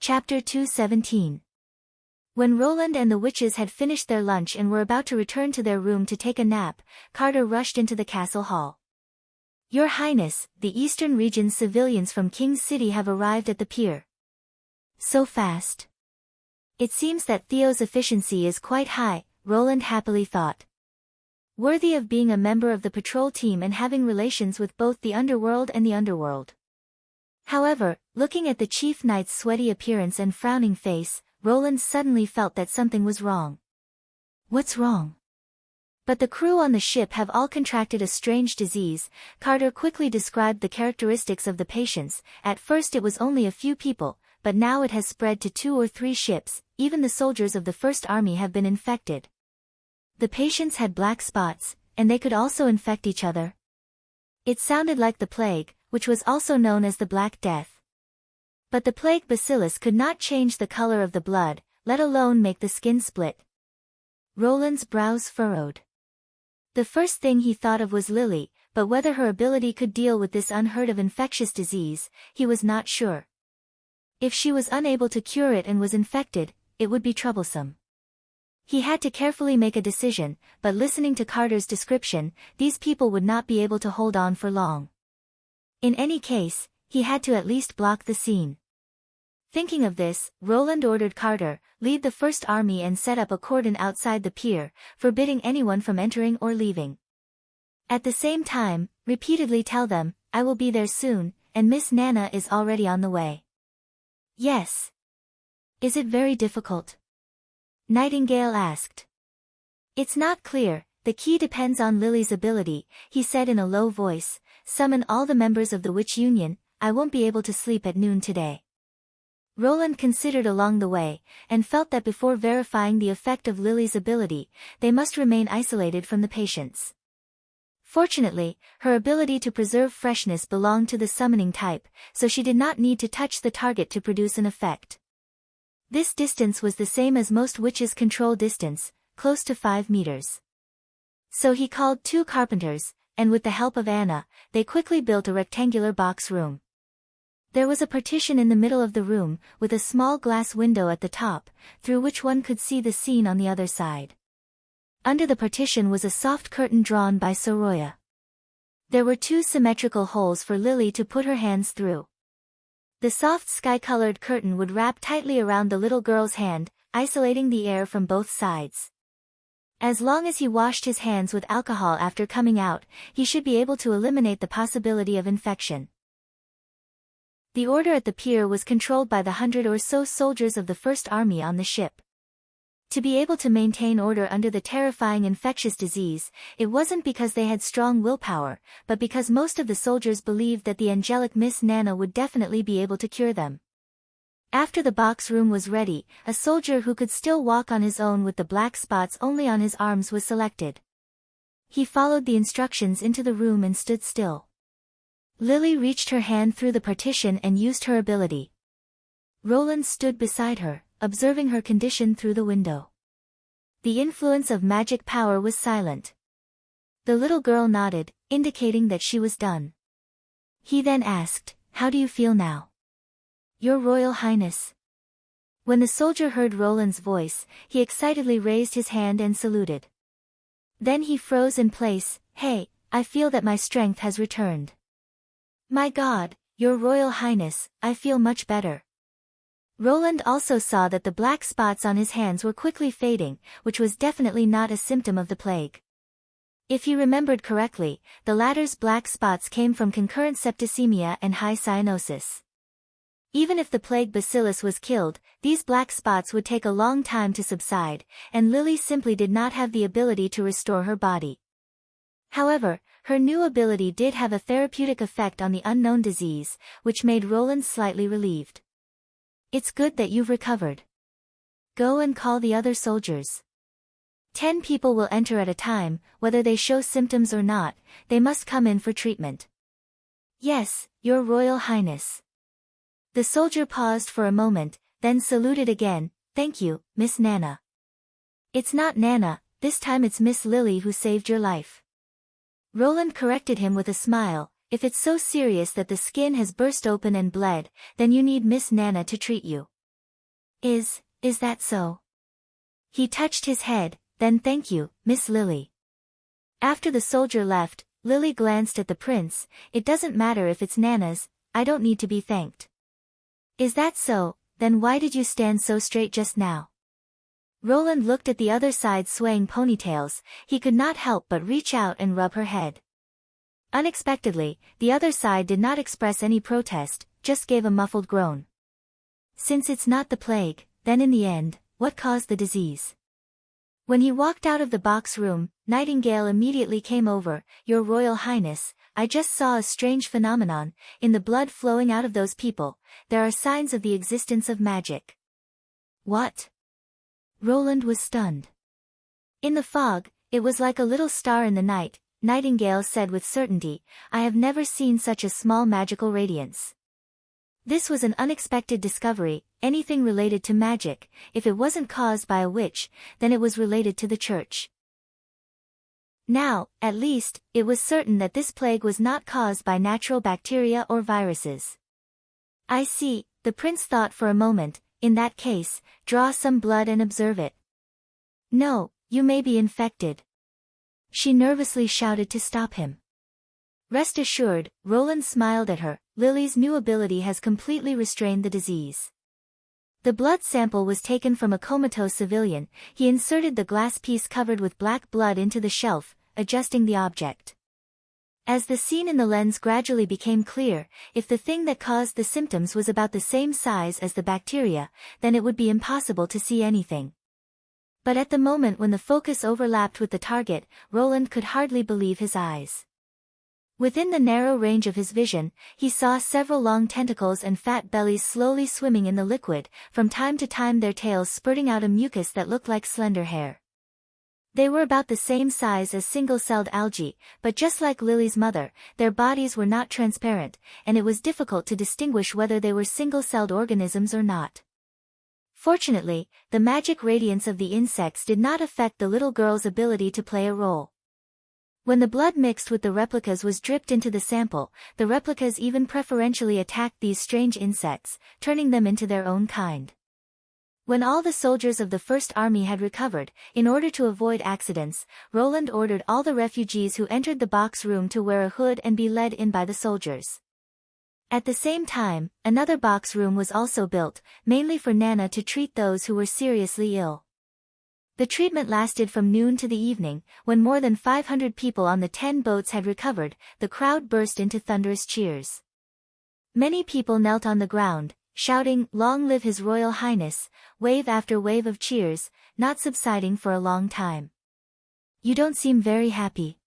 Chapter 217. When Roland and the witches had finished their lunch and were about to return to their room to take a nap, Carter rushed into the castle hall. "Your Highness, the Eastern Region's civilians from King's City have arrived at the pier." "So fast." "It seems that Theo's efficiency is quite high," Roland happily thought. "Worthy of being a member of the patrol team and having relations with both the underworld and the underworld." However, looking at the chief knight's sweaty appearance and frowning face, Roland suddenly felt that something was wrong. "What's wrong?" "But the crew on the ship have all contracted a strange disease." Carter quickly described the characteristics of the patients. At first it was only a few people, but now it has spread to 2 or 3 ships. Even the soldiers of the First Army have been infected. The patients had black spots, and they could also infect each other. It sounded like the plague, which was also known as the Black Death. But the plague bacillus could not change the color of the blood, let alone make the skin split. Roland's brows furrowed. The first thing he thought of was Lily, but whether her ability could deal with this unheard-of infectious disease, he was not sure. If she was unable to cure it and was infected, it would be troublesome. He had to carefully make a decision, but listening to Carter's description, these people would not be able to hold on for long. In any case, he had to at least block the scene. Thinking of this, Roland ordered Carter, lead the First Army and set up a cordon outside the pier, forbidding anyone from entering or leaving. At the same time, repeatedly tell them, "I will be there soon, and Miss Nana is already on the way." "Yes." "Is it very difficult?" Nightingale asked. "It's not clear, the key depends on Lily's ability," he said in a low voice. "Summon all the members of the Witch Union, I won't be able to sleep at noon today." Roland considered along the way, and felt that before verifying the effect of Lily's ability, they must remain isolated from the patients. Fortunately, her ability to preserve freshness belonged to the summoning type, so she did not need to touch the target to produce an effect. This distance was the same as most witches' control distance, close to 5 meters. So he called 2 carpenters, and with the help of Anna, they quickly built a rectangular box room. There was a partition in the middle of the room, with a small glass window at the top, through which one could see the scene on the other side. Under the partition was a soft curtain drawn by Soroya. There were 2 symmetrical holes for Lily to put her hands through. The soft sky-colored curtain would wrap tightly around the little girl's hand, isolating the air from both sides. As long as he washed his hands with alcohol after coming out, he should be able to eliminate the possibility of infection. The order at the pier was controlled by the 100 or so soldiers of the First Army on the ship. To be able to maintain order under the terrifying infectious disease, it wasn't because they had strong willpower, but because most of the soldiers believed that the angelic Miss Nana would definitely be able to cure them. After the box room was ready, a soldier who could still walk on his own with the black spots only on his arms was selected. He followed the instructions into the room and stood still. Lily reached her hand through the partition and used her ability. Roland stood beside her, observing her condition through the window. The influence of magic power was silent. The little girl nodded, indicating that she was done. He then asked, "How do you feel now?" "Your Royal Highness." When the soldier heard Roland's voice, he excitedly raised his hand and saluted. Then he froze in place. "Hey, I feel that my strength has returned." "My God, Your Royal Highness, I feel much better." Roland also saw that the black spots on his hands were quickly fading, which was definitely not a symptom of the plague. If he remembered correctly, the latter's black spots came from concurrent septicemia and high cyanosis. Even if the plague bacillus was killed, these black spots would take a long time to subside, and Lily simply did not have the ability to restore her body. However, her new ability did have a therapeutic effect on the unknown disease, which made Roland slightly relieved. "It's good that you've recovered. Go and call the other soldiers. 10 people will enter at a time, whether they show symptoms or not, they must come in for treatment." "Yes, Your Royal Highness." The soldier paused for a moment, then saluted again. "Thank you, Miss Nana." "It's not Nana, this time it's Miss Lily who saved your life." Roland corrected him with a smile. "If it's so serious that the skin has burst open and bled, then you need Miss Nana to treat you." Is that so? He touched his head, then thank you, Miss Lily. After the soldier left, Lily glanced at the prince. It doesn't matter if it's Nana's, I don't need to be thanked. Is that so, then why did you stand so straight just now? Roland looked at the other side swaying ponytails, he could not help but reach out and rub her head. Unexpectedly, the other side did not express any protest, just gave a muffled groan. Since it's not the plague, then in the end, what caused the disease? When he walked out of the box room, Nightingale immediately came over. Your Royal Highness, I just saw a strange phenomenon, in the blood flowing out of those people, there are signs of the existence of magic. What? Roland was stunned. In the fog, it was like a little star in the night, Nightingale said with certainty, I have never seen such a small magical radiance. This was an unexpected discovery, anything related to magic, if it wasn't caused by a witch, then it was related to the church. Now, at least, it was certain that this plague was not caused by natural bacteria or viruses. I see, the prince thought for a moment, in that case, draw some blood and observe it. No, you may be infected. She nervously shouted to stop him. Rest assured, Roland smiled at her, Lily's new ability has completely restrained the disease. The blood sample was taken from a comatose civilian, he inserted the glass piece covered with black blood into the shelf, adjusting the object. As the scene in the lens gradually became clear, if the thing that caused the symptoms was about the same size as the bacteria, then it would be impossible to see anything. But at the moment when the focus overlapped with the target, Roland could hardly believe his eyes. Within the narrow range of his vision, he saw several long tentacles and fat bellies slowly swimming in the liquid, from time to time their tails spurting out a mucus that looked like slender hair. They were about the same size as single-celled algae, but just like Lily's mother, their bodies were not transparent, and it was difficult to distinguish whether they were single-celled organisms or not. Fortunately, the magic radiance of the insects did not affect the little girl's ability to play a role. When the blood mixed with the replicas was dripped into the sample, the replicas even preferentially attacked these strange insects, turning them into their own kind. When all the soldiers of the First Army had recovered, in order to avoid accidents, Roland ordered all the refugees who entered the box room to wear a hood and be led in by the soldiers. At the same time, another box room was also built, mainly for Nana to treat those who were seriously ill. The treatment lasted from noon to the evening. When more than 500 people on the 10 boats had recovered, the crowd burst into thunderous cheers. Many people knelt on the ground, shouting, "Long live His Royal Highness," wave after wave of cheers, not subsiding for a long time. You don't seem very happy.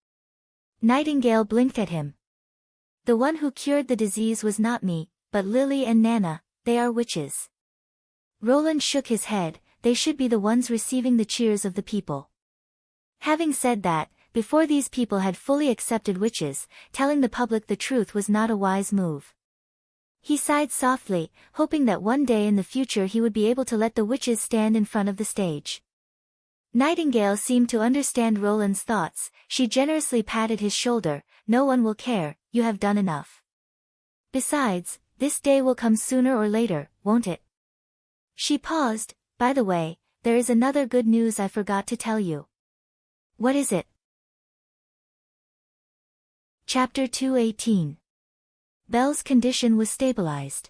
Nightingale blinked at him. The one who cured the disease was not me, but Lily and Nana, they are witches. Roland shook his head, they should be the ones receiving the cheers of the people. Having said that, before these people had fully accepted witches, telling the public the truth was not a wise move. He sighed softly, hoping that one day in the future he would be able to let the witches stand in front of the stage. Nightingale seemed to understand Roland's thoughts, she generously patted his shoulder, "No one will care, you have done enough. Besides, this day will come sooner or later, won't it?" She paused, "By the way, there is another good news I forgot to tell you." "What is it?" Chapter 218. Belle's condition was stabilized.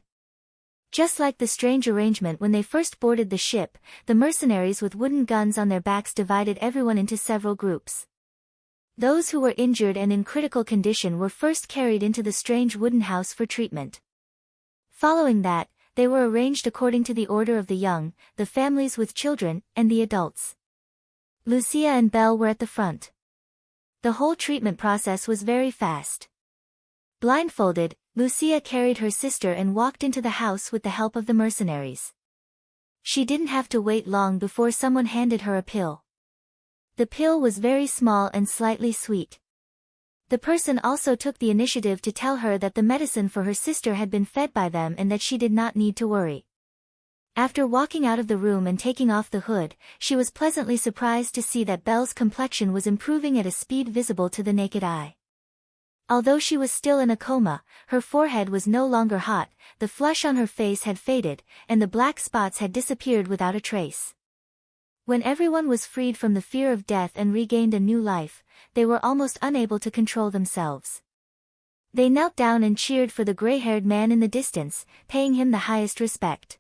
Just like the strange arrangement when they first boarded the ship, the mercenaries with wooden guns on their backs divided everyone into several groups. Those who were injured and in critical condition were first carried into the strange wooden house for treatment. Following that, they were arranged according to the order of the young, the families with children, and the adults. Lucia and Belle were at the front. The whole treatment process was very fast. Blindfolded, Lucia carried her sister and walked into the house with the help of the mercenaries. She didn't have to wait long before someone handed her a pill. The pill was very small and slightly sweet. The person also took the initiative to tell her that the medicine for her sister had been fed by them and that she did not need to worry. After walking out of the room and taking off the hood, she was pleasantly surprised to see that Belle's complexion was improving at a speed visible to the naked eye. Although she was still in a coma, her forehead was no longer hot, the flush on her face had faded, and the black spots had disappeared without a trace. When everyone was freed from the fear of death and regained a new life, they were almost unable to control themselves. They knelt down and cheered for the gray-haired man in the distance, paying him the highest respect.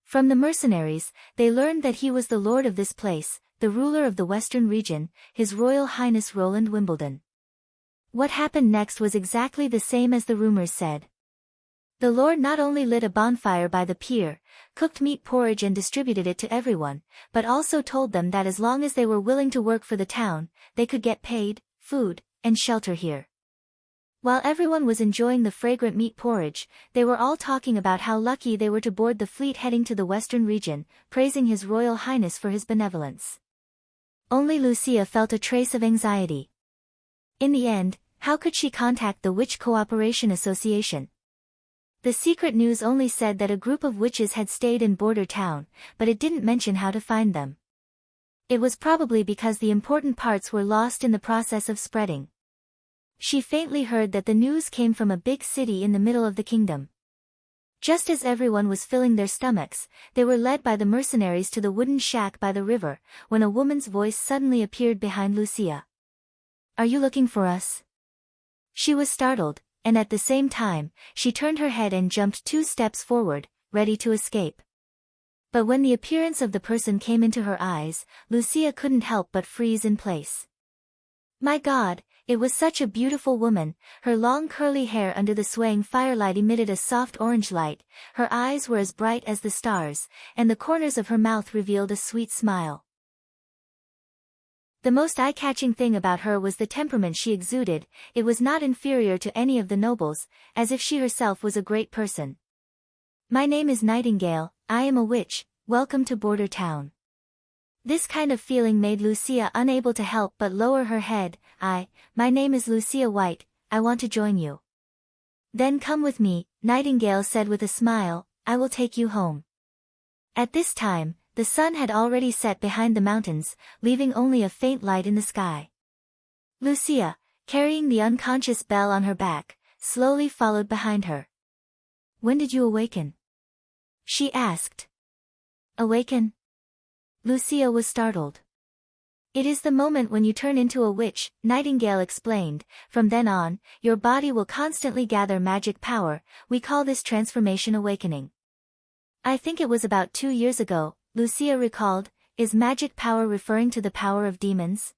From the mercenaries, they learned that he was the lord of this place, the ruler of the western region, His Royal Highness Roland Wimbledon. What happened next was exactly the same as the rumors said. The lord not only lit a bonfire by the pier, cooked meat porridge and distributed it to everyone, but also told them that as long as they were willing to work for the town, they could get paid, food, and shelter here. While everyone was enjoying the fragrant meat porridge, they were all talking about how lucky they were to board the fleet heading to the western region, praising His Royal Highness for his benevolence. Only Lucia felt a trace of anxiety. In the end, how could she contact the Witch Cooperation Association? The secret news only said that a group of witches had stayed in Border Town, but it didn't mention how to find them. It was probably because the important parts were lost in the process of spreading. She faintly heard that the news came from a big city in the middle of the kingdom. Just as everyone was filling their stomachs, they were led by the mercenaries to the wooden shack by the river, when a woman's voice suddenly appeared behind Lucia. "Are you looking for us?" She was startled, and at the same time, she turned her head and jumped 2 steps forward, ready to escape. But when the appearance of the person came into her eyes, Lucia couldn't help but freeze in place. My God, it was such a beautiful woman, her long curly hair under the swaying firelight emitted a soft orange light, her eyes were as bright as the stars, and the corners of her mouth revealed a sweet smile. The most eye-catching thing about her was the temperament she exuded. It was not inferior to any of the nobles, as if she herself was a great person. "My name is Nightingale, I am a witch, welcome to Border Town." This kind of feeling made Lucia unable to help but lower her head. My name is Lucia White, I want to join you." "Then come with me," Nightingale said with a smile, "I will take you home." At this time, the sun had already set behind the mountains, leaving only a faint light in the sky. Lucia, carrying the unconscious Belle on her back, slowly followed behind her. "When did you awaken?" she asked. "Awaken?" Lucia was startled. "It is the moment when you turn into a witch," Nightingale explained. "From then on, your body will constantly gather magic power, we call this transformation awakening." "I think it was about 2 years ago," Lucia recalled. "Is magic power referring to the power of demons?"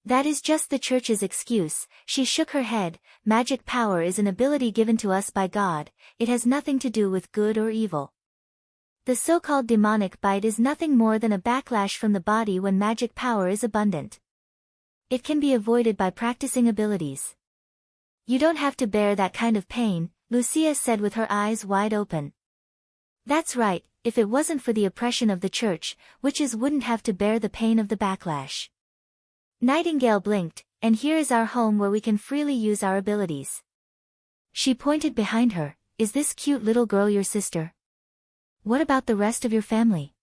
"That is just the church's excuse," she shook her head. "Magic power is an ability given to us by God, it has nothing to do with good or evil. The so-called demonic bite is nothing more than a backlash from the body when magic power is abundant. It can be avoided by practicing abilities." "You don't have to bear that kind of pain," Lucia said with her eyes wide open. "That's right, if it wasn't for the oppression of the church, witches wouldn't have to bear the pain of the backlash." Nightingale blinked, "And here is our home where we can freely use our abilities." She pointed behind her. "Is this cute little girl your sister? What about the rest of your family?"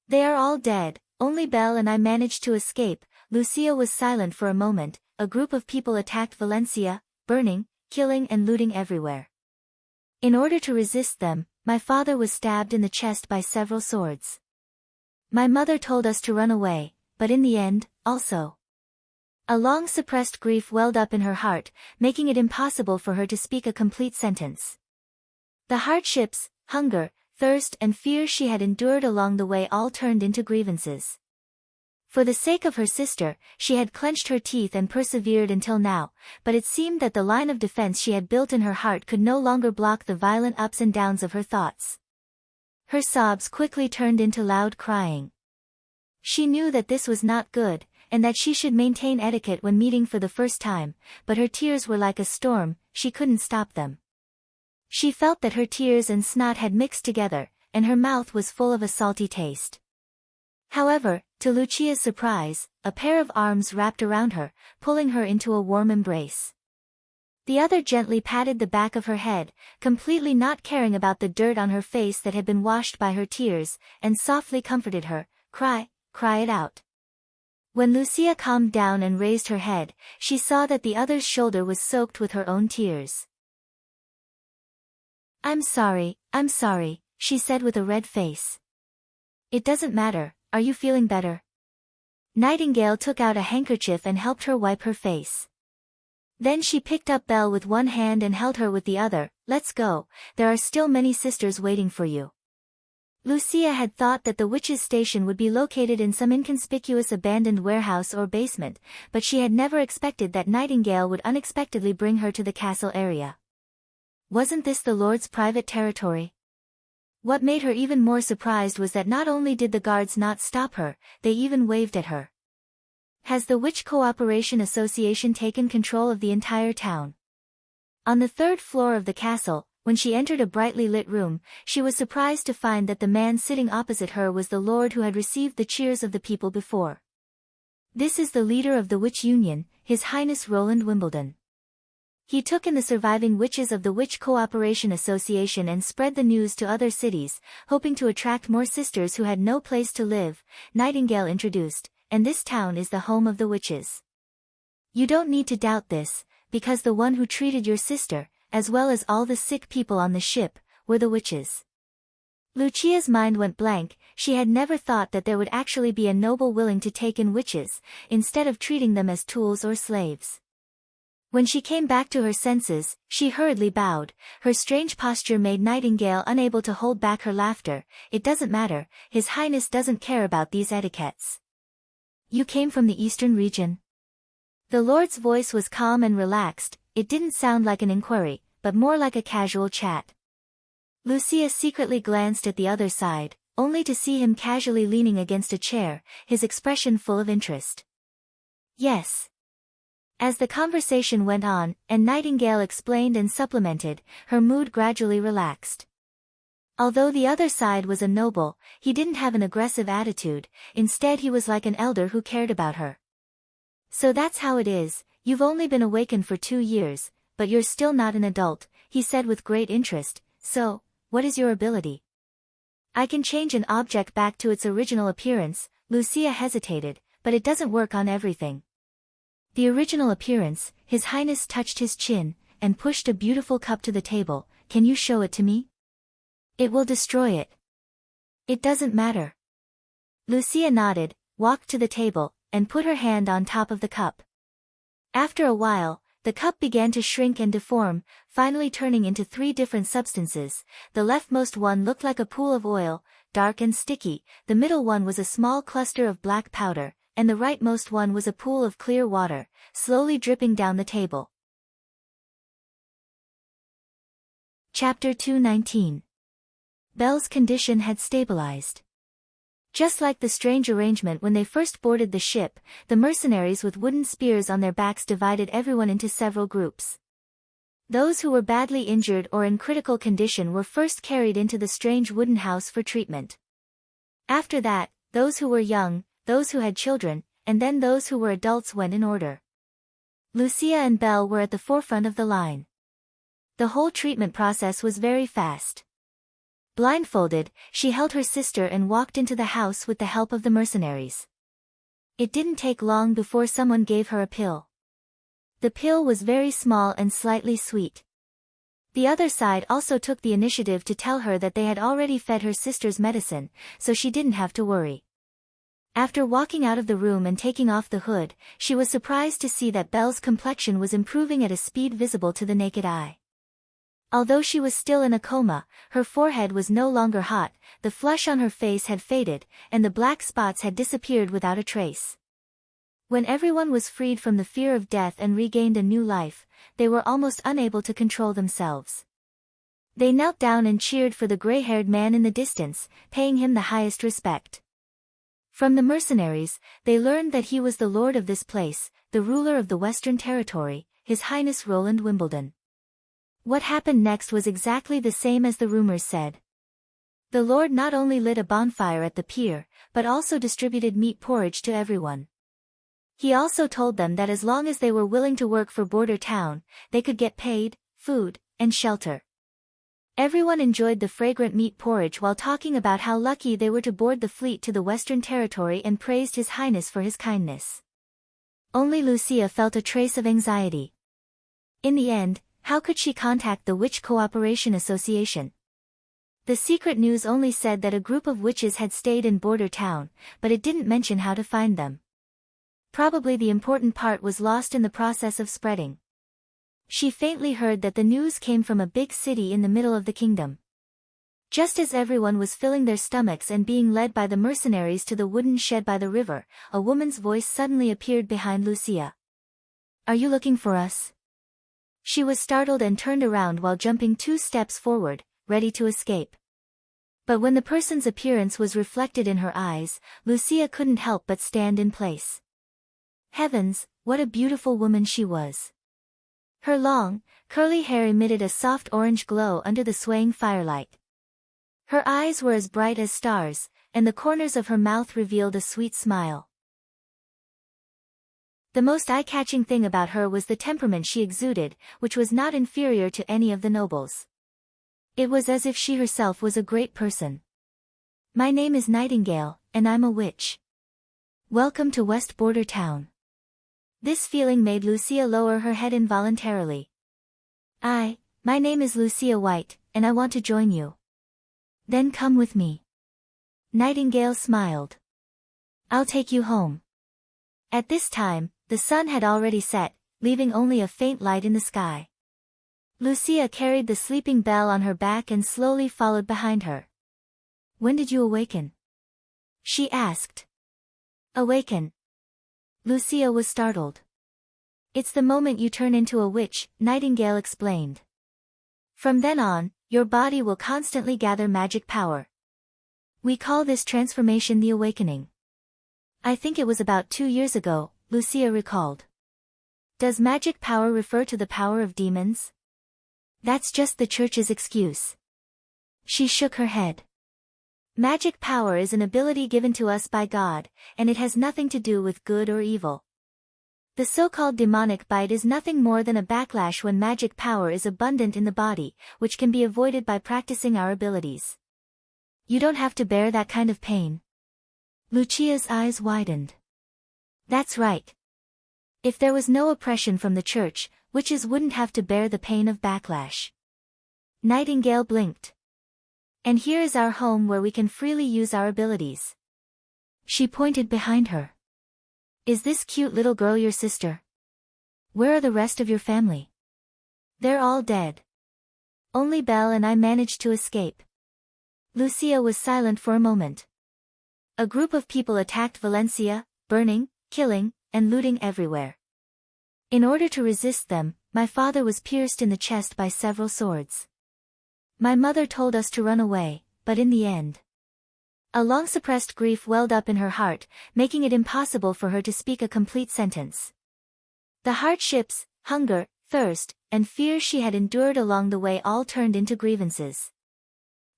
"They are all dead, only Belle and I managed to escape." Lucia was silent for a moment. "A group of people attacked Valencia, burning, killing and looting everywhere. In order to resist them, my father was stabbed in the chest by several swords. My mother told us to run away, but in the end, also." A long suppressed grief welled up in her heart, making it impossible for her to speak a complete sentence. The hardships, hunger, thirst and fear she had endured along the way all turned into grievances. For the sake of her sister, she had clenched her teeth and persevered until now, but it seemed that the line of defense she had built in her heart could no longer block the violent ups and downs of her thoughts. Her sobs quickly turned into loud crying. She knew that this was not good, and that she should maintain etiquette when meeting for the first time, but her tears were like a storm, she couldn't stop them. She felt that her tears and snot had mixed together, and her mouth was full of a salty taste. However, to Lucia's surprise, a pair of arms wrapped around her, pulling her into a warm embrace. The other gently patted the back of her head, completely not caring about the dirt on her face that had been washed by her tears, and softly comforted her. Cry it out. When Lucia calmed down and raised her head, she saw that the other's shoulder was soaked with her own tears. I'm sorry, she said with a red face. It doesn't matter, are you feeling better? Nightingale took out a handkerchief and helped her wipe her face. Then she picked up Belle with one hand and held her with the other. Let's go, there are still many sisters waiting for you. Lucia had thought that the witch's station would be located in some inconspicuous abandoned warehouse or basement, but she had never expected that Nightingale would unexpectedly bring her to the castle area. Wasn't this the Lord's private territory? What made her even more surprised was that not only did the guards not stop her, they even waved at her. Has the Witch Cooperation Association taken control of the entire town? On the third floor of the castle, when she entered a brightly lit room, she was surprised to find that the man sitting opposite her was the lord who had received the cheers of the people before. This is the leader of the Witch Union, His Highness Roland Wimbledon. He took in the surviving witches of the Witch Cooperation Association and spread the news to other cities, hoping to attract more sisters who had no place to live. Nightingale introduced, and this town is the home of the witches. You don't need to doubt this, because the one who treated your sister, as well as all the sick people on the ship, were the witches. Lucia's mind went blank. She had never thought that there would actually be a noble willing to take in witches, instead of treating them as tools or slaves. When she came back to her senses, she hurriedly bowed. Her strange posture made Nightingale unable to hold back her laughter. It doesn't matter, His Highness doesn't care about these etiquettes. You came from the eastern region? The Lord's voice was calm and relaxed. It didn't sound like an inquiry, but more like a casual chat. Lucia secretly glanced at the other side, only to see him casually leaning against a chair, his expression full of interest. Yes. As the conversation went on, and Nightingale explained and supplemented, her mood gradually relaxed. Although the other side was a noble, he didn't have an aggressive attitude, instead he was like an elder who cared about her. So that's how it is, you've only been awakened for 2 years, but you're still not an adult, he said with great interest. So, what is your ability? I can change an object back to its original appearance. Lucia hesitated, but it doesn't work on everything. The original appearance. His Highness touched his chin, and pushed a beautiful cup to the table. Can you show it to me? It will destroy it. It doesn't matter. Lucia nodded, walked to the table, and put her hand on top of the cup. After a while, the cup began to shrink and deform, finally turning into 3 different substances. The leftmost one looked like a pool of oil, dark and sticky, the middle one was a small cluster of black powder, and the rightmost one was a pool of clear water, slowly dripping down the table. Chapter 219. Belle's condition had stabilized. Just like the strange arrangement when they first boarded the ship, the mercenaries with wooden spears on their backs divided everyone into several groups. Those who were badly injured or in critical condition were first carried into the strange wooden house for treatment. After that, those who were young, those who had children, and then those who were adults went in order. Lucia and Belle were at the forefront of the line. The whole treatment process was very fast. Blindfolded, she held her sister and walked into the house with the help of the mercenaries. It didn't take long before someone gave her a pill. The pill was very small and slightly sweet. The other side also took the initiative to tell her that they had already fed her sister's medicine, so she didn't have to worry. After walking out of the room and taking off the hood, she was surprised to see that Belle's complexion was improving at a speed visible to the naked eye. Although she was still in a coma, her forehead was no longer hot, the flush on her face had faded, and the black spots had disappeared without a trace. When everyone was freed from the fear of death and regained a new life, they were almost unable to control themselves. They knelt down and cheered for the gray-haired man in the distance, paying him the highest respect. From the mercenaries, they learned that he was the lord of this place, the ruler of the Western Territory, His Highness Roland Wimbledon. What happened next was exactly the same as the rumors said. The lord not only lit a bonfire at the pier, but also distributed meat porridge to everyone. He also told them that as long as they were willing to work for Border Town, they could get paid, food, and shelter. Everyone enjoyed the fragrant meat porridge while talking about how lucky they were to board the fleet to the Western Territory and praised His Highness for his kindness. Only Lucia felt a trace of anxiety. In the end, how could she contact the Witch Cooperation Association? The secret news only said that a group of witches had stayed in Border Town, but it didn't mention how to find them. Probably the important part was lost in the process of spreading. She faintly heard that the news came from a big city in the middle of the kingdom. Just as everyone was filling their stomachs and being led by the mercenaries to the wooden shed by the river, a woman's voice suddenly appeared behind Lucia. "Are you looking for us?" She was startled and turned around while jumping 2 steps forward, ready to escape. But when the person's appearance was reflected in her eyes, Lucia couldn't help but stand in place. Heavens, what a beautiful woman she was! Her long, curly hair emitted a soft orange glow under the swaying firelight. Her eyes were as bright as stars, and the corners of her mouth revealed a sweet smile. The most eye-catching thing about her was the temperament she exuded, which was not inferior to any of the nobles. It was as if she herself was a great person. "My name is Nightingale, and I'm a witch. Welcome to West Border Town." This feeling made Lucia lower her head involuntarily. My name is Lucia White, and I want to join you." "Then come with me." Nightingale smiled. "I'll take you home." At this time, the sun had already set, leaving only a faint light in the sky. Lucia carried the sleeping Belle on her back and slowly followed behind her. "When did you awaken?" she asked. "Awaken?" Lucia was startled. "It's the moment you turn into a witch," Nightingale explained. "From then on, your body will constantly gather magic power. We call this transformation the awakening." "I think it was about 2 years ago," Lucia recalled. "Does magic power refer to the power of demons?" "That's just the church's excuse." She shook her head. "Magic power is an ability given to us by God, and it has nothing to do with good or evil. The so-called demonic bite is nothing more than a backlash when magic power is abundant in the body, which can be avoided by practicing our abilities. You don't have to bear that kind of pain." Lucia's eyes widened. "That's right. If there was no oppression from the church, witches wouldn't have to bear the pain of backlash." Nightingale blinked. "And here is our home where we can freely use our abilities." She pointed behind her. "Is this cute little girl your sister? Where are the rest of your family?" "They're all dead. Only Belle and I managed to escape." Lucia was silent for a moment. "A group of people attacked Valencia, burning, killing, and looting everywhere. In order to resist them, my father was pierced in the chest by several swords. My mother told us to run away, but in the end..." A long-suppressed grief welled up in her heart, making it impossible for her to speak a complete sentence. The hardships, hunger, thirst, and fear she had endured along the way all turned into grievances.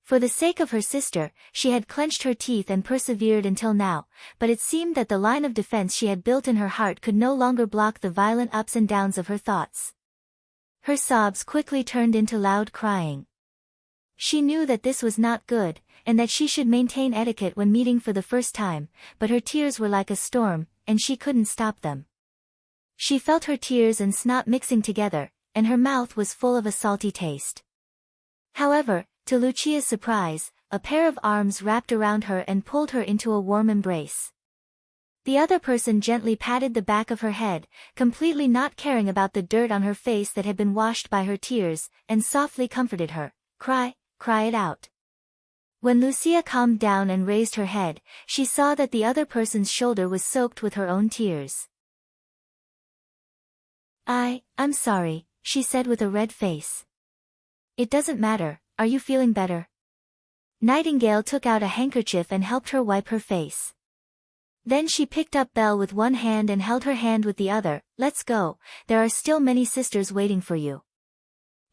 For the sake of her sister, she had clenched her teeth and persevered until now, but it seemed that the line of defense she had built in her heart could no longer block the violent ups and downs of her thoughts. Her sobs quickly turned into loud crying. She knew that this was not good, and that she should maintain etiquette when meeting for the first time, but her tears were like a storm, and she couldn't stop them. She felt her tears and snot mixing together, and her mouth was full of a salty taste. However, to Lucia's surprise, a pair of arms wrapped around her and pulled her into a warm embrace. The other person gently patted the back of her head, completely not caring about the dirt on her face that had been washed by her tears, and softly comforted her. Cry it out." When Lucia calmed down and raised her head, she saw that the other person's shoulder was soaked with her own tears. I'm sorry," she said with a red face. "It doesn't matter, are you feeling better?" Nightingale took out a handkerchief and helped her wipe her face. Then she picked up Belle with one hand and held her hand with the other. "Let's go, there are still many sisters waiting for you."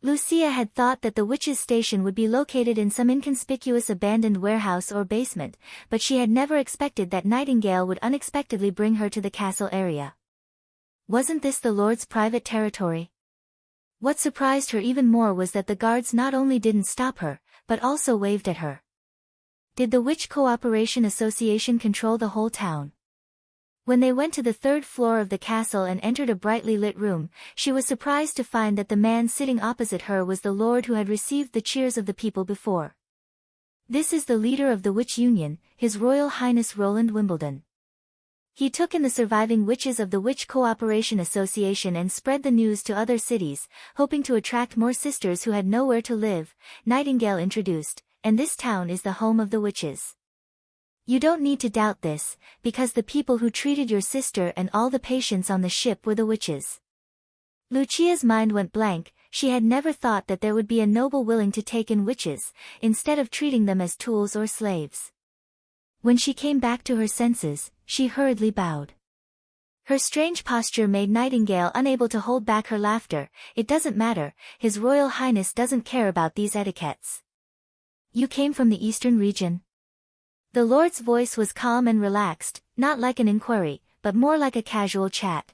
Lucia had thought that the witches' station would be located in some inconspicuous abandoned warehouse or basement, but she had never expected that Nightingale would unexpectedly bring her to the castle area. Wasn't this the Lord's private territory? What surprised her even more was that the guards not only didn't stop her, but also waved at her. Did the Witch Cooperation Association control the whole town? When they went to the third floor of the castle and entered a brightly lit room, she was surprised to find that the man sitting opposite her was the lord who had received the cheers of the people before. This is the leader of the Witch Union, His Royal Highness Roland Wimbledon. He took in the surviving witches of the Witch Cooperation Association and spread the news to other cities, hoping to attract more sisters who had nowhere to live, Nightingale introduced, and this town is the home of the witches. You don't need to doubt this, because the people who treated your sister and all the patients on the ship were the witches. Lucia's mind went blank. She had never thought that there would be a noble willing to take in witches, instead of treating them as tools or slaves. When she came back to her senses, she hurriedly bowed. Her strange posture made Nightingale unable to hold back her laughter. It doesn't matter, His Royal Highness doesn't care about these etiquettes. You came from the eastern region? The Lord's voice was calm and relaxed, not like an inquiry, but more like a casual chat.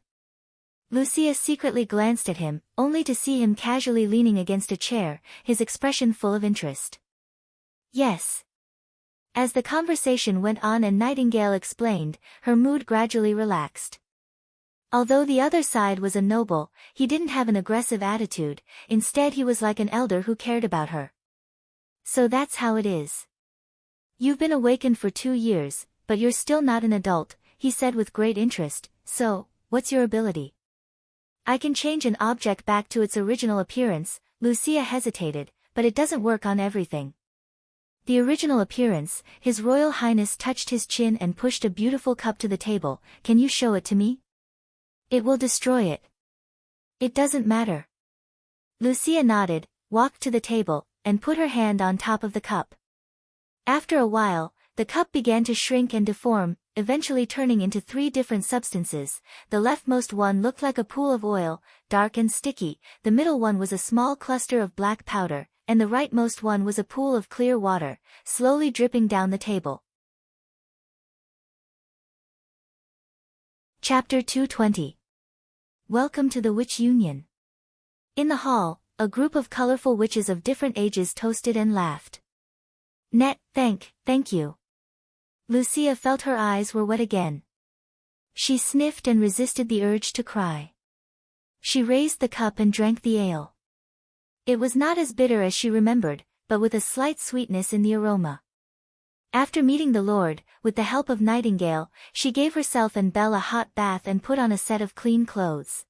Lucia secretly glanced at him, only to see him casually leaning against a chair, his expression full of interest. Yes. As the conversation went on and Nightingale explained, her mood gradually relaxed. Although the other side was a noble, he didn't have an aggressive attitude, instead he was like an elder who cared about her. So that's how it is. You've been awakened for 2 years, but you're still not an adult, he said with great interest. So, what's your ability? I can change an object back to its original appearance. Lucia hesitated, but it doesn't work on everything. The original appearance, His Royal Highness touched his chin and pushed a beautiful cup to the table. Can you show it to me? It will destroy it. It doesn't matter. Lucia nodded, walked to the table, and put her hand on top of the cup. After a while, the cup began to shrink and deform, eventually turning into 3 different substances. The leftmost one looked like a pool of oil, dark and sticky, the middle one was a small cluster of black powder, and the rightmost one was a pool of clear water, slowly dripping down the table. Chapter 220. Welcome to the Witch Union. In the hall, a group of colorful witches of different ages toasted and laughed. Thank you. Lucia felt her eyes were wet again. She sniffed and resisted the urge to cry. She raised the cup and drank the ale. It was not as bitter as she remembered, but with a slight sweetness in the aroma. After meeting the Lord, with the help of Nightingale, she gave herself and Belle a hot bath and put on a set of clean clothes.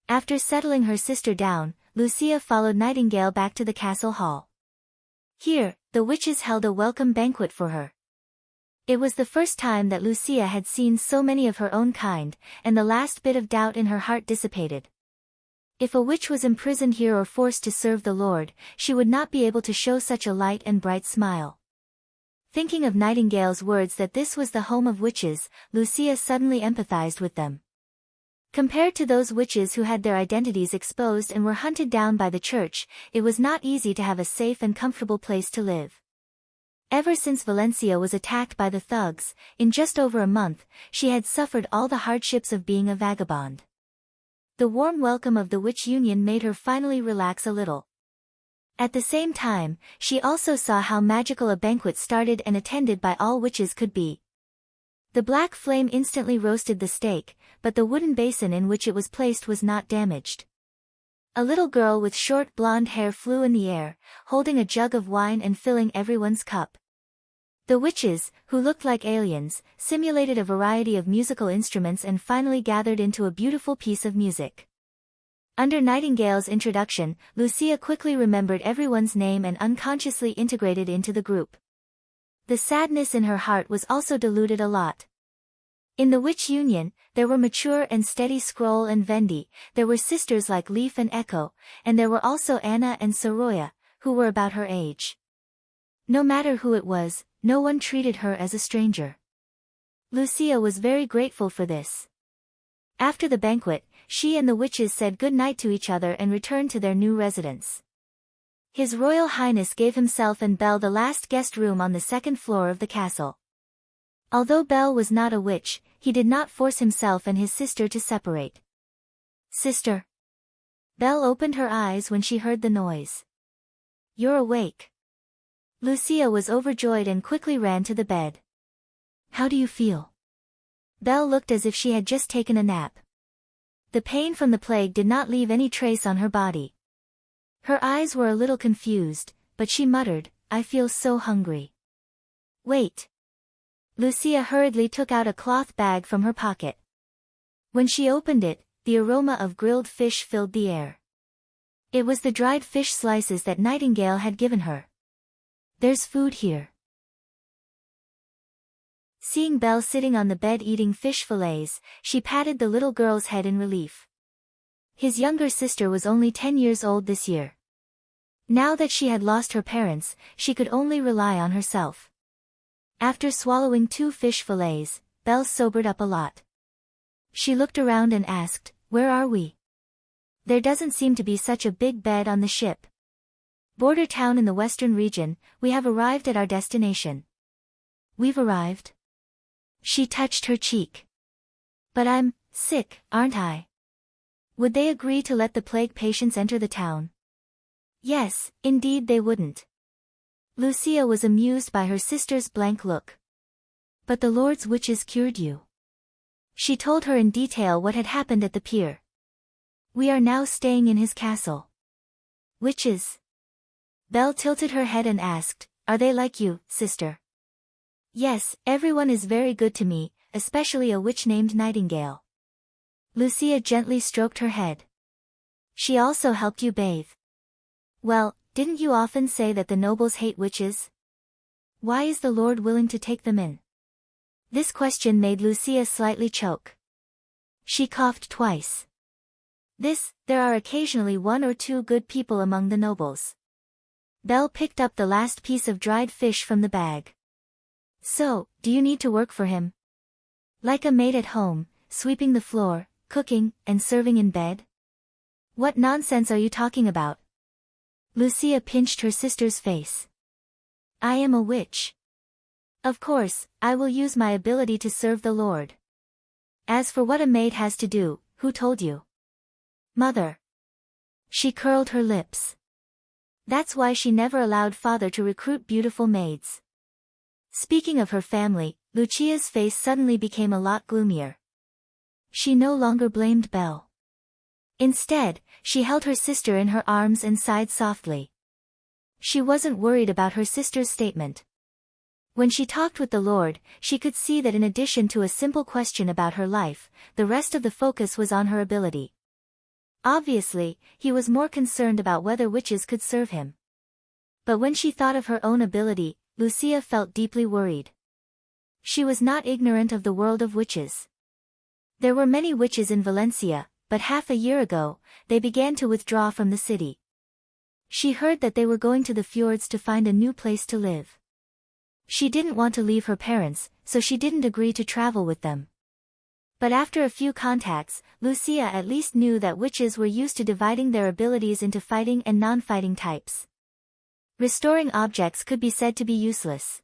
After settling her sister down, Lucia followed Nightingale back to the castle hall. Here, the witches held a welcome banquet for her. It was the first time that Lucia had seen so many of her own kind, and the last bit of doubt in her heart dissipated. If a witch was imprisoned here or forced to serve the Lord, she would not be able to show such a light and bright smile. Thinking of Nightingale's words that this was the home of witches, Lucia suddenly empathized with them. Compared to those witches who had their identities exposed and were hunted down by the church, it was not easy to have a safe and comfortable place to live. Ever since Valencia was attacked by the thugs, in just over a month, she had suffered all the hardships of being a vagabond. The warm welcome of the Witch Union made her finally relax a little. At the same time, she also saw how magical a banquet started and attended by all witches could be. The black flame instantly roasted the steak, but the wooden basin in which it was placed was not damaged. A little girl with short blonde hair flew in the air, holding a jug of wine and filling everyone's cup. The witches, who looked like aliens, simulated a variety of musical instruments and finally gathered into a beautiful piece of music. Under Nightingale's introduction, Lucia quickly remembered everyone's name and unconsciously integrated into the group. The sadness in her heart was also diluted a lot. In the Witch Union, there were mature and steady Scroll and Vendi, there were sisters like Leaf and Echo, and there were also Anna and Soroya, who were about her age. No matter who it was, no one treated her as a stranger. Lucia was very grateful for this. After the banquet, she and the witches said good night to each other and returned to their new residence. His Royal Highness gave himself and Belle the last guest room on the 2nd floor of the castle. Although Belle was not a witch, he did not force himself and his sister to separate. Sister. Belle opened her eyes when she heard the noise. "You're awake." Lucia was overjoyed and quickly ran to the bed. "How do you feel?" Belle looked as if she had just taken a nap. The pain from the plague did not leave any trace on her body. Her eyes were a little confused, but she muttered, "I feel so hungry." "Wait." Lucia hurriedly took out a cloth bag from her pocket. When she opened it, the aroma of grilled fish filled the air. It was the dried fish slices that Nightingale had given her. "There's food here." Seeing Belle sitting on the bed eating fish fillets, she patted the little girl's head in relief. His younger sister was only 10 years old this year. Now that she had lost her parents, she could only rely on herself. After swallowing 2 fish fillets, Belle sobered up a lot. She looked around and asked, "Where are we? There doesn't seem to be such a big bed on the ship." "Border town in the western region, we have arrived at our destination." "We've arrived?" She touched her cheek. "But I'm sick, aren't I? Would they agree to let the plague patients enter the town?" "Yes, indeed they wouldn't." Lucia was amused by her sister's blank look. "But the Lord's witches cured you." She told her in detail what had happened at the pier. "We are now staying in his castle." "Witches?" Belle tilted her head and asked, "Are they like you, sister?" "Yes, everyone is very good to me, especially a witch named Nightingale." Lucia gently stroked her head. "She also helped you bathe." "Well, didn't you often say that the nobles hate witches? Why is the Lord willing to take them in?" This question made Lucia slightly choke. She coughed twice. There are occasionally 1 or 2 good people among the nobles." Belle picked up the last piece of dried fish from the bag. "So, do you need to work for him? Like a maid at home, sweeping the floor, cooking, and serving in bed? What nonsense are you talking about?" Lucia pinched her sister's face. "I am a witch. Of course, I will use my ability to serve the Lord. As for what a maid has to do, who told you?" "Mother." She curled her lips. That's why she never allowed father to recruit beautiful maids. Speaking of her family, Lucia's face suddenly became a lot gloomier. She no longer blamed Belle. Instead, she held her sister in her arms and sighed softly. She wasn't worried about her sister's statement. When she talked with the Lord, she could see that in addition to a simple question about her life, the rest of the focus was on her ability. Obviously, he was more concerned about whether witches could serve him. But when she thought of her own ability, Lucia felt deeply worried. She was not ignorant of the world of witches. There were many witches in Valencia, but half a year ago, they began to withdraw from the city. She heard that they were going to the fjords to find a new place to live. She didn't want to leave her parents, so she didn't agree to travel with them. But after a few contacts, Lucia at least knew that witches were used to dividing their abilities into fighting and non-fighting types. Restoring objects could be said to be useless.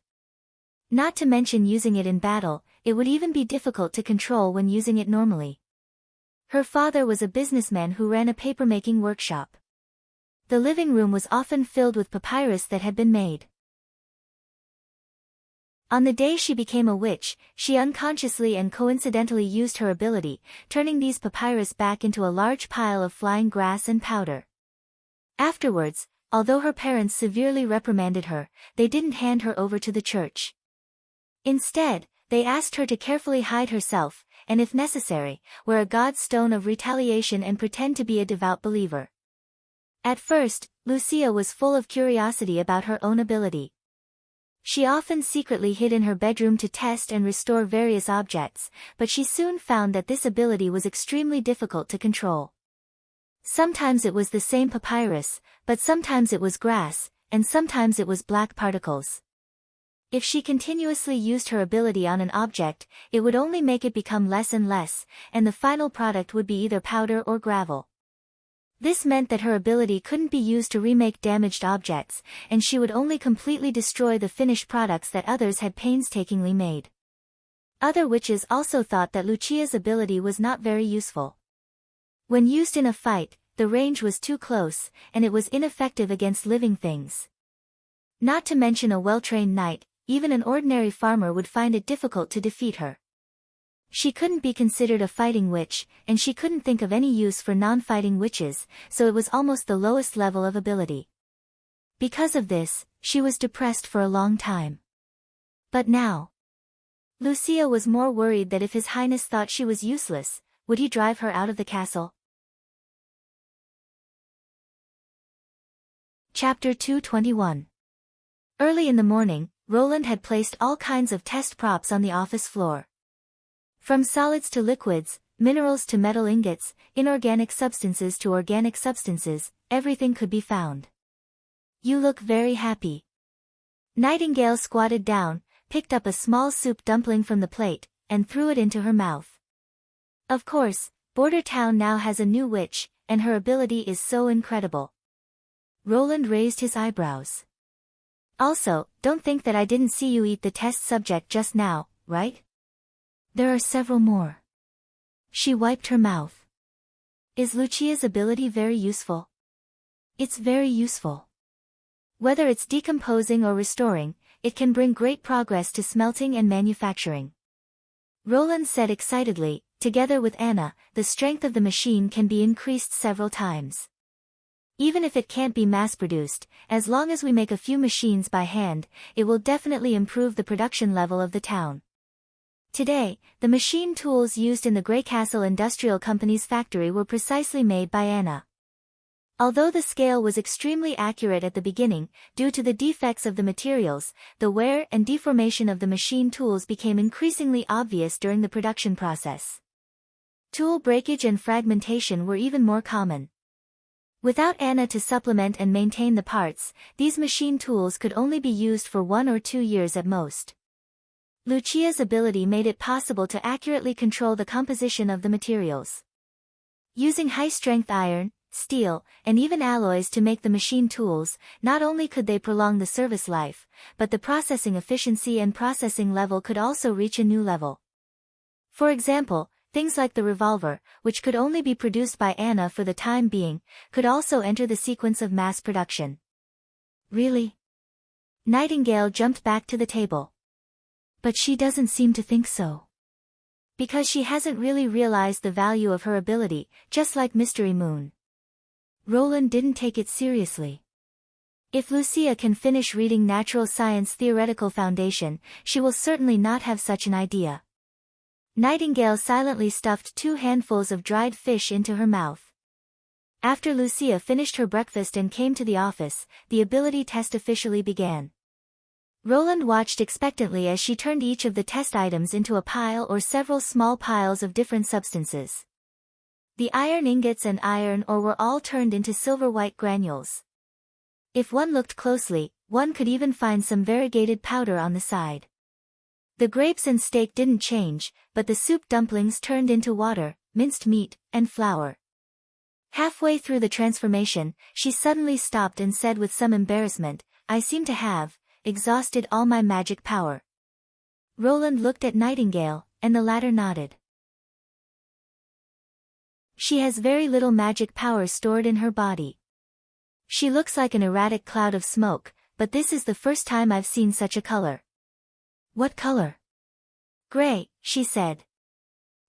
Not to mention using it in battle, it would even be difficult to control when using it normally. Her father was a businessman who ran a papermaking workshop. The living room was often filled with papyrus that had been made. On the day she became a witch, she unconsciously and coincidentally used her ability, turning these papyrus back into a large pile of flying grass and powder. Afterwards, although her parents severely reprimanded her, they didn't hand her over to the church. Instead, they asked her to carefully hide herself, and if necessary, wear a God's stone of retaliation and pretend to be a devout believer. At first, Lucia was full of curiosity about her own ability. She often secretly hid in her bedroom to test and restore various objects, but she soon found that this ability was extremely difficult to control. Sometimes it was the same papyrus, but sometimes it was grass, and sometimes it was black particles. If she continuously used her ability on an object, it would only make it become less and less, and the final product would be either powder or gravel. This meant that her ability couldn't be used to remake damaged objects, and she would only completely destroy the finished products that others had painstakingly made. Other witches also thought that Lucia's ability was not very useful. When used in a fight, the range was too close, and it was ineffective against living things. Not to mention a well-trained knight, even an ordinary farmer would find it difficult to defeat her. She couldn't be considered a fighting witch, and she couldn't think of any use for non-fighting witches, so it was almost the lowest level of ability. Because of this, she was depressed for a long time. But now, Lucia was more worried that if His Highness thought she was useless, would he drive her out of the castle? Chapter 221. Early in the morning, Roland had placed all kinds of test props on the office floor. From solids to liquids, minerals to metal ingots, inorganic substances to organic substances, everything could be found. You look very happy. Nightingale squatted down, picked up a small soup dumpling from the plate, and threw it into her mouth. Of course, Border Town now has a new witch, and her ability is so incredible. Roland raised his eyebrows. Also, don't think that I didn't see you eat the test subject just now, right? There are several more. She wiped her mouth. Is Lucia's ability very useful? It's very useful. Whether it's decomposing or restoring, it can bring great progress to smelting and manufacturing. Roland said excitedly. Together with Anna, the strength of the machine can be increased several times. Even if it can't be mass-produced, as long as we make a few machines by hand, it will definitely improve the production level of the town. Today, the machine tools used in the Grey Castle Industrial Company's factory were precisely made by Anna. Although the scale was extremely accurate at the beginning, due to the defects of the materials, the wear and deformation of the machine tools became increasingly obvious during the production process. Tool breakage and fragmentation were even more common. Without Anna to supplement and maintain the parts, these machine tools could only be used for 1 or 2 years at most. Lucia's ability made it possible to accurately control the composition of the materials. Using high-strength iron, steel, and even alloys to make the machine tools, not only could they prolong the service life, but the processing efficiency and processing level could also reach a new level. For example, things like the revolver, which could only be produced by Anna for the time being, could also enter the sequence of mass production. Really? Nightingale jumped back to the table. But she doesn't seem to think so. Because she hasn't really realized the value of her ability, just like Mystery Moon. Roland didn't take it seriously. If Lucia can finish reading Natural Science Theoretical Foundation, she will certainly not have such an idea. Nightingale silently stuffed 2 handfuls of dried fish into her mouth. After Lucia finished her breakfast and came to the office, the ability test officially began. Roland watched expectantly as she turned each of the test items into a pile or several small piles of different substances. The iron ingots and iron ore were all turned into silver-white granules. If one looked closely, one could even find some variegated powder on the side. The grapes and steak didn't change, but the soup dumplings turned into water, minced meat, and flour. Halfway through the transformation, she suddenly stopped and said with some embarrassment, "I seem to have exhausted all my magic power." Roland looked at Nightingale, and the latter nodded. She has very little magic power stored in her body. She looks like an erratic cloud of smoke, but this is the first time I've seen such a color. What color? Gray, she said.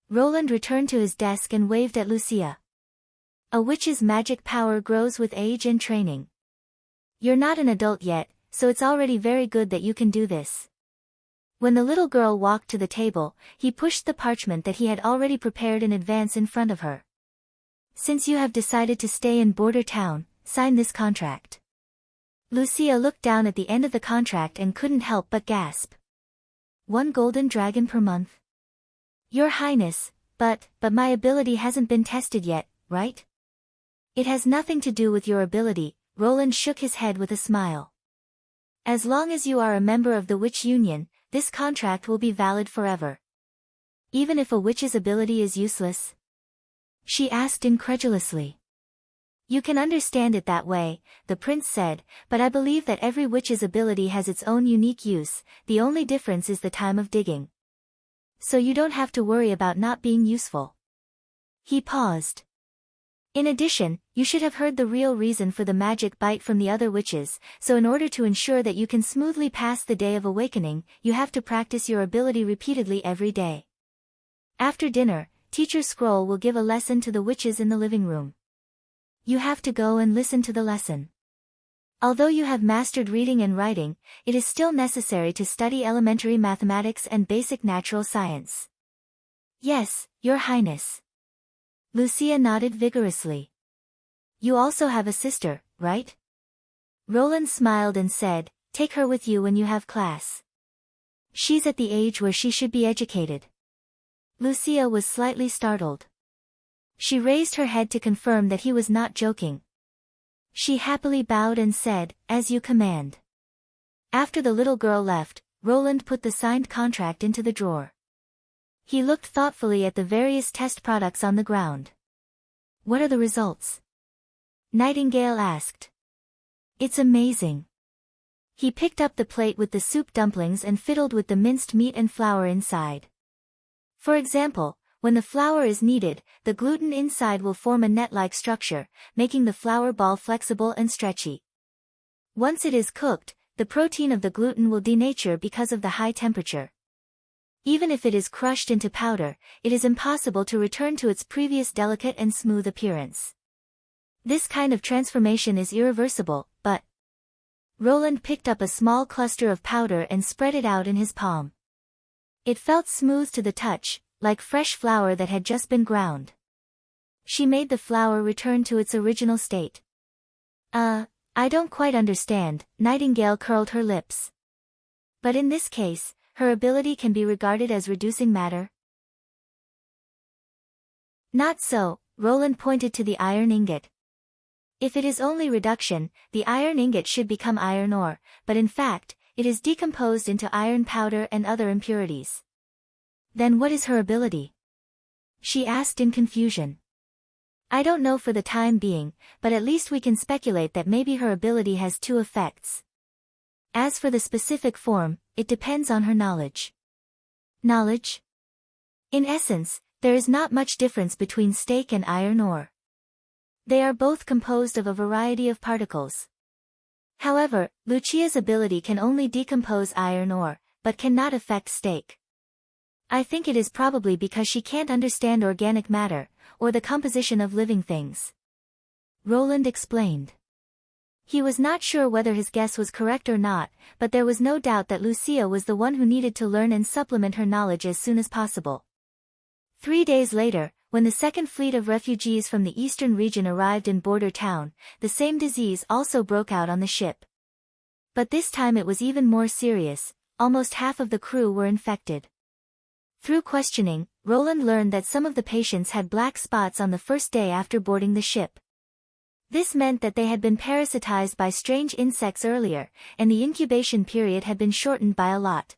Roland returned to his desk and waved at Lucia. A witch's magic power grows with age and training. You're not an adult yet, so it's already very good that you can do this. When the little girl walked to the table, he pushed the parchment that he had already prepared in advance in front of her. Since you have decided to stay in Border Town, sign this contract. Lucia looked down at the end of the contract and couldn't help but gasp. 1 golden dragon per month? Your Highness, but my ability hasn't been tested yet, right? It has nothing to do with your ability, Roland shook his head with a smile. As long as you are a member of the Witch Union, this contract will be valid forever. Even if a witch's ability is useless? She asked incredulously. You can understand it that way, the prince said, but I believe that every witch's ability has its own unique use, the only difference is the time of digging. So you don't have to worry about not being useful. He paused. In addition, you should have heard the real reason for the magic bite from the other witches, so in order to ensure that you can smoothly pass the day of awakening, you have to practice your ability repeatedly every day. After dinner, Teacher Scroll will give a lesson to the witches in the living room. You have to go and listen to the lesson. Although you have mastered reading and writing, it is still necessary to study elementary mathematics and basic natural science. Yes, Your Highness. Lucia nodded vigorously. You also have a sister, right? Roland smiled and said, take her with you when you have class. She's at the age where she should be educated. Lucia was slightly startled. She raised her head to confirm that he was not joking. She happily bowed and said, as you command. After the little girl left, Roland put the signed contract into the drawer. He looked thoughtfully at the various test products on the ground. What are the results? Nightingale asked. It's amazing. He picked up the plate with the soup dumplings and fiddled with the minced meat and flour inside. For example, when the flour is kneaded, the gluten inside will form a net-like structure, making the flour ball flexible and stretchy. Once it is cooked, the protein of the gluten will denature because of the high temperature. Even if it is crushed into powder, it is impossible to return to its previous delicate and smooth appearance. This kind of transformation is irreversible, but... Roland picked up a small cluster of powder and spread it out in his palm. It felt smooth to the touch, like fresh flour that had just been ground. She made the flour return to its original state. I don't quite understand, Nightingale curled her lips. But in this case, her ability can be regarded as reducing matter? Not so, Roland pointed to the iron ingot. If it is only reduction, the iron ingot should become iron ore, but in fact, it is decomposed into iron powder and other impurities. Then what is her ability? She asked in confusion. I don't know for the time being, but at least we can speculate that maybe her ability has two effects. As for the specific form, it depends on her knowledge. Knowledge? In essence, there is not much difference between steak and iron ore. They are both composed of a variety of particles. However, Lucia's ability can only decompose iron ore, but cannot affect steak. I think it is probably because she can't understand organic matter, or the composition of living things. Roland explained. He was not sure whether his guess was correct or not, but there was no doubt that Lucia was the one who needed to learn and supplement her knowledge as soon as possible. 3 days later, when the second fleet of refugees from the eastern region arrived in Border Town, the same disease also broke out on the ship. But this time it was even more serious, almost half of the crew were infected. Through questioning, Roland learned that some of the patients had black spots on the first day after boarding the ship. This meant that they had been parasitized by strange insects earlier, and the incubation period had been shortened by a lot.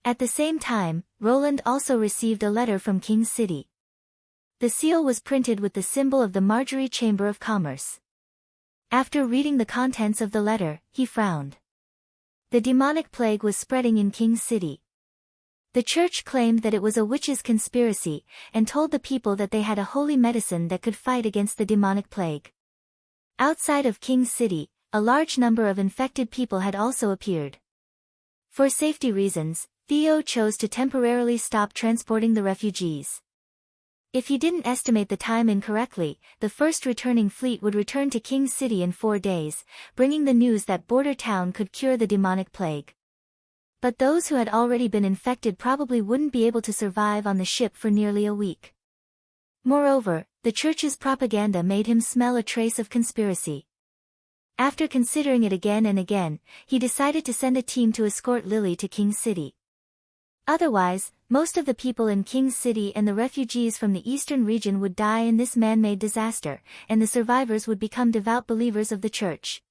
At the same time, Roland also received a letter from King City. The seal was printed with the symbol of the Marjorie Chamber of Commerce. After reading the contents of the letter, he frowned. The demonic plague was spreading in King City. The church claimed that it was a witches' conspiracy, and told the people that they had a holy medicine that could fight against the demonic plague. Outside of King City, a large number of infected people had also appeared. For safety reasons, Theo chose to temporarily stop transporting the refugees. If he didn't estimate the time incorrectly, the first returning fleet would return to King City in 4 days, bringing the news that Border Town could cure the demonic plague. But those who had already been infected probably wouldn't be able to survive on the ship for nearly a week. Moreover, the church's propaganda made him smell a trace of conspiracy. After considering it again and again, he decided to send a team to escort Lily to King City. Otherwise, most of the people in King City and the refugees from the eastern region would die in this man-made disaster, and the survivors would become devout believers of the church.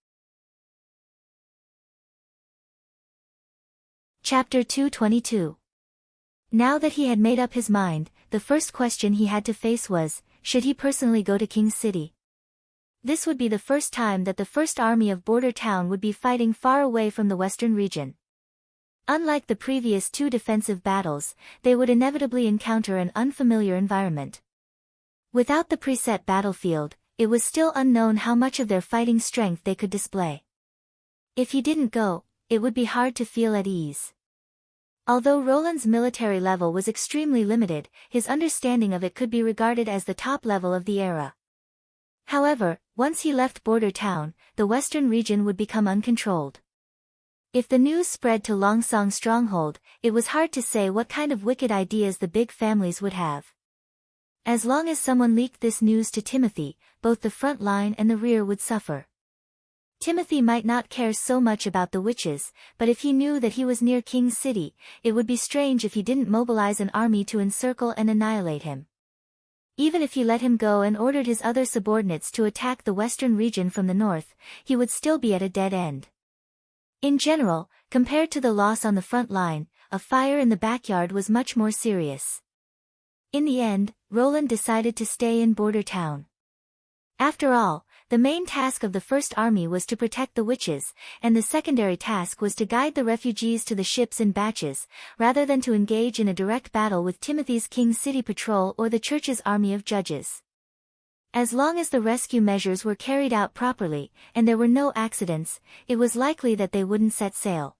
Chapter 222. Now that he had made up his mind, the first question he had to face was, should he personally go to King City? This would be the first time that the First Army of Border Town would be fighting far away from the western region. Unlike the previous 2 defensive battles, they would inevitably encounter an unfamiliar environment. Without the preset battlefield, it was still unknown how much of their fighting strength they could display. If he didn't go, it would be hard to feel at ease. Although Roland's military level was extremely limited, his understanding of it could be regarded as the top level of the era. However, once he left Border Town, the western region would become uncontrolled. If the news spread to Longsong Stronghold, it was hard to say what kind of wicked ideas the big families would have. As long as someone leaked this news to Timothy, both the front line and the rear would suffer. Timothy might not care so much about the witches, but if he knew that he was near King's City, it would be strange if he didn't mobilize an army to encircle and annihilate him. Even if he let him go and ordered his other subordinates to attack the western region from the north, he would still be at a dead end. In general, compared to the loss on the front line, a fire in the backyard was much more serious. In the end, Roland decided to stay in Border Town. After all, the main task of the First Army was to protect the witches, and the secondary task was to guide the refugees to the ships in batches, rather than to engage in a direct battle with Timothy's King's City Patrol or the Church's army of judges. As long as the rescue measures were carried out properly, and there were no accidents, it was likely that they wouldn't set sail.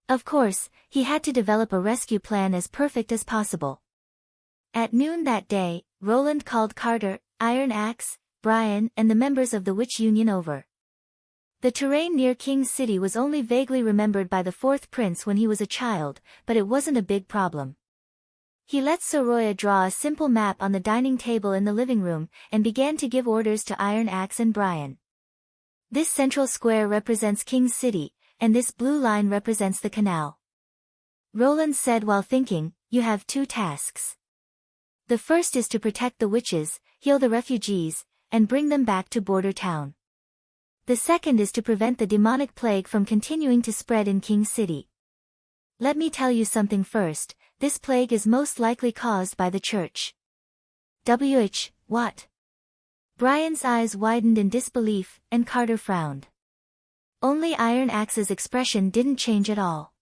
Of course, he had to develop a rescue plan as perfect as possible. At noon that day, Roland called Carter, Iron Axe, Brian, and the members of the Witch Union over. The terrain near King's City was only vaguely remembered by the fourth prince when he was a child, but it wasn't a big problem. He let Soroya draw a simple map on the dining table in the living room, and began to give orders to Iron Axe and Brian. This central square represents King's City, and this blue line represents the canal. Roland said while thinking, "You have two tasks. The first is to protect the witches, heal the refugees, and bring them back to Border Town. The second is to prevent the demonic plague from continuing to spread in King's City. Let me tell you something first, this plague is most likely caused by the Church." What? Brian's eyes widened in disbelief, and Carter frowned. Only Iron Axe's expression didn't change at all.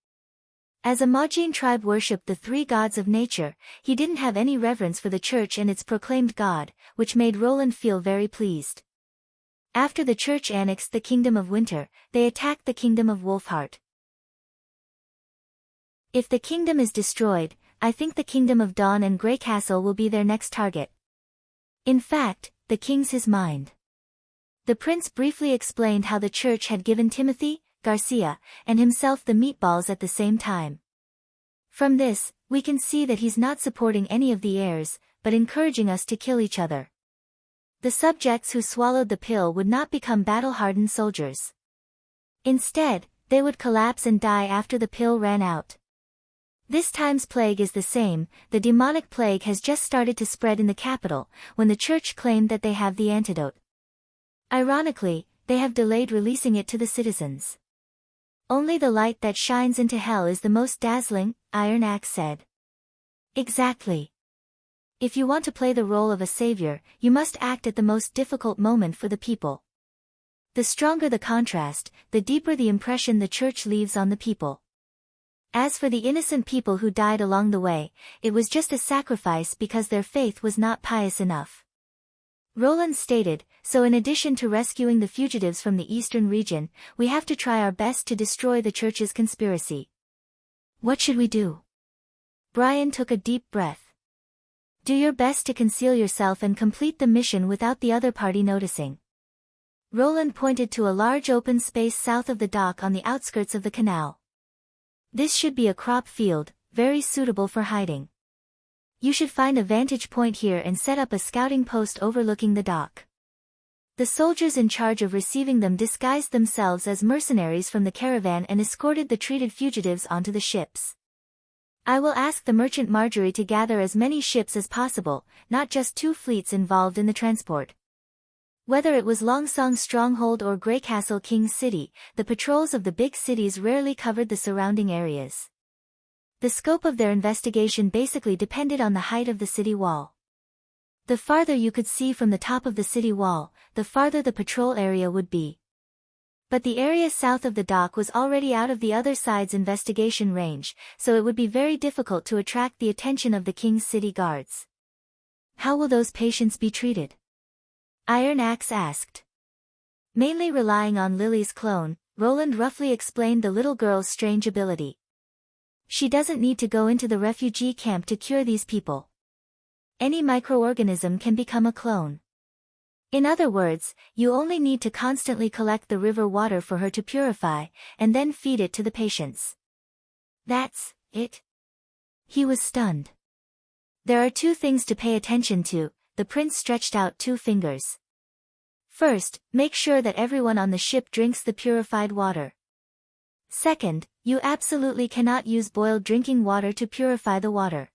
As a Majin tribe worshipped the three gods of nature, he didn't have any reverence for the Church and its proclaimed god, which made Roland feel very pleased. After the Church annexed the Kingdom of Winter, they attacked the Kingdom of Wolfheart. If the kingdom is destroyed, I think the Kingdom of Dawn and Grey Castle will be their next target. In fact, the king's his mind. The prince briefly explained how the Church had given Timothy, Garcia, and himself the meatballs at the same time. From this, we can see that he's not supporting any of the heirs, but encouraging us to kill each other. The subjects who swallowed the pill would not become battle-hardened soldiers. Instead, they would collapse and die after the pill ran out. This time's plague is the same. The demonic plague has just started to spread in the capital, when the Church claimed that they have the antidote. Ironically, they have delayed releasing it to the citizens. Only the light that shines into hell is the most dazzling, Iron Axe said. Exactly. If you want to play the role of a savior, you must act at the most difficult moment for the people. The stronger the contrast, the deeper the impression the Church leaves on the people. As for the innocent people who died along the way, it was just a sacrifice because their faith was not pious enough. Roland stated, so in addition to rescuing the fugitives from the eastern region, we have to try our best to destroy the Church's conspiracy. What should we do? Brian took a deep breath. Do your best to conceal yourself and complete the mission without the other party noticing. Roland pointed to a large open space south of the dock on the outskirts of the canal. This should be a crop field, very suitable for hiding. You should find a vantage point here and set up a scouting post overlooking the dock. The soldiers in charge of receiving them disguised themselves as mercenaries from the caravan and escorted the treated fugitives onto the ships. I will ask the merchant Marjorie to gather as many ships as possible, not just 2 fleets involved in the transport. Whether it was Longsong Stronghold or Grey Castle King's City, the patrols of the big cities rarely covered the surrounding areas. The scope of their investigation basically depended on the height of the city wall. The farther you could see from the top of the city wall, the farther the patrol area would be. But the area south of the dock was already out of the other side's investigation range, so it would be very difficult to attract the attention of the King's City guards. How will those patients be treated? Iron Axe asked. Mainly relying on Lily's clone, Roland roughly explained the little girl's strange ability. She doesn't need to go into the refugee camp to cure these people. Any microorganism can become a clone. In other words, you only need to constantly collect the river water for her to purify, and then feed it to the patients. That's it? He was stunned. There are two things to pay attention to. The prince stretched out 2 fingers. First, make sure that everyone on the ship drinks the purified water. Second, you absolutely cannot use boiled drinking water to purify the water.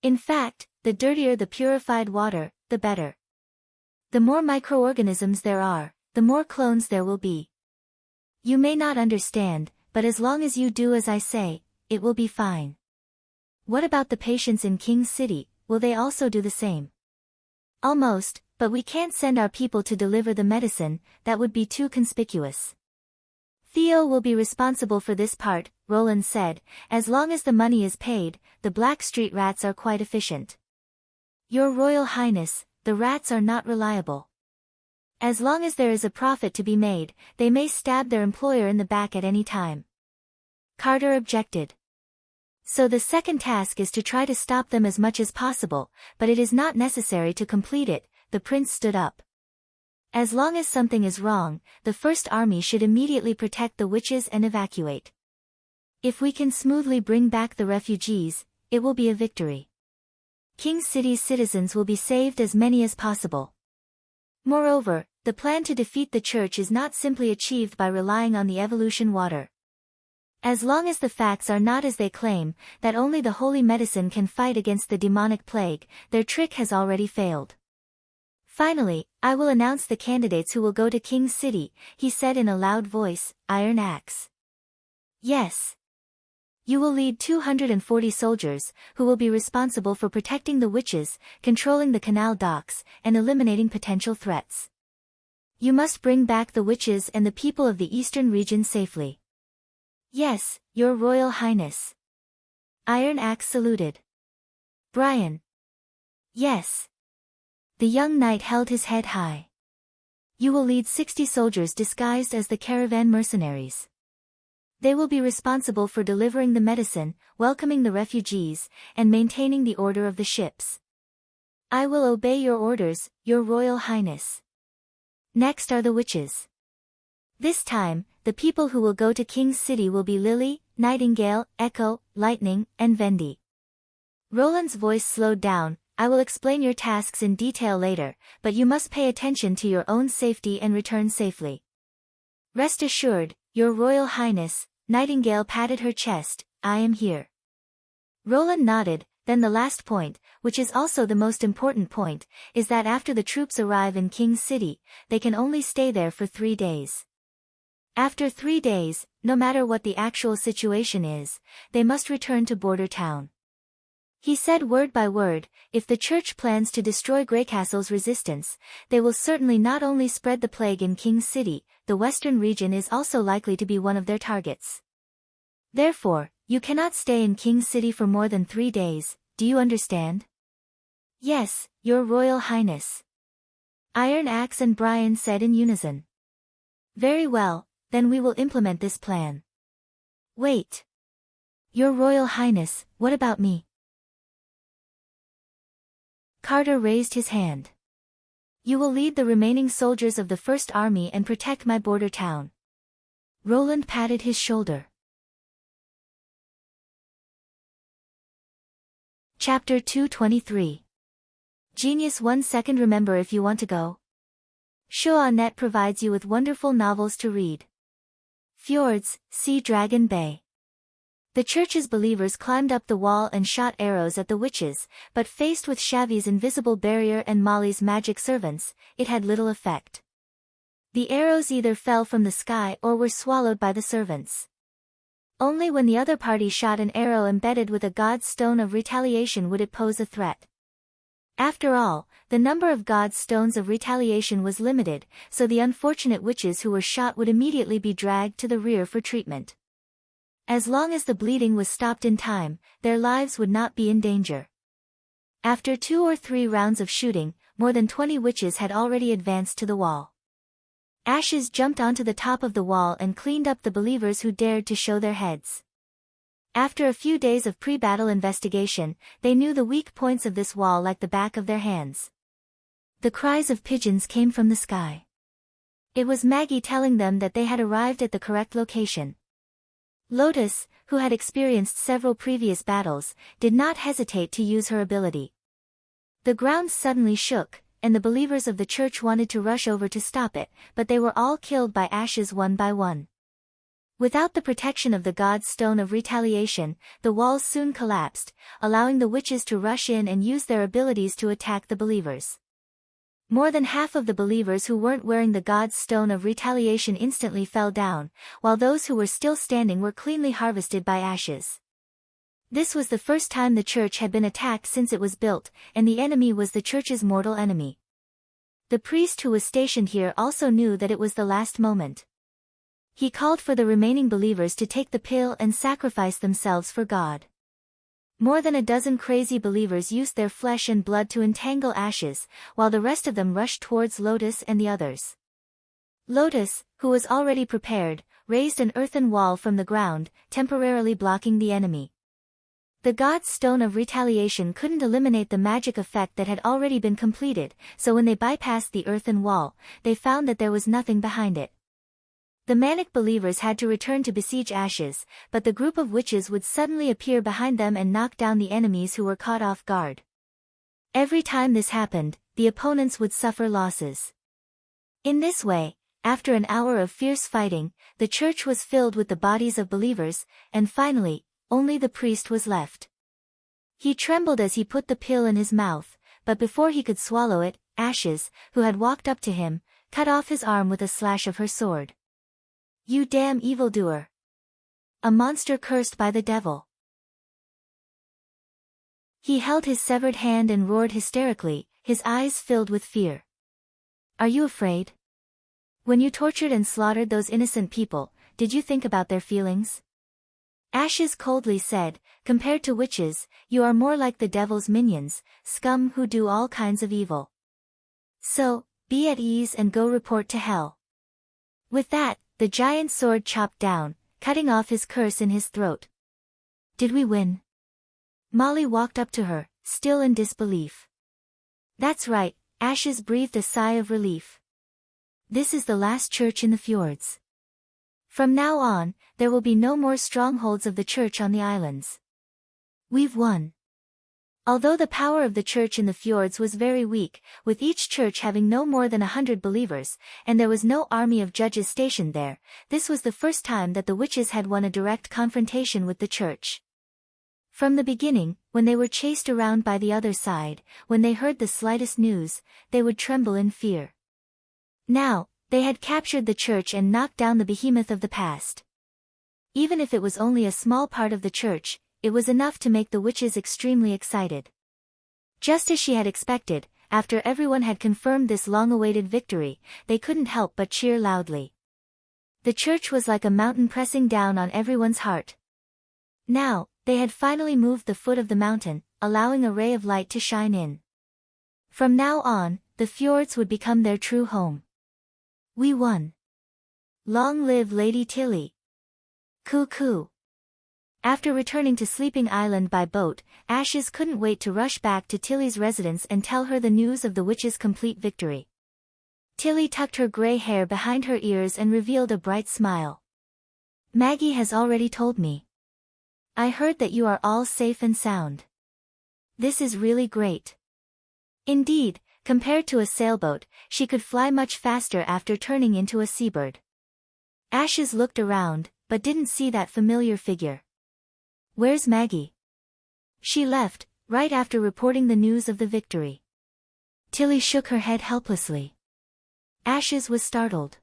In fact, the dirtier the purified water, the better. The more microorganisms there are, the more clones there will be. You may not understand, but as long as you do as I say, it will be fine. What about the patients in King's City, will they also do the same? Almost, but we can't send our people to deliver the medicine, that would be too conspicuous. Theo will be responsible for this part, Roland said. As long as the money is paid, the Black Street rats are quite efficient. Your Royal Highness, the rats are not reliable. As long as there is a profit to be made, they may stab their employer in the back at any time. Carter objected. So the second task is to try to stop them as much as possible, but it is not necessary to complete it. The prince stood up. As long as something is wrong, the First Army should immediately protect the witches and evacuate. If we can smoothly bring back the refugees, it will be a victory. King City's citizens will be saved, as many as possible. Moreover, the plan to defeat the church is not simply achieved by relying on the evolution water. As long as the facts are not as they claim, that only the holy medicine can fight against the demonic plague, their trick has already failed. Finally, I will announce the candidates who will go to King's City, he said in a loud voice. Iron Axe. Yes. You will lead 240 soldiers, who will be responsible for protecting the witches, controlling the canal docks, and eliminating potential threats. You must bring back the witches and the people of the eastern region safely. Yes, Your Royal Highness. Iron Axe saluted. Brian. Yes. The young knight held his head high. You will lead 60 soldiers disguised as the caravan mercenaries. They will be responsible for delivering the medicine, welcoming the refugees, and maintaining the order of the ships. I will obey your orders, Your Royal Highness. Next are the witches. This time, the people who will go to King's City will be Lily, Nightingale, Echo, Lightning, and Vendi. Roland's voice slowed down. I will explain your tasks in detail later, but you must pay attention to your own safety and return safely. Rest assured, Your Royal Highness. Nightingale patted her chest. I am here. Roland nodded. Then the last point, which is also the most important point, is that after the troops arrive in King's City, they can only stay there for 3 days. After 3 days, no matter what the actual situation is, they must return to Border Town. He said word by word, if the church plans to destroy Greycastle's resistance, they will certainly not only spread the plague in King's City, the western region is also likely to be one of their targets. Therefore, you cannot stay in King's City for more than 3 days, do you understand? Yes, Your Royal Highness. Iron Axe and Brian said in unison. Very well, then we will implement this plan. Wait. Your Royal Highness, what about me? Carter raised his hand. You will lead the remaining soldiers of the First Army and protect my border town. Roland patted his shoulder. Chapter 223. Genius 1 second. Remember, if you want to go. Shoah.net provides you with wonderful novels to read. Fjords, Sea Dragon Bay. The church's believers climbed up the wall and shot arrows at the witches, but faced with Shavi's invisible barrier and Molly's magic servants, it had little effect. The arrows either fell from the sky or were swallowed by the servants. Only when the other party shot an arrow embedded with a god's stone of retaliation would it pose a threat. After all, the number of god's stones of retaliation was limited, so the unfortunate witches who were shot would immediately be dragged to the rear for treatment. As long as the bleeding was stopped in time, their lives would not be in danger. After 2 or 3 rounds of shooting, more than 20 witches had already advanced to the wall. Ashes jumped onto the top of the wall and cleaned up the believers who dared to show their heads. After a few days of pre-battle investigation, they knew the weak points of this wall like the back of their hands. The cries of pigeons came from the sky. It was Maggie telling them that they had arrived at the correct location. Lotus, who had experienced several previous battles, did not hesitate to use her ability. The ground suddenly shook, and the believers of the church wanted to rush over to stop it, but they were all killed by ashes one by one. Without the protection of the god's stone of retaliation, the walls soon collapsed, allowing the witches to rush in and use their abilities to attack the believers. More than half of the believers who weren't wearing the god's stone of retaliation instantly fell down, while those who were still standing were cleanly harvested by ashes. This was the first time the church had been attacked since it was built, and the enemy was the church's mortal enemy. The priest who was stationed here also knew that it was the last moment. He called for the remaining believers to take the pill and sacrifice themselves for God. More than a dozen crazy believers used their flesh and blood to entangle ashes, while the rest of them rushed towards Lotus and the others. Lotus, who was already prepared, raised an earthen wall from the ground, temporarily blocking the enemy. The god's stone of retaliation couldn't eliminate the magic effect that had already been completed, so when they bypassed the earthen wall, they found that there was nothing behind it. The manic believers had to return to besiege ashes, but the group of witches would suddenly appear behind them and knock down the enemies who were caught off guard. Every time this happened, the opponents would suffer losses. In this way, after an hour of fierce fighting, the church was filled with the bodies of believers, and finally, only the priest was left. He trembled as he put the pill in his mouth, but before he could swallow it, Ashes, who had walked up to him, cut off his arm with a slash of her sword. "You damn evildoer! A monster cursed by the devil!" He held his severed hand and roared hysterically, his eyes filled with fear. "Are you afraid? When you tortured and slaughtered those innocent people, did you think about their feelings?" Ashes coldly said, "Compared to witches, you are more like the devil's minions, scum who do all kinds of evil. So, be at ease and go report to hell." With that, the giant sword chopped down, cutting off his curse in his throat. "Did we win?" Molly walked up to her, still in disbelief. "That's right," Ashes breathed a sigh of relief. "This is the last church in the fjords. From now on, there will be no more strongholds of the church on the islands. We've won." Although the power of the church in the fjords was very weak, with each church having no more than 100 believers, and there was no army of judges stationed there, this was the first time that the witches had won a direct confrontation with the church. From the beginning, when they were chased around by the other side, when they heard the slightest news, they would tremble in fear. Now, they had captured the church and knocked down the behemoth of the past. Even if it was only a small part of the church, it was enough to make the witches extremely excited. Just as she had expected, after everyone had confirmed this long-awaited victory, they couldn't help but cheer loudly. The church was like a mountain pressing down on everyone's heart. Now, they had finally moved the foot of the mountain, allowing a ray of light to shine in. From now on, the fjords would become their true home. "We won. Long live Lady Tilly. Coo-coo." After returning to Sleeping Island by boat, Ashes couldn't wait to rush back to Tilly's residence and tell her the news of the witches' complete victory. Tilly tucked her gray hair behind her ears and revealed a bright smile. "Maggie has already told me. I heard that you are all safe and sound. This is really great." Indeed, compared to a sailboat, she could fly much faster after turning into a seabird. Ashes looked around, but didn't see that familiar figure. "Where's Maggie?" "She left, right after reporting the news of the victory." Tilly shook her head helplessly. Ashes was startled.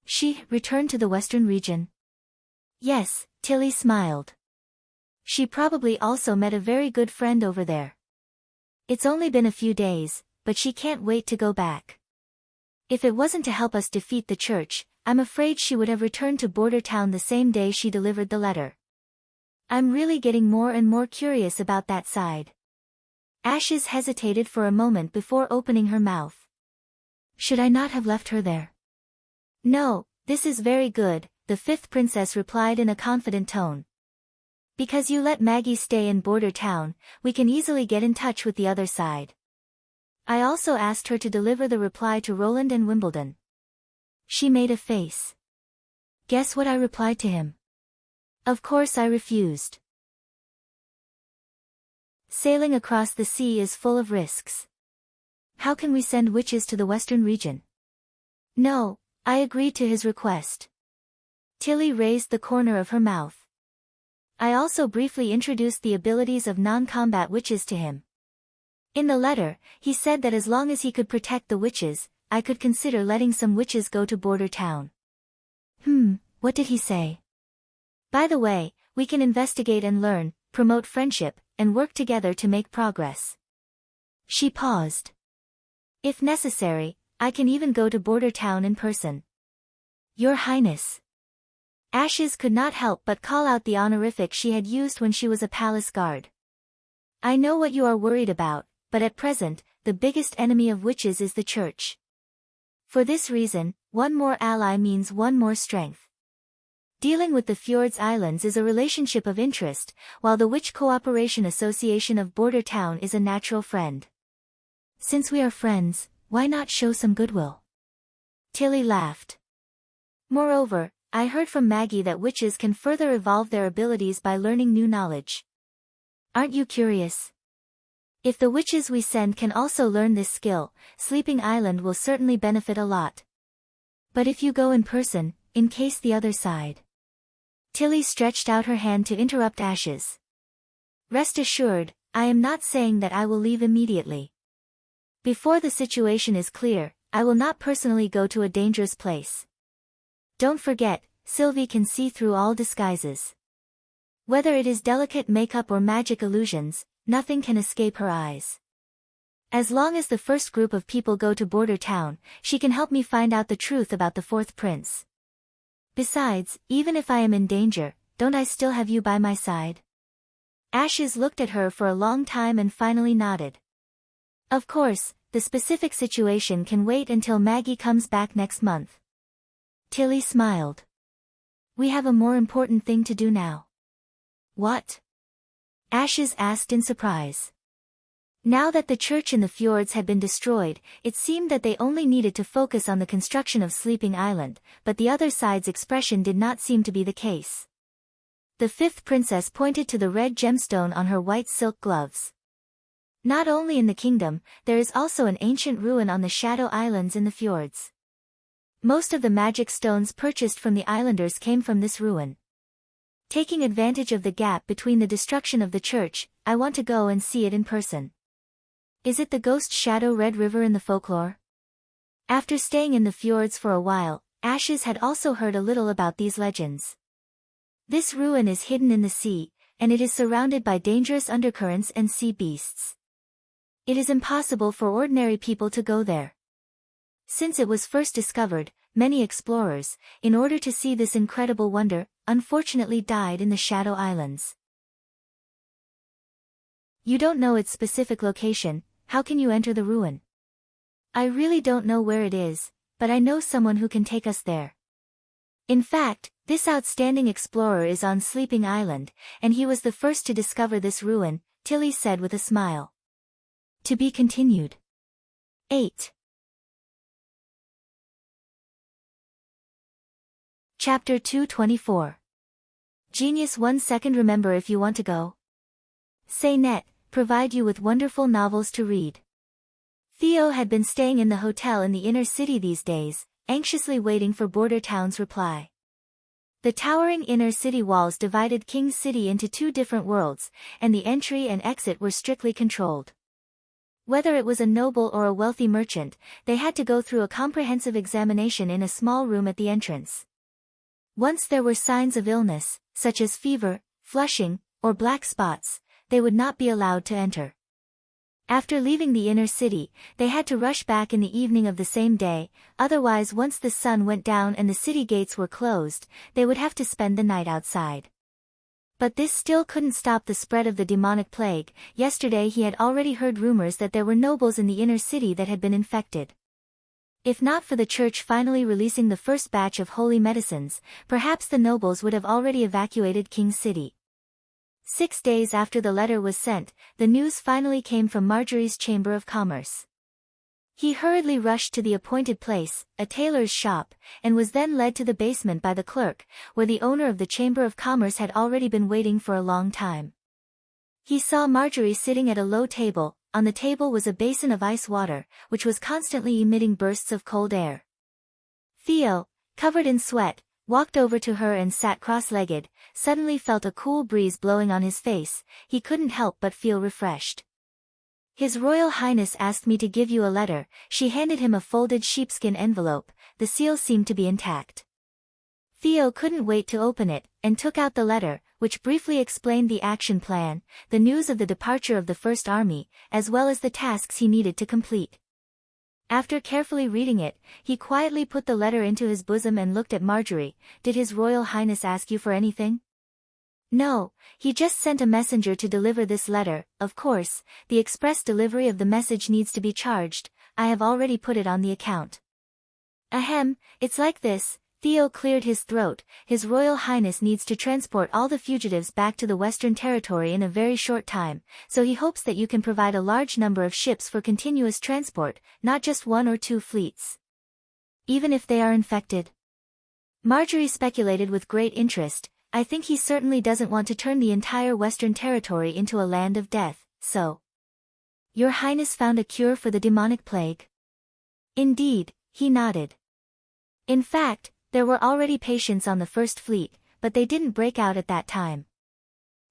"She returned to the western region?" "Yes," Tilly smiled. "She probably also met a very good friend over there. It's only been a few days, but she can't wait to go back. If it wasn't to help us defeat the church, I'm afraid she would have returned to Border Town the same day she delivered the letter. I'm really getting more and more curious about that side." Ashes hesitated for a moment before opening her mouth. Should I not have left her there? No, this is very good, the fifth princess replied in a confident tone. Because you let Maggie stay in Border Town, we can easily get in touch with the other side. I also asked her to deliver the reply to Roland and Wimbledon. She made a face. Guess what I replied to him? Of course I refused. Sailing across the sea is full of risks. How can we send witches to the western region? No, I agreed to his request. Tilly raised the corner of her mouth. I also briefly introduced the abilities of non-combat witches to him. In the letter, he said that as long as he could protect the witches, I could consider letting some witches go to Border Town. What did he say? By the way, we can investigate and learn, promote friendship, and work together to make progress. She paused. If necessary, I can even go to Border Town in person. Your Highness. Ashes could not help but call out the honorific she had used when she was a palace guard. I know what you are worried about, but at present, the biggest enemy of witches is the church. For this reason, one more ally means one more strength. Dealing with the Fjords Islands is a relationship of interest, while the Witch Cooperation Association of Border Town is a natural friend. Since we are friends, why not show some goodwill? Tilly laughed. Moreover, I heard from Maggie that witches can further evolve their abilities by learning new knowledge. Aren't you curious? If the witches we send can also learn this skill, Sleeping Island will certainly benefit a lot. But if you go in person, in case the other side. Tilly stretched out her hand to interrupt Ashes. Rest assured, I am not saying that I will leave immediately. Before the situation is clear, I will not personally go to a dangerous place. Don't forget, Sylvie can see through all disguises. Whether it is delicate makeup or magic illusions, nothing can escape her eyes. As long as the first group of people go to Border Town, she can help me find out the truth about the fourth prince. Besides, even if I am in danger, don't I still have you by my side? Ashes looked at her for a long time and finally nodded. Of course, the specific situation can wait until Maggie comes back next month. Tilly smiled. We have a more important thing to do now. What? Ashes asked in surprise. Now that the church in the fjords had been destroyed, it seemed that they only needed to focus on the construction of Sleeping Island, but the other side's expression did not seem to be the case. The fifth princess pointed to the red gemstone on her white silk gloves. Not only in the kingdom, there is also an ancient ruin on the Shadow Islands in the fjords. Most of the magic stones purchased from the islanders came from this ruin. Taking advantage of the gap between the destruction of the church, I want to go and see it in person. Is it the ghost shadow Red River in the folklore? After staying in the fjords for a while, Ashes had also heard a little about these legends. This ruin is hidden in the sea, and it is surrounded by dangerous undercurrents and sea beasts. It is impossible for ordinary people to go there. Since it was first discovered, many explorers, in order to see this incredible wonder, unfortunately died in the Shadow Islands. You don't know its specific location, how can you enter the ruin? I really don't know where it is, but I know someone who can take us there. In fact, this outstanding explorer is on Sleeping Island, and he was the first to discover this ruin, Tilly said with a smile. To be continued. 8. Chapter 224. Genius 1 second. Remember, if you want to go. Say net, provide you with wonderful novels to read. Theo had been staying in the hotel in the inner city these days, anxiously waiting for Border Town's reply. The towering inner city walls divided King's City into two different worlds, and the entry and exit were strictly controlled. Whether it was a noble or a wealthy merchant, they had to go through a comprehensive examination in a small room at the entrance. Once there were signs of illness, such as fever, flushing, or black spots, they would not be allowed to enter. After leaving the inner city, they had to rush back in the evening of the same day, otherwise once the sun went down and the city gates were closed, they would have to spend the night outside. But this still couldn't stop the spread of the demonic plague. Yesterday he had already heard rumors that there were nobles in the inner city that had been infected. If not for the church finally releasing the first batch of holy medicines, perhaps the nobles would have already evacuated King's City. 6 days after the letter was sent, the news finally came from Marjorie's Chamber of Commerce. He hurriedly rushed to the appointed place, a tailor's shop, and was then led to the basement by the clerk, where the owner of the Chamber of Commerce had already been waiting for a long time. He saw Marjorie sitting at a low table. On the table was a basin of ice water, which was constantly emitting bursts of cold air. Theo, covered in sweat, walked over to her and sat cross-legged, suddenly felt a cool breeze blowing on his face. He couldn't help but feel refreshed. His Royal Highness asked me to give you a letter. She handed him a folded sheepskin envelope. The seal seemed to be intact. Theo couldn't wait to open it, and took out the letter, which briefly explained the action plan, the news of the departure of the First Army, as well as the tasks he needed to complete. After carefully reading it, he quietly put the letter into his bosom and looked at Marjorie. Did His Royal Highness ask you for anything? No, he just sent a messenger to deliver this letter. Of course, the express delivery of the message needs to be charged. I have already put it on the account. Ahem, it's like this. Theo cleared his throat. His Royal Highness needs to transport all the fugitives back to the Western Territory in a very short time, so he hopes that you can provide a large number of ships for continuous transport, not just 1 or 2 fleets. Even if they are infected? Marjorie speculated with great interest. I think he certainly doesn't want to turn the entire Western Territory into a land of death, so. Your Highness found a cure for the demonic plague? Indeed, he nodded. In fact, there were already patients on the First Fleet, but they didn't break out at that time.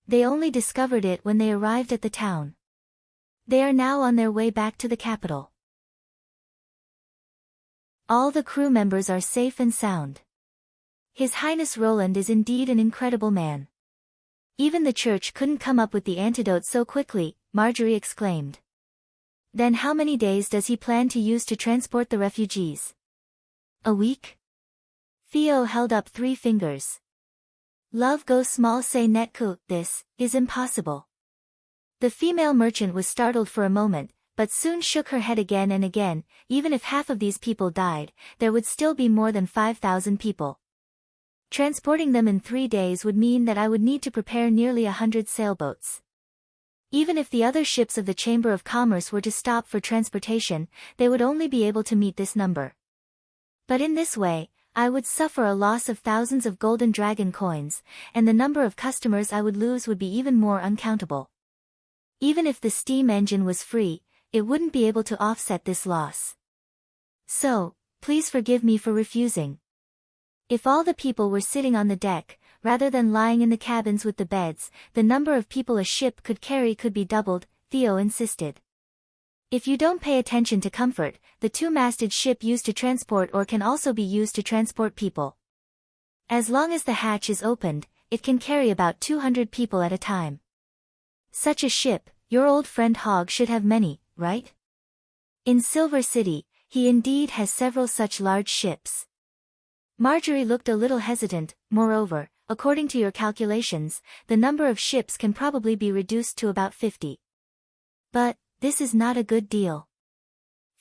They only discovered it when they arrived at the town. They are now on their way back to the capital. All the crew members are safe and sound. His Highness Roland is indeed an incredible man. Even the church couldn't come up with the antidote so quickly, Marjorie exclaimed. Then how many days does he plan to use to transport the refugees? A week? Theo held up 3 fingers. Love go small say netku, this is impossible. The female merchant was startled for a moment, but soon shook her head again and again. Even if half of these people died, there would still be more than 5,000 people. Transporting them in 3 days would mean that I would need to prepare nearly 100 sailboats. Even if the other ships of the Chamber of Commerce were to stop for transportation, they would only be able to meet this number. But in this way, I would suffer a loss of thousands of golden dragon coins, and the number of customers I would lose would be even more uncountable. Even if the steam engine was free, it wouldn't be able to offset this loss. So, please forgive me for refusing. If all the people were sitting on the deck, rather than lying in the cabins with the beds, the number of people a ship could carry could be doubled, Theo insisted. If you don't pay attention to comfort, the 2-masted ship used to transport ore can also be used to transport people. As long as the hatch is opened, it can carry about 200 people at a time. Such a ship, your old friend Hogg should have many, right? In Silver City, he indeed has several such large ships. Marjorie looked a little hesitant. Moreover, according to your calculations, the number of ships can probably be reduced to about 50. But, this is not a good deal.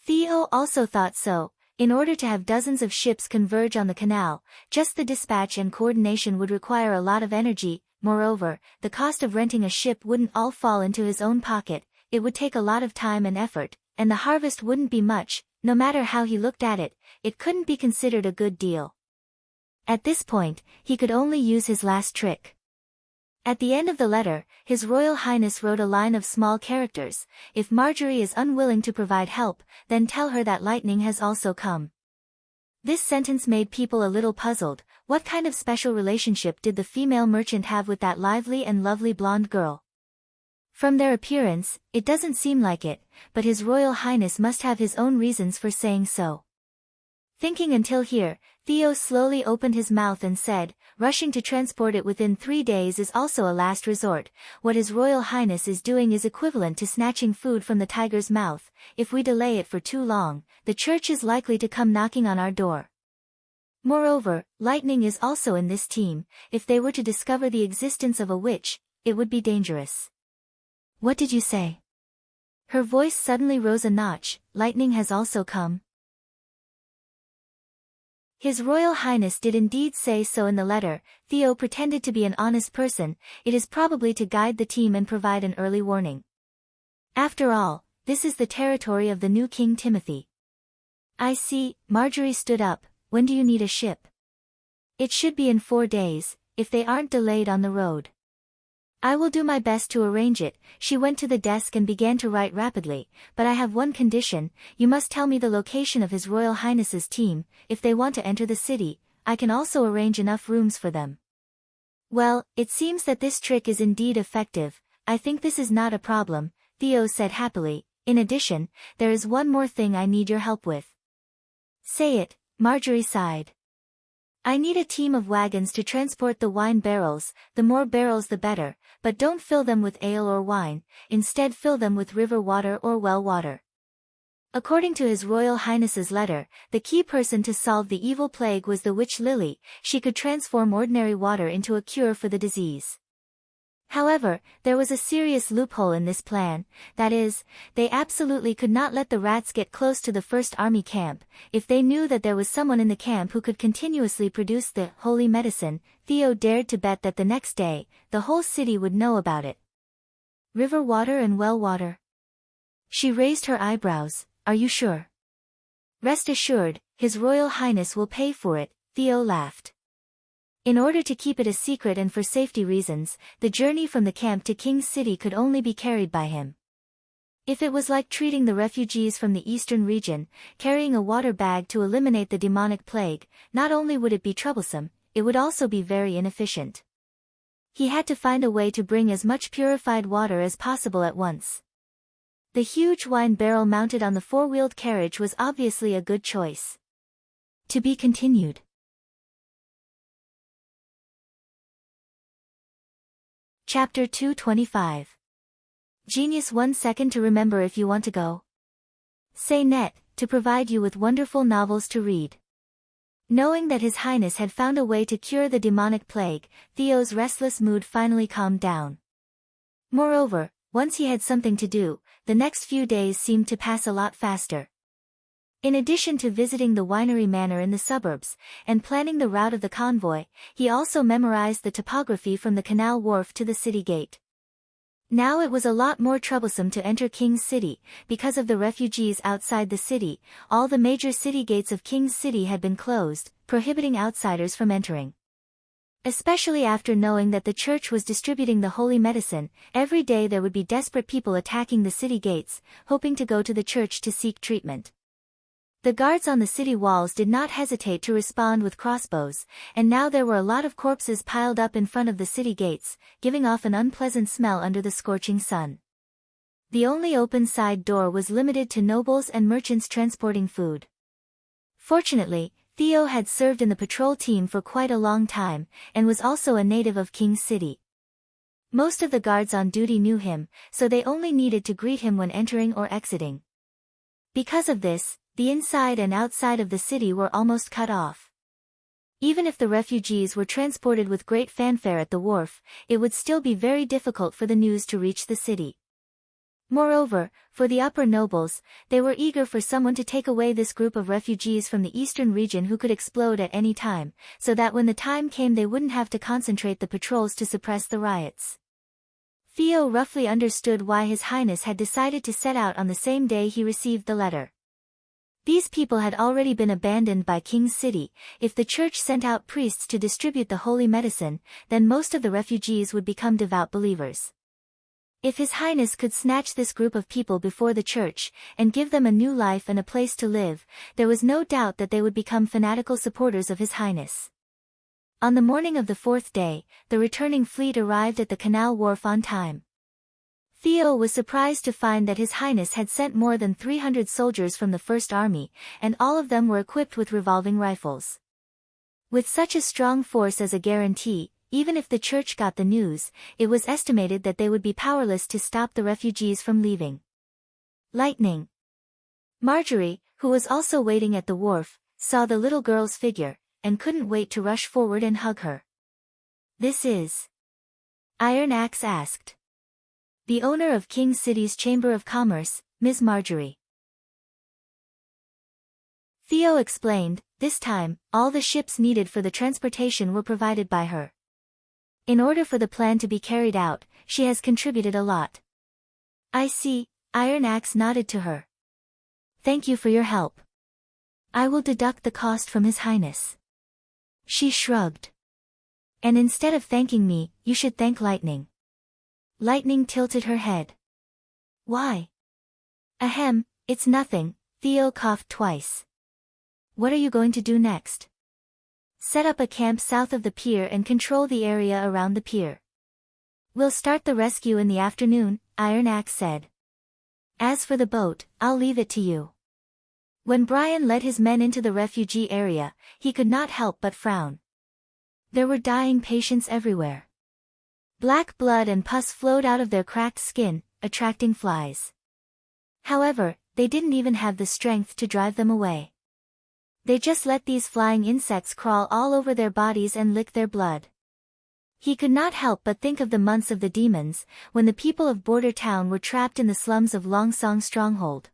Theo also thought so. In order to have dozens of ships converge on the canal, just the dispatch and coordination would require a lot of energy. Moreover, the cost of renting a ship wouldn't all fall into his own pocket, it would take a lot of time and effort, and the harvest wouldn't be much. No matter how he looked at it, it couldn't be considered a good deal. At this point, he could only use his last trick. At the end of the letter, His Royal Highness wrote a line of small characters. If Marjorie is unwilling to provide help, then tell her that lightning has also come. This sentence made people a little puzzled. What kind of special relationship did the female merchant have with that lively and lovely blonde girl? From their appearance, it doesn't seem like it, but His Royal Highness must have his own reasons for saying so. Thinking until here, Theo slowly opened his mouth and said, rushing to transport it within 3 days is also a last resort. What His Royal Highness is doing is equivalent to snatching food from the tiger's mouth. If we delay it for too long, the church is likely to come knocking on our door. Moreover, lightning is also in this team. If they were to discover the existence of a witch, it would be dangerous. What did you say? Her voice suddenly rose a notch. Lightning has also come. His Royal Highness did indeed say so in the letter. Theo pretended to be an honest person. It is probably to guide the team and provide an early warning. After all, this is the territory of the new King Timothy. I see. Marjorie stood up. When do you need a ship? It should be in 4 days, if they aren't delayed on the road. I will do my best to arrange it. She went to the desk and began to write rapidly, but I have one condition. You must tell me the location of His Royal Highness's team. If they want to enter the city, I can also arrange enough rooms for them. Well, it seems that this trick is indeed effective. I think this is not a problem, Theo said happily. In addition, there is one more thing I need your help with. Say it, Marjorie sighed. I need a team of wagons to transport the wine barrels. The more barrels the better, but don't fill them with ale or wine, instead fill them with river water or well water. According to His Royal Highness's letter, the key person to solve the evil plague was the witch Lily. She could transform ordinary water into a cure for the disease. However, there was a serious loophole in this plan, that is, they absolutely could not let the rats get close to the First Army camp. If they knew that there was someone in the camp who could continuously produce the holy medicine, Theo dared to bet that the next day, the whole city would know about it. River water and well water. She raised her eyebrows. Are you sure? Rest assured, His Royal Highness will pay for it, Theo laughed. In order to keep it a secret and for safety reasons, the journey from the camp to King's City could only be carried by him. If it was like treating the refugees from the eastern region, carrying a water bag to eliminate the demonic plague, not only would it be troublesome, it would also be very inefficient. He had to find a way to bring as much purified water as possible at once. The huge wine barrel mounted on the four-wheeled carriage was obviously a good choice. To be continued. Chapter 225. Genius. 1 second to remember if you want to go. Say net, to provide you with wonderful novels to read. Knowing that His Highness had found a way to cure the demonic plague, Theo's restless mood finally calmed down. Moreover, once he had something to do, the next few days seemed to pass a lot faster. In addition to visiting the winery manor in the suburbs, and planning the route of the convoy, he also memorized the topography from the canal wharf to the city gate. Now it was a lot more troublesome to enter King's City, because of the refugees outside the city. All the major city gates of King's City had been closed, prohibiting outsiders from entering. Especially after knowing that the church was distributing the holy medicine, every day there would be desperate people attacking the city gates, hoping to go to the church to seek treatment. The guards on the city walls did not hesitate to respond with crossbows, and now there were a lot of corpses piled up in front of the city gates, giving off an unpleasant smell under the scorching sun. The only open side door was limited to nobles and merchants transporting food. Fortunately, Theo had served in the patrol team for quite a long time, and was also a native of King's City. Most of the guards on duty knew him, so they only needed to greet him when entering or exiting. Because of this, the inside and outside of the city were almost cut off. Even if the refugees were transported with great fanfare at the wharf, it would still be very difficult for the news to reach the city. Moreover, for the upper nobles, they were eager for someone to take away this group of refugees from the eastern region who could explode at any time, so that when the time came they wouldn't have to concentrate the patrols to suppress the riots. Theo roughly understood why His Highness had decided to set out on the same day he received the letter. These people had already been abandoned by King's City. If the church sent out priests to distribute the holy medicine, then most of the refugees would become devout believers. If His Highness could snatch this group of people before the church, and give them a new life and a place to live, there was no doubt that they would become fanatical supporters of His Highness. On the morning of the 4th day, the returning fleet arrived at the canal wharf on time. Theo was surprised to find that His Highness had sent more than 300 soldiers from the First Army, and all of them were equipped with revolving rifles. With such a strong force as a guarantee, even if the church got the news, it was estimated that they would be powerless to stop the refugees from leaving. Lightning. Marjorie, who was also waiting at the wharf, saw the little girl's figure. and couldn't wait to rush forward and hug her. "This is?" Iron Axe asked. "The owner of King City's Chamber of Commerce, Ms. Marjorie." Theo explained. This time, all the ships needed for the transportation were provided by her. In order for the plan to be carried out, she has contributed a lot. "I see," Iron Axe nodded to her. "Thank you for your help. I will deduct the cost from His Highness." She shrugged. "And instead of thanking me, you should thank Lightning." Lightning tilted her head. "Why?" "Ahem, it's nothing," Theo coughed twice. "What are you going to do next?" "Set up a camp south of the pier and control the area around the pier. We'll start the rescue in the afternoon," Iron Axe said. "As for the boat, I'll leave it to you." When Brian led his men into the refugee area, he could not help but frown. There were dying patients everywhere. Black blood and pus flowed out of their cracked skin, attracting flies. However, they didn't even have the strength to drive them away. They just let these flying insects crawl all over their bodies and lick their blood. He could not help but think of the months of the demons, when the people of Border Town were trapped in the slums of Longsong Stronghold.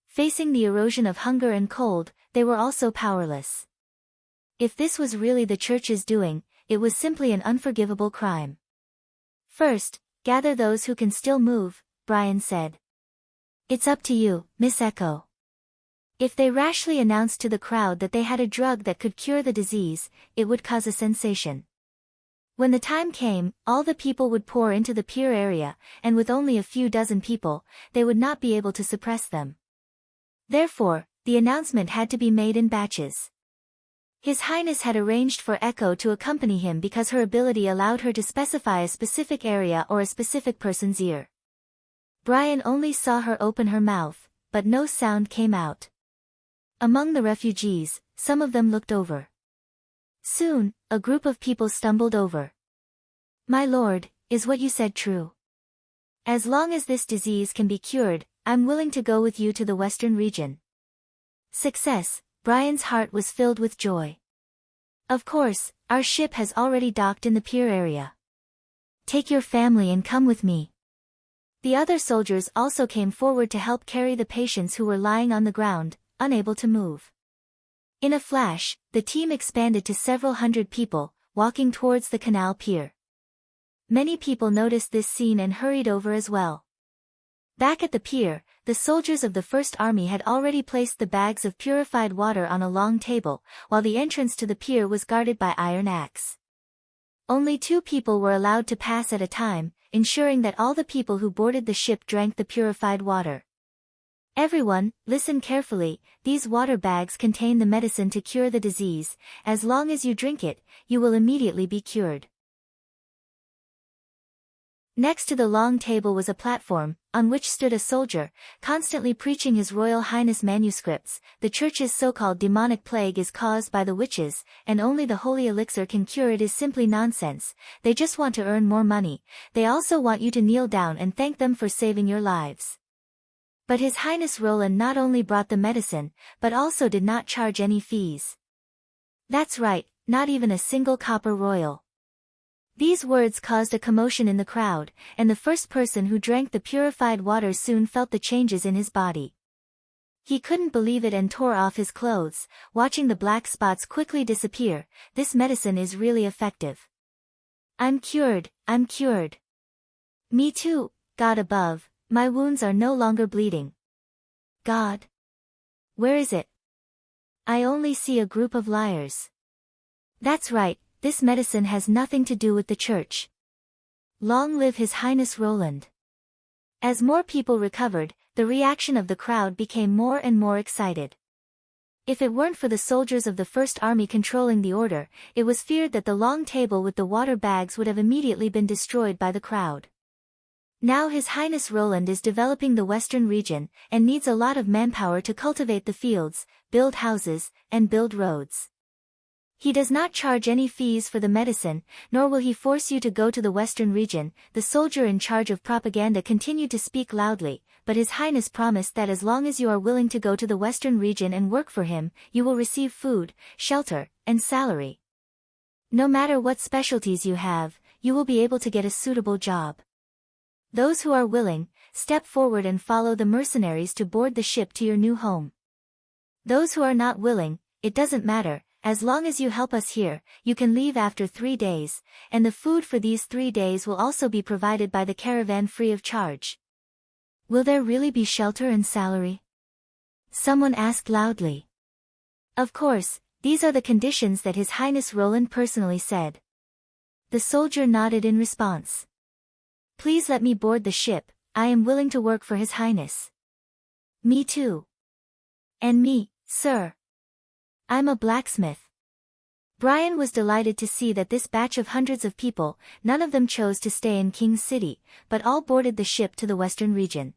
Facing the erosion of hunger and cold, they were also powerless. If this was really the church's doing, it was simply an unforgivable crime. "First, gather those who can still move," Brian said. "It's up to you, Miss Echo." If they rashly announced to the crowd that they had a drug that could cure the disease, it would cause a sensation. When the time came, all the people would pour into the pier area, and with only a few dozen people, they would not be able to suppress them. Therefore, the announcement had to be made in batches. His Highness had arranged for Echo to accompany him because her ability allowed her to specify a specific area or a specific person's ear. Brian only saw her open her mouth, but no sound came out. Among the refugees, some of them looked over. Soon, a group of people stumbled over. "My lord, is what you said true? As long as this disease can be cured, I'm willing to go with you to the western region." Success, Brian's heart was filled with joy. "Of course, our ship has already docked in the pier area. Take your family and come with me." The other soldiers also came forward to help carry the patients who were lying on the ground, unable to move. In a flash, the team expanded to several hundred people, walking towards the canal pier. Many people noticed this scene and hurried over as well. Back at the pier, the soldiers of the First Army had already placed the bags of purified water on a long table, while the entrance to the pier was guarded by Iron Axe. Only 2 people were allowed to pass at a time, ensuring that all the people who boarded the ship drank the purified water. "Everyone, listen carefully, these water bags contain the medicine to cure the disease. As long as you drink it, you will immediately be cured." Next to the long table was a platform, on which stood a soldier, constantly preaching His Royal Highness manuscripts. "The church's so-called demonic plague is caused by the witches, and only the holy elixir can cure it is simply nonsense. They just want to earn more money. They also want you to kneel down and thank them for saving your lives." But His Highness Roland not only brought the medicine, but also did not charge any fees. That's right, not even a single copper royal. These words caused a commotion in the crowd, and the first person who drank the purified water soon felt the changes in his body. He couldn't believe it and tore off his clothes, watching the black spots quickly disappear. "This medicine is really effective. I'm cured, I'm cured." "Me too, God above, my wounds are no longer bleeding." "God? Where is it? I only see a group of liars." "That's right. This medicine has nothing to do with the church. Long live His Highness Roland." As more people recovered, the reaction of the crowd became more and more excited. If it weren't for the soldiers of the First Army controlling the order, it was feared that the long table with the water bags would have immediately been destroyed by the crowd. Now His Highness Roland is developing the western region, and needs a lot of manpower to cultivate the fields, build houses, and build roads. He does not charge any fees for the medicine, nor will he force you to go to the Western region. The soldier in charge of propaganda continued to speak loudly, but His Highness promised that as long as you are willing to go to the Western region and work for him, you will receive food, shelter, and salary. No matter what specialties you have, you will be able to get a suitable job. Those who are willing, step forward and follow the mercenaries to board the ship to your new home. Those who are not willing, it doesn't matter. As long as you help us here, you can leave after 3 days, and the food for these 3 days will also be provided by the caravan free of charge. Will there really be shelter and salary? Someone asked loudly. Of course, these are the conditions that His Highness Roland personally said. The soldier nodded in response. Please let me board the ship, I am willing to work for His Highness. Me too. And me, sir. I'm a blacksmith. Brian was delighted to see that this batch of hundreds of people, none of them chose to stay in King's City, but all boarded the ship to the Western region.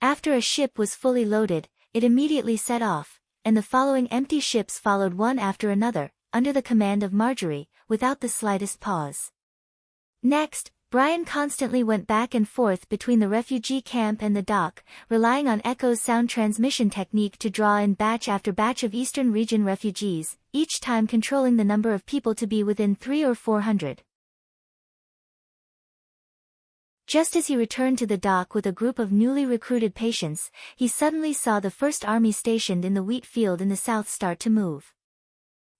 After a ship was fully loaded, it immediately set off, and the following empty ships followed one after another, under the command of Marjorie, without the slightest pause. Next, Brian constantly went back and forth between the refugee camp and the dock, relying on Echo's sound transmission technique to draw in batch after batch of Eastern region refugees, each time controlling the number of people to be within 300 or 400. Just as he returned to the dock with a group of newly recruited patients, he suddenly saw the first army stationed in the wheat field in the south start to move.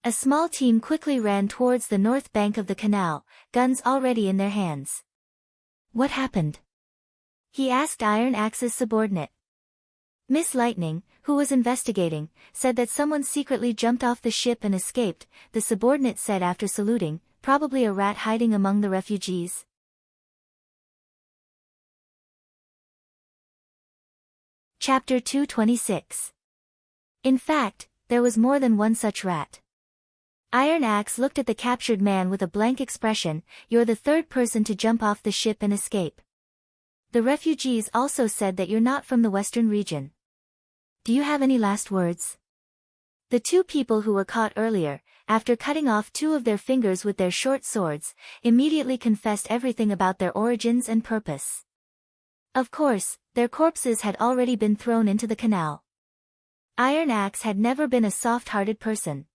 A small team quickly ran towards the north bank of the canal, guns already in their hands. What happened? He asked Iron Axe's subordinate. Miss Lightning, who was investigating, said that someone secretly jumped off the ship and escaped, the subordinate said after saluting, probably a rat hiding among the refugees. Chapter 226. In fact, there was more than one such rat. Iron Axe looked at the captured man with a blank expression. You're the third person to jump off the ship and escape. The refugees also said that you're not from the Western region. Do you have any last words? The 2 people who were caught earlier, after cutting off 2 of their fingers with their short swords, immediately confessed everything about their origins and purpose. Of course, their corpses had already been thrown into the canal. Iron Axe had never been a soft-hearted person.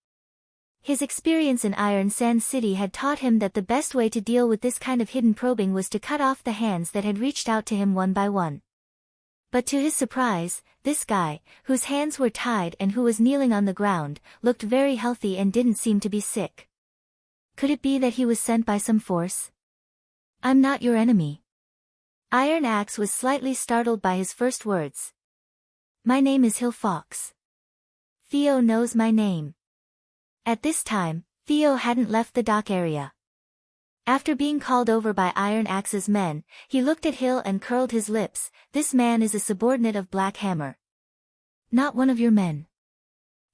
His experience in Iron Sand City had taught him that the best way to deal with this kind of hidden probing was to cut off the hands that had reached out to him one by one. But to his surprise, this guy, whose hands were tied and who was kneeling on the ground, looked very healthy and didn't seem to be sick. Could it be that he was sent by some force? I'm not your enemy. Iron Axe was slightly startled by his first words. My name is Hill Fox. Theo knows my name. At this time, Theo hadn't left the dock area. After being called over by Iron Axe's men, he looked at Hill and curled his lips. This man is a subordinate of Black Hammer. Not one of your men?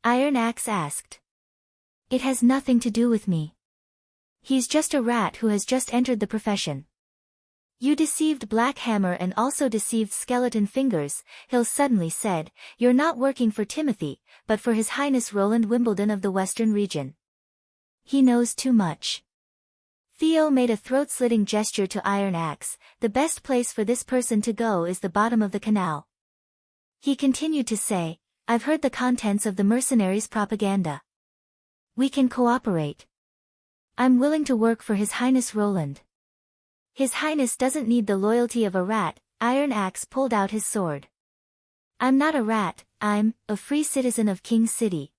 Iron Axe asked. It has nothing to do with me. He's just a rat who has just entered the profession. You deceived Black Hammer and also deceived Skeleton Fingers, Hill suddenly said. You're not working for Timothy, but for His Highness Roland Wimbledon of the Western region. He knows too much. Theo made a throat-slitting gesture to Iron Axe. The best place for this person to go is the bottom of the canal. He continued to say, I've heard the contents of the mercenaries' propaganda. We can cooperate. I'm willing to work for His Highness Roland. His Highness doesn't need the loyalty of a rat. Iron Axe pulled out his sword. I'm not a rat, I'm a free citizen of King City.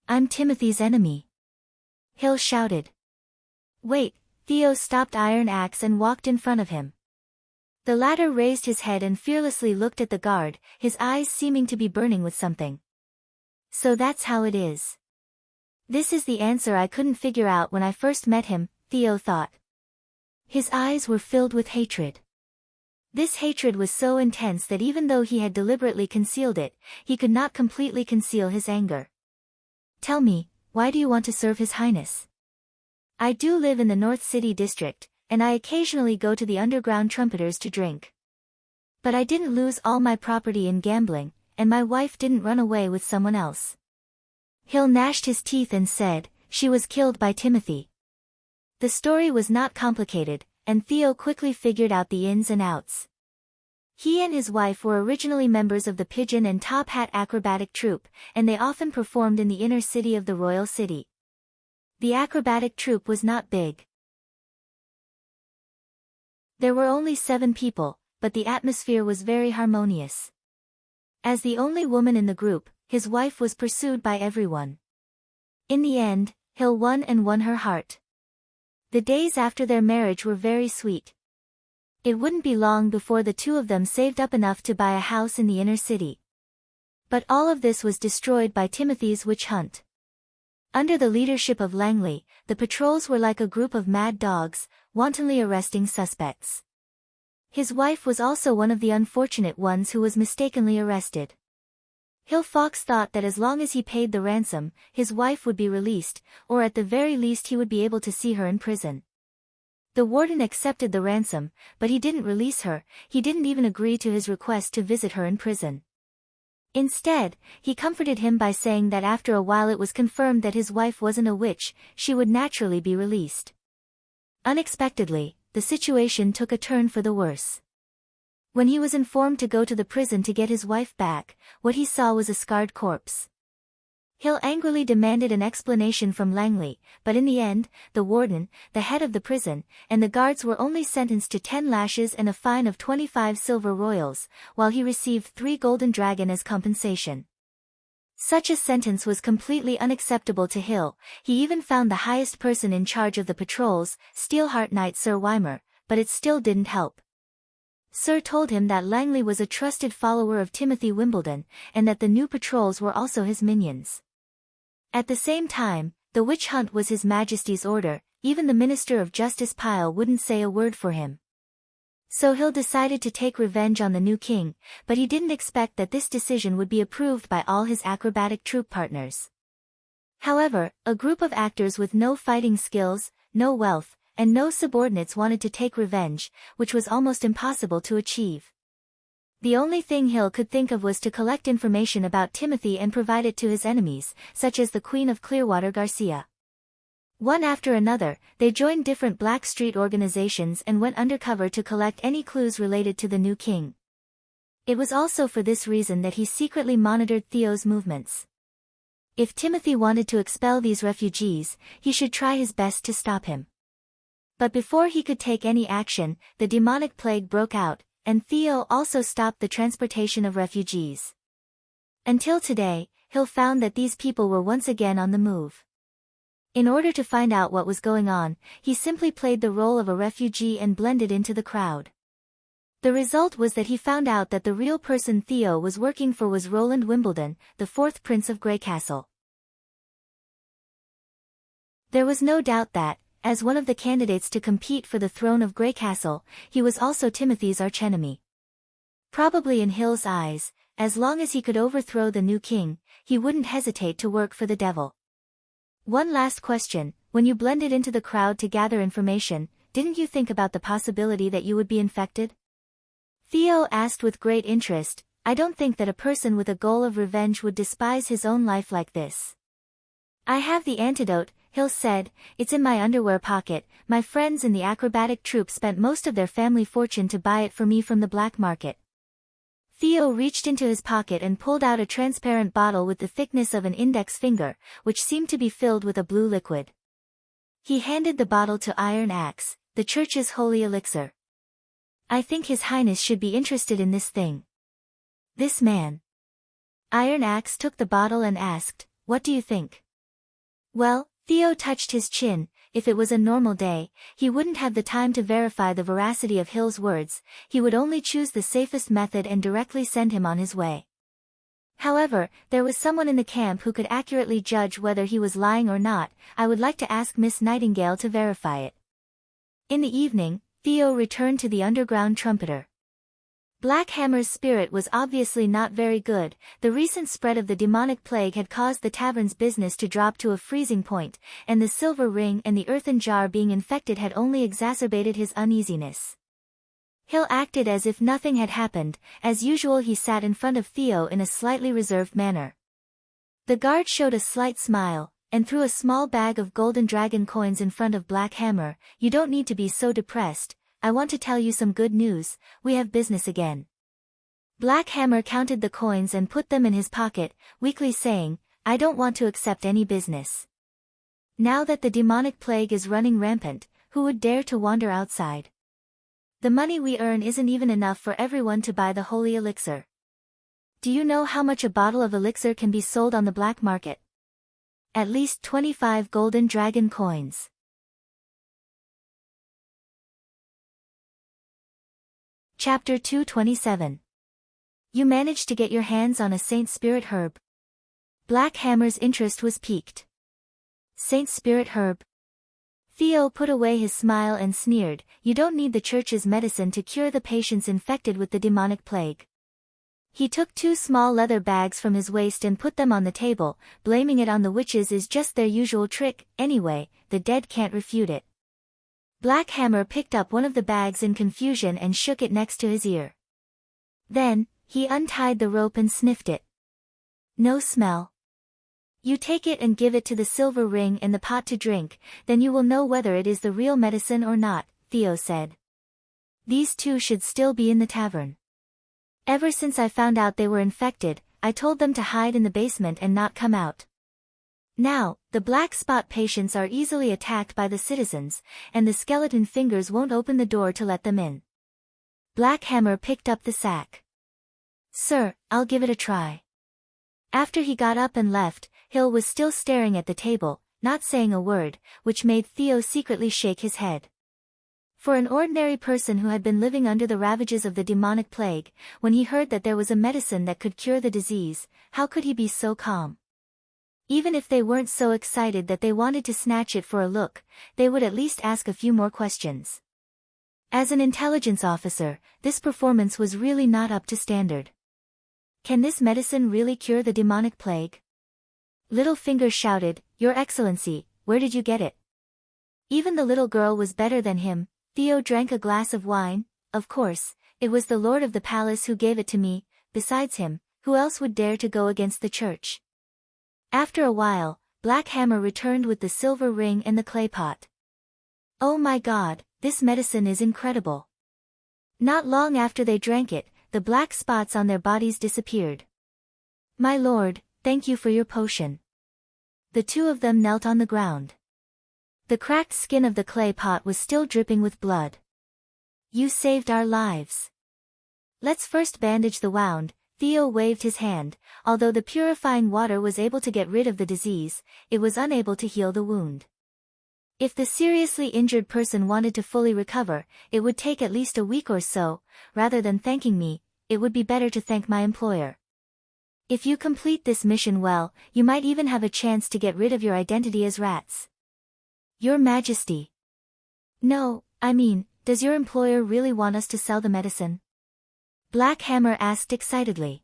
I'm Timothy's enemy. Hill shouted. Wait, Theo stopped Iron Axe and walked in front of him. The latter raised his head and fearlessly looked at the guard, his eyes seeming to be burning with something. So that's how it is. This is the answer I couldn't figure out when I first met him, Theo thought. His eyes were filled with hatred. This hatred was so intense that even though he had deliberately concealed it, he could not completely conceal his anger. Tell me, why do you want to serve His Highness? I do live in the North City district, and I occasionally go to the underground trumpeters to drink. But I didn't lose all my property in gambling, and my wife didn't run away with someone else. Hill gnashed his teeth and said, she was killed by Timothy. The story was not complicated, and Theo quickly figured out the ins and outs. He and his wife were originally members of the Pigeon and Top Hat acrobatic troupe, and they often performed in the inner city of the royal city. The acrobatic troupe was not big. There were only 7 people, but the atmosphere was very harmonious. As the only woman in the group, his wife was pursued by everyone. In the end, Hill won and won her heart. The days after their marriage were very sweet. It wouldn't be long before the two of them saved up enough to buy a house in the inner city. But all of this was destroyed by Timothy's witch hunt. Under the leadership of Langley, the patrols were like a group of mad dogs, wantonly arresting suspects. His wife was also one of the unfortunate ones who was mistakenly arrested. Hill Fox thought that as long as he paid the ransom, his wife would be released, or at the very least he would be able to see her in prison. The warden accepted the ransom, but he didn't release her. He didn't even agree to his request to visit her in prison. Instead, he comforted him by saying that after a while it was confirmed that his wife wasn't a witch, she would naturally be released. Unexpectedly, the situation took a turn for the worse. When he was informed to go to the prison to get his wife back, what he saw was a scarred corpse. Hill angrily demanded an explanation from Langley, but in the end, the warden, the head of the prison, and the guards were only sentenced to 10 lashes and a fine of 25 silver royals, while he received 3 golden dragon as compensation. Such a sentence was completely unacceptable to Hill. He even found the highest person in charge of the patrols, Steelheart Knight Sir Weimer, but it still didn't help. Sir told him that Langley was a trusted follower of Timothy Wimbledon, and that the new patrols were also his minions. At the same time, the witch hunt was His Majesty's order. Even the Minister of Justice Pyle wouldn't say a word for him. So Hill decided to take revenge on the new king, but he didn't expect that this decision would be approved by all his acrobatic troupe partners. However, a group of actors with no fighting skills, no wealth, and no subordinates wanted to take revenge, which was almost impossible to achieve. The only thing Hill could think of was to collect information about Timothy and provide it to his enemies, such as the Queen of Clearwater Garcia. One after another, they joined different Black Street organizations and went undercover to collect any clues related to the new king. It was also for this reason that he secretly monitored Theo's movements. If Timothy wanted to expel these refugees, he should try his best to stop him. But before he could take any action, the demonic plague broke out, and Theo also stopped the transportation of refugees. Until today, Hill found that these people were once again on the move. In order to find out what was going on, he simply played the role of a refugee and blended into the crowd. The result was that he found out that the real person Theo was working for was Roland Wimbledon, the 4th Prince of Greycastle. There was no doubt that, as one of the candidates to compete for the throne of Greycastle, he was also Timothy's archenemy. Probably in Hill's eyes, as long as he could overthrow the new king, he wouldn't hesitate to work for the devil. One last question: when you blended into the crowd to gather information, didn't you think about the possibility that you would be infected? Theo asked with great interest. I don't think that a person with a goal of revenge would despise his own life like this. I have the antidote, Hill said. It's in my underwear pocket. My friends in the acrobatic troupe spent most of their family fortune to buy it for me from the black market. Theo reached into his pocket and pulled out a transparent bottle with the thickness of an index finger, which seemed to be filled with a blue liquid. He handed the bottle to Iron Axe, the church's holy elixir. I think His Highness should be interested in this thing. This man. Iron Axe took the bottle and asked, what do you think? Well, Theo touched his chin. If it was a normal day, he wouldn't have the time to verify the veracity of Hill's words. He would only choose the safest method and directly send him on his way. However, there was someone in the camp who could accurately judge whether he was lying or not. I would like to ask Miss Nightingale to verify it. In the evening, Theo returned to the underground trumpeter. Black Hammer's spirit was obviously not very good. The recent spread of the demonic plague had caused the tavern's business to drop to a freezing point, and the silver ring and the earthen jar being infected had only exacerbated his uneasiness. Hill acted as if nothing had happened. As usual, he sat in front of Theo in a slightly reserved manner. The guard showed a slight smile, and threw a small bag of golden dragon coins in front of Black Hammer. "You don't need to be so depressed. I want to tell you some good news. We have business again." Black Hammer counted the coins and put them in his pocket, weakly saying, "I don't want to accept any business. Now that the demonic plague is running rampant, who would dare to wander outside? The money we earn isn't even enough for everyone to buy the holy elixir. Do you know how much a bottle of elixir can be sold on the black market? At least 25 golden dragon coins." Chapter 227. You managed to get your hands on a Saint Spirit herb. Black Hammer's interest was piqued. Saint Spirit herb? Theo put away his smile and sneered, "You don't need the church's medicine to cure the patients infected with the demonic plague." He took 2 small leather bags from his waist and put them on the table. "Blaming it on the witches is just their usual trick. Anyway, the dead can't refute it." Black Hammer picked up one of the bags in confusion and shook it next to his ear. Then, he untied the rope and sniffed it. "No smell. You take it and give it to the silver ring and the pot to drink, then you will know whether it is the real medicine or not," Theo said. "These 2 should still be in the tavern. Ever since I found out they were infected, I told them to hide in the basement and not come out. Now, the black spot patients are easily attacked by the citizens, and the skeleton fingers won't open the door to let them in." Black Hammer picked up the sack. "Sir, I'll give it a try." After he got up and left, Hill was still staring at the table, not saying a word, which made Theo secretly shake his head. For an ordinary person who had been living under the ravages of the demonic plague, when he heard that there was a medicine that could cure the disease, how could he be so calm? Even if they weren't so excited that they wanted to snatch it for a look, they would at least ask a few more questions. As an intelligence officer, this performance was really not up to standard. "Can this medicine really cure the demonic plague?" Littlefinger shouted, "Your Excellency, where did you get it?" Even the little girl was better than him. Theo drank a glass of wine. "Of course, it was the lord of the palace who gave it to me. Besides him, who else would dare to go against the church?" After a while, Black Hammer returned with the silver ring and the clay pot. "Oh my God, this medicine is incredible." Not long after they drank it, the black spots on their bodies disappeared. "My lord, thank you for your potion." The 2 of them knelt on the ground. The cracked skin of the clay pot was still dripping with blood. "You saved our lives. Let's first bandage the wound." Theo waved his hand. Although the purifying water was able to get rid of the disease, it was unable to heal the wound. If the seriously injured person wanted to fully recover, it would take at least a week or so. "Rather than thanking me, it would be better to thank my employer. If you complete this mission well, you might even have a chance to get rid of your identity as rats." "Your Majesty." "No, I mean, does your employer really want us to sell the medicine?" Black Hammer asked excitedly.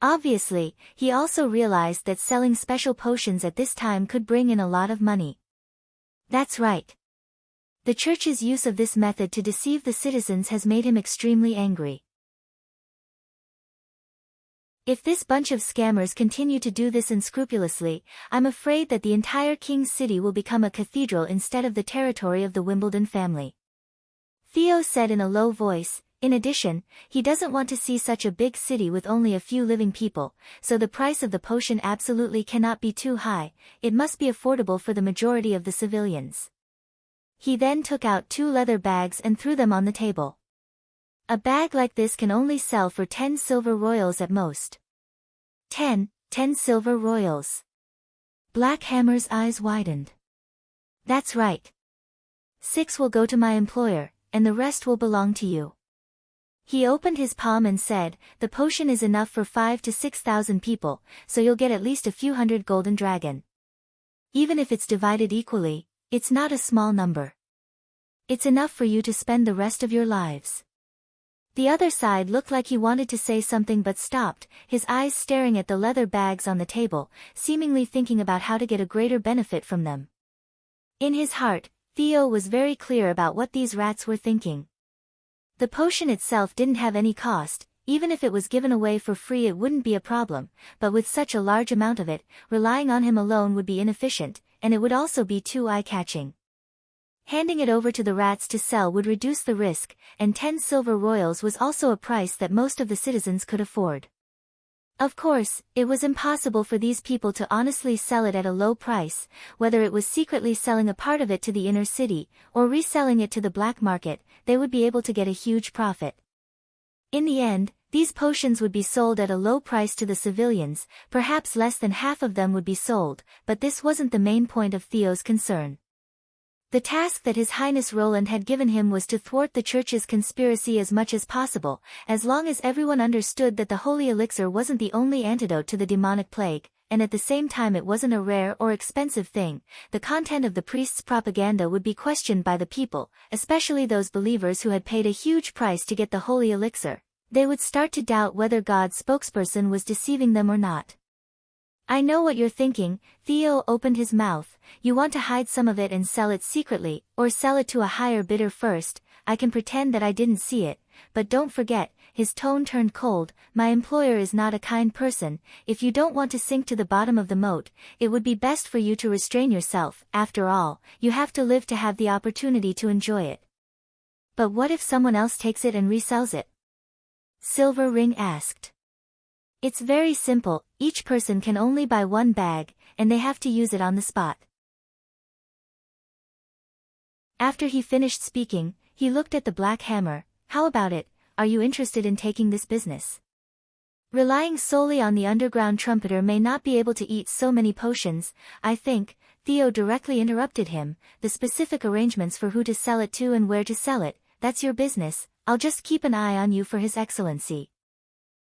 Obviously, he also realized that selling special potions at this time could bring in a lot of money. "That's right. The church's use of this method to deceive the citizens has made him extremely angry. If this bunch of scammers continue to do this unscrupulously, I'm afraid that the entire King's City will become a cathedral instead of the territory of the Wimbledon family," Theo said in a low voice. In addition, he doesn't want to see such a big city with only a few living people, so the price of the potion absolutely cannot be too high. It must be affordable for the majority of the civilians. He then took out 2 leather bags and threw them on the table. "A bag like this can only sell for 10 silver royals at most." 10 silver royals. Black Hammer's eyes widened. "That's right. 6 will go to my employer, and the rest will belong to you." He opened his palm and said, "The potion is enough for 5,000 to 6,000 people, so you'll get at least a few hundred golden dragon. Even if it's divided equally, it's not a small number. It's enough for you to spend the rest of your lives." The other side looked like he wanted to say something but stopped, his eyes staring at the leather bags on the table, seemingly thinking about how to get a greater benefit from them. In his heart, Theo was very clear about what these rats were thinking. The potion itself didn't have any cost, even if it was given away for free it wouldn't be a problem, but with such a large amount of it, relying on him alone would be inefficient, and it would also be too eye-catching. Handing it over to the rats to sell would reduce the risk, and 10 silver royals was also a price that most of the citizens could afford. Of course, it was impossible for these people to honestly sell it at a low price, whether it was secretly selling a part of it to the inner city, or reselling it to the black market, they would be able to get a huge profit. In the end, these potions would be sold at a low price to the civilians, perhaps less than half of them would be sold, but this wasn't the main point of Theo's concern. The task that His Highness Roland had given him was to thwart the Church's conspiracy as much as possible, as long as everyone understood that the holy elixir wasn't the only antidote to the demonic plague, and at the same time it wasn't a rare or expensive thing. The content of the priest's propaganda would be questioned by the people, especially those believers who had paid a huge price to get the holy elixir. They would start to doubt whether God's spokesperson was deceiving them or not. I know what you're thinking. Theo opened his mouth. You want to hide some of it and sell it secretly, or sell it to a higher bidder first. I can pretend that I didn't see it, but don't forget, his tone turned cold, my employer is not a kind person. If you don't want to sink to the bottom of the moat, it would be best for you to restrain yourself. After all, you have to live to have the opportunity to enjoy it. But what if someone else takes it and resells it? Silver Ring asked. It's very simple, each person can only buy one bag, and they have to use it on the spot. After he finished speaking, he looked at the black hammer. How about it, are you interested in taking this business? Relying solely on the underground trumpeter may not be able to eat so many potions, I think. Theo directly interrupted him. The specific arrangements for who to sell it to and where to sell it, that's your business, I'll just keep an eye on you for His Excellency.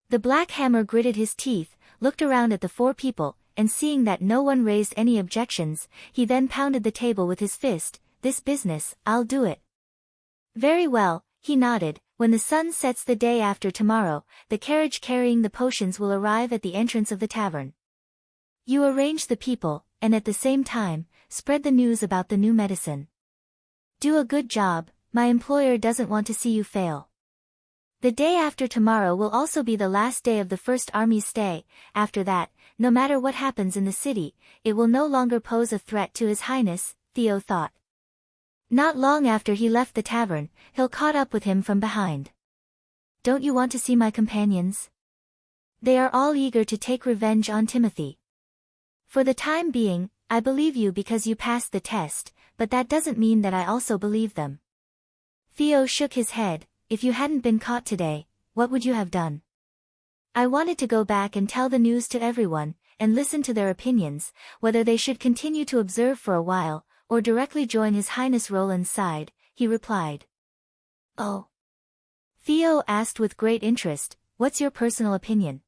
The black hammer gritted his teeth, looked around at the 4 people, and seeing that no one raised any objections, he then pounded the table with his fist. This business, I'll do it. Very well, he nodded. When the sun sets the day after tomorrow, the carriage carrying the potions will arrive at the entrance of the tavern. You arrange the people, and at the same time, spread the news about the new medicine. Do a good job, my employer doesn't want to see you fail. The day after tomorrow will also be the last day of the First Army's stay. After that, no matter what happens in the city, it will no longer pose a threat to His Highness, Theo thought. Not long after he left the tavern, Hill caught up with him from behind. Don't you want to see my companions? They are all eager to take revenge on Timothy. For the time being, I believe you because you passed the test, but that doesn't mean that I also believe them. Theo shook his head. If you hadn't been caught today, what would you have done? I wanted to go back and tell the news to everyone, and listen to their opinions, whether they should continue to observe for a while, or directly join His Highness Roland's side, he replied. Oh. Theo asked with great interest, what's your personal opinion?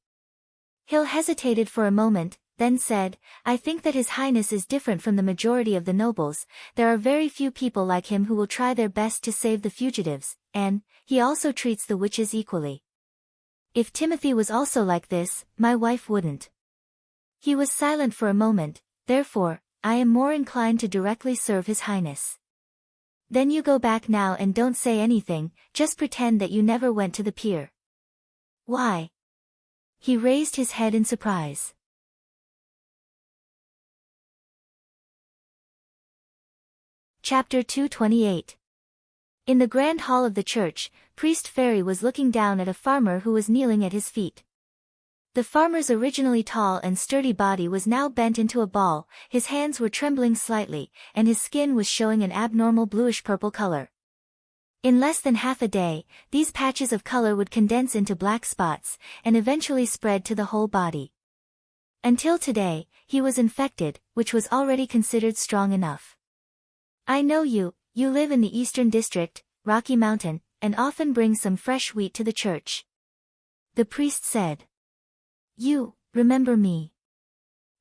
Hill hesitated for a moment, then said, I think that His Highness is different from the majority of the nobles. There are very few people like him who will try their best to save the fugitives, and he also treats the witches equally. If Timothy was also like this, my wife wouldn't. He was silent for a moment. Therefore, I am more inclined to directly serve His Highness. Then you go back now and don't say anything, just pretend that you never went to the pier. Why? He raised his head in surprise. Chapter 228. In the grand hall of the church, Priest Fairy was looking down at a farmer who was kneeling at his feet. The farmer's originally tall and sturdy body was now bent into a ball, his hands were trembling slightly, and his skin was showing an abnormal bluish-purple color. In less than half a day, these patches of color would condense into black spots, and eventually spread to the whole body. Until today, he was infected, which was already considered strong enough. I know you live in the Eastern District, Rocky Mountain, and often bring some fresh wheat to the church. The priest said. You remember me.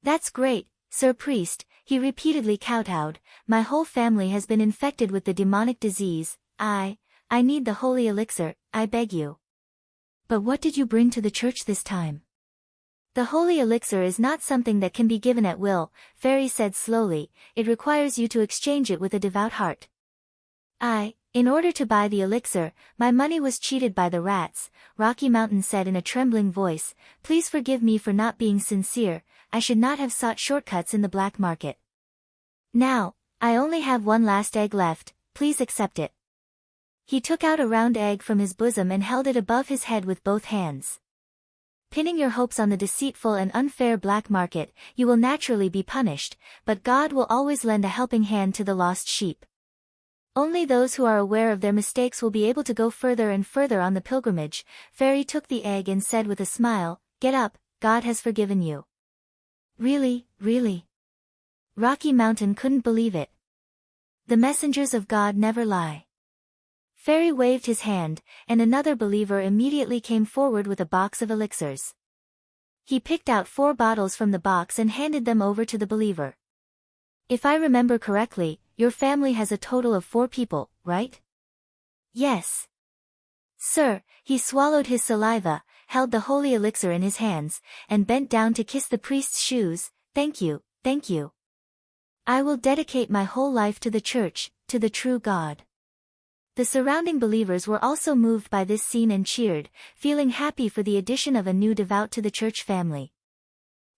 That's great, Sir Priest, he repeatedly kowtowed. My whole family has been infected with the demonic disease. I need the holy elixir, I beg you. But what did you bring to the church this time? The holy elixir is not something that can be given at will, Fairy said slowly, it requires you to exchange it with a devout heart. In order to buy the elixir, my money was cheated by the rats, Rocky Mountain said in a trembling voice. Please forgive me for not being sincere, I should not have sought shortcuts in the black market. Now, I only have one last egg left, please accept it. He took out a round egg from his bosom and held it above his head with both hands. Pinning your hopes on the deceitful and unfair black market, you will naturally be punished, but God will always lend a helping hand to the lost sheep. Only those who are aware of their mistakes will be able to go further and further on the pilgrimage. Fairy took the egg and said with a smile, "Get up, God has forgiven you." Really, really? Rocky Mountain couldn't believe it. The messengers of God never lie. Fairy waved his hand, and another believer immediately came forward with a box of elixirs. He picked out 4 bottles from the box and handed them over to the believer. If I remember correctly, your family has a total of 4 people, right? Yes. Sir, he swallowed his saliva, held the holy elixir in his hands, and bent down to kiss the priest's shoes. Thank you, thank you. I will dedicate my whole life to the church, to the true God. The surrounding believers were also moved by this scene and cheered, feeling happy for the addition of a new devout to the church family.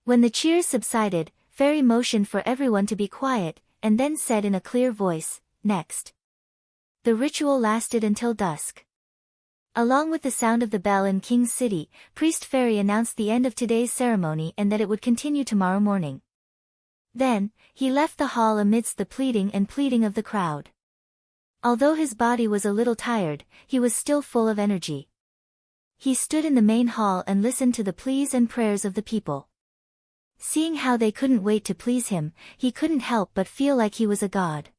When the cheers subsided, Fairy motioned for everyone to be quiet, and then said in a clear voice, "Next." The ritual lasted until dusk. Along with the sound of the bell in King's City, Priest Fairy announced the end of today's ceremony and that it would continue tomorrow morning. Then, he left the hall amidst the pleading and pleading of the crowd. Although his body was a little tired, he was still full of energy. He stood in the main hall and listened to the pleas and prayers of the people. Seeing how they couldn't wait to please him, he couldn't help but feel like he was a god.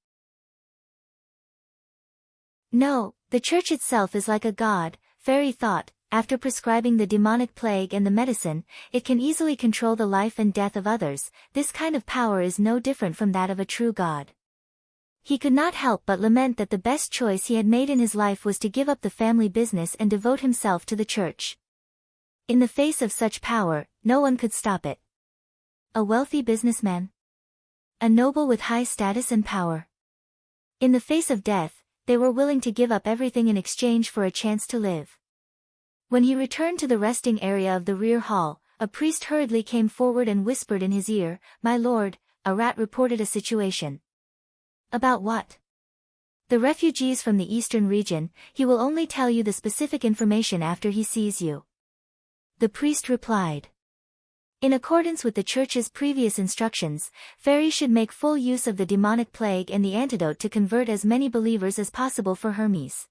No, the church itself is like a god, Fairy thought. After prescribing the demonic plague and the medicine, it can easily control the life and death of others. This kind of power is no different from that of a true god. He could not help but lament that the best choice he had made in his life was to give up the family business and devote himself to the church. In the face of such power, no one could stop it. A wealthy businessman? A noble with high status and power? In the face of death, they were willing to give up everything in exchange for a chance to live. When he returned to the resting area of the rear hall, a priest hurriedly came forward and whispered in his ear, "My lord, a rat reported a situation." About what? The refugees from the eastern region. He will only tell you the specific information after he sees you. The priest replied. In accordance with the church's previous instructions, Fairy should make full use of the demonic plague and the antidote to convert as many believers as possible for Hermes.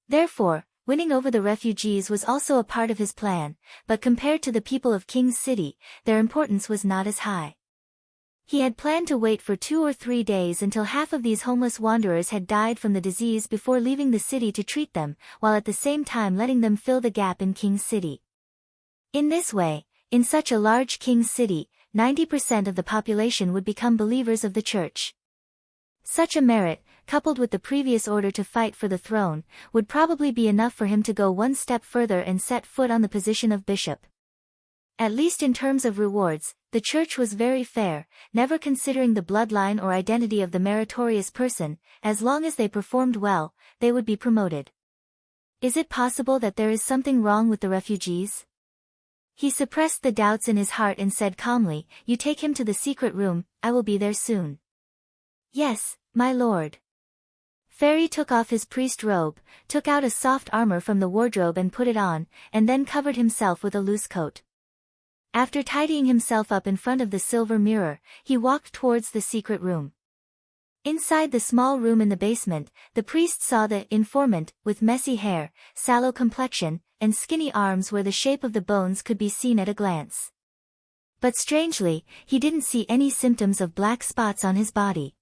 Therefore, winning over the refugees was also a part of his plan, but compared to the people of King's City, their importance was not as high. He had planned to wait for 2 or 3 days until half of these homeless wanderers had died from the disease before leaving the city to treat them, while at the same time letting them fill the gap in King's City. In this way, in such a large King's City, 90% of the population would become believers of the church. Such a merit, coupled with the previous order to fight for the throne, would probably be enough for him to go one step further and set foot on the position of bishop. At least in terms of rewards, the church was very fair, never considering the bloodline or identity of the meritorious person. As long as they performed well, they would be promoted. Is it possible that there is something wrong with the refugees? He suppressed the doubts in his heart and said calmly, "You take him to the secret room, I will be there soon." "Yes, my lord." Fairy took off his priest robe, took out a soft armor from the wardrobe and put it on, and then covered himself with a loose coat. After tidying himself up in front of the silver mirror, he walked towards the secret room. Inside the small room in the basement, the priest saw the informant, with messy hair, sallow complexion, and skinny arms where the shape of the bones could be seen at a glance. But strangely, he didn't see any symptoms of black spots on his body.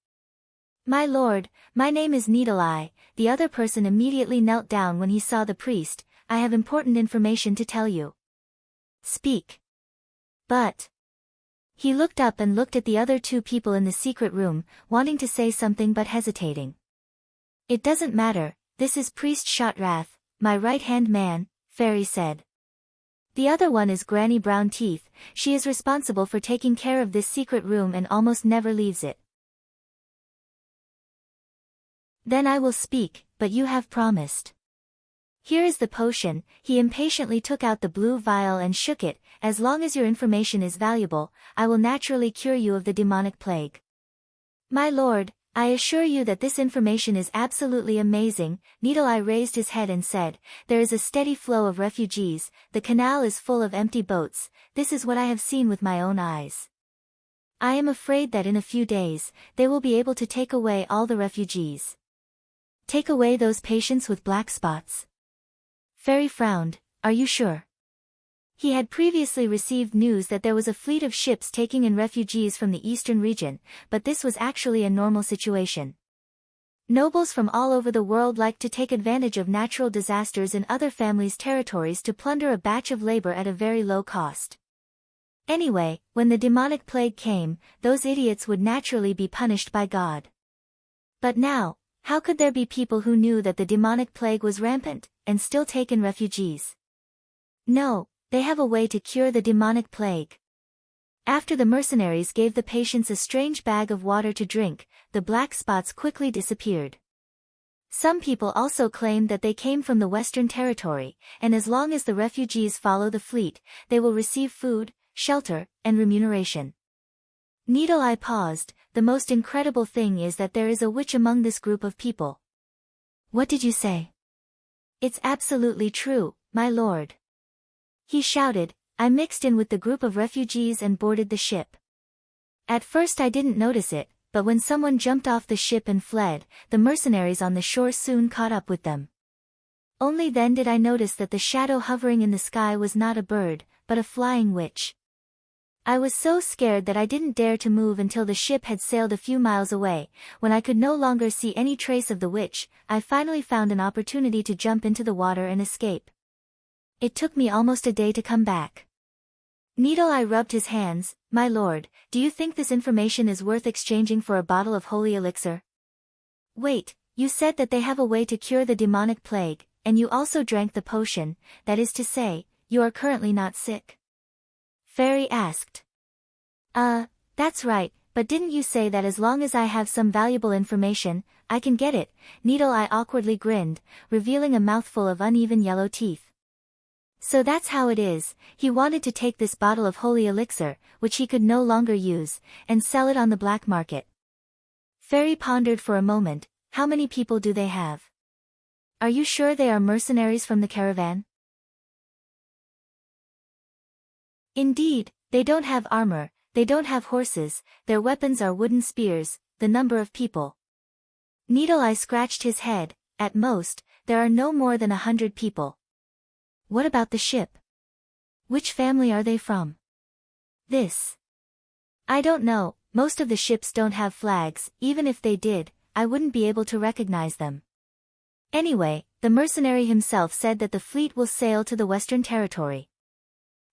"My lord, my name is Needle Eye." The other person immediately knelt down when he saw the priest. "I have important information to tell you." "Speak." "But..." He looked up and looked at the other 2 people in the secret room, wanting to say something but hesitating. "It doesn't matter, this is Priest Shotrath, my right-hand man," Fairy said. "The other one is Granny Brown Teeth. She is responsible for taking care of this secret room and almost never leaves it." Then I will speak, but you have promised. Here is the potion. He impatiently took out the blue vial and shook it. As long as your information is valuable, I will naturally cure you of the demonic plague. My lord, I assure you that this information is absolutely amazing. Needle Eye raised his head and said, there is a steady flow of refugees, the canal is full of empty boats, this is what I have seen with my own eyes. I am afraid that in a few days, they will be able to take away all the refugees. Take away those patients with black spots. Fairy frowned, are you sure? He had previously received news that there was a fleet of ships taking in refugees from the eastern region, but this was actually a normal situation. Nobles from all over the world like to take advantage of natural disasters in other families' territories to plunder a batch of labor at a very low cost. Anyway, when the demonic plague came, those idiots would naturally be punished by God. But now, how could there be people who knew that the demonic plague was rampant, and still take in refugees? No. They have a way to cure the demonic plague. After the mercenaries gave the patients a strange bag of water to drink, the black spots quickly disappeared. Some people also claimed that they came from the Western Territory, and as long as the refugees follow the fleet, they will receive food, shelter, and remuneration. Needle Eye paused. The most incredible thing is that there is a witch among this group of people. What did you say? It's absolutely true, my lord. He shouted, I mixed in with the group of refugees and boarded the ship. At first I didn't notice it, but when someone jumped off the ship and fled, the mercenaries on the shore soon caught up with them. Only then did I notice that the shadow hovering in the sky was not a bird, but a flying witch. I was so scared that I didn't dare to move until the ship had sailed a few miles away. When I could no longer see any trace of the witch, I finally found an opportunity to jump into the water and escape. It took me almost a day to come back. Needle Eye rubbed his hands. My lord, do you think this information is worth exchanging for a bottle of holy elixir? Wait, you said that they have a way to cure the demonic plague, and you also drank the potion, that is to say, you are currently not sick? Fairy asked. That's right, but didn't you say that as long as I have some valuable information, I can get it? Needle Eye awkwardly grinned, revealing a mouthful of uneven yellow teeth. So that's how it is. He wanted to take this bottle of holy elixir, which he could no longer use, and sell it on the black market. Fairy pondered for a moment. How many people do they have? Are you sure they are mercenaries from the caravan? Indeed, they don't have armor, they don't have horses, their weapons are wooden spears. The number of people. Needle Eye scratched his head. At most, there are no more than 100 people. What about the ship? Which family are they from? This. I don't know, most of the ships don't have flags, even if they did, I wouldn't be able to recognize them. Anyway, the mercenary himself said that the fleet will sail to the Western Territory.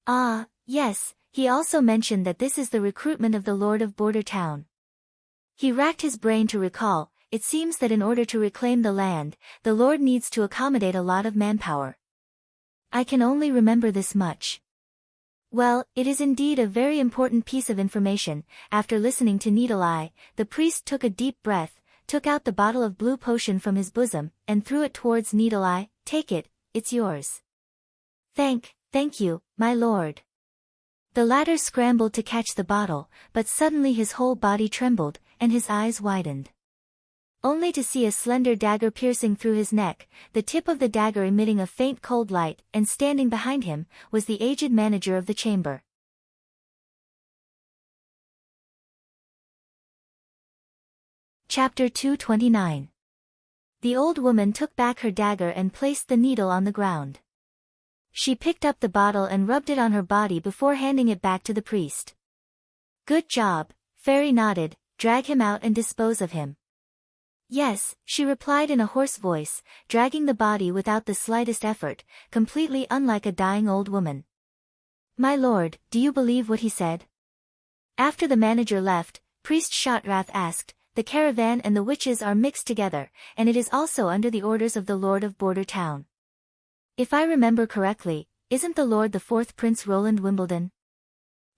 Ah, yes, he also mentioned that this is the recruitment of the Lord of Border Town. He racked his brain to recall. It seems that in order to reclaim the land, the Lord needs to accommodate a lot of manpower. I can only remember this much. Well, it is indeed a very important piece of information. After listening to Needle Eye, the priest took a deep breath, took out the bottle of blue potion from his bosom, and threw it towards Needle Eye. Take it, it's yours. Thank you, my lord. The latter scrambled to catch the bottle, but suddenly his whole body trembled, and his eyes widened. Only to see a slender dagger piercing through his neck, the tip of the dagger emitting a faint cold light, and standing behind him, was the aged manager of the chamber. Chapter 229. The old woman took back her dagger and placed the needle on the ground. She picked up the bottle and rubbed it on her body before handing it back to the priest. Good job, Fairy nodded. Drag him out and dispose of him. Yes, she replied in a hoarse voice, dragging the body without the slightest effort, completely unlike a dying old woman. My lord, do you believe what he said? After the manager left, Priest Shotrath asked, the caravan and the witches are mixed together, and it is also under the orders of the Lord of Border Town. If I remember correctly, isn't the Lord the fourth Prince Roland Wimbledon?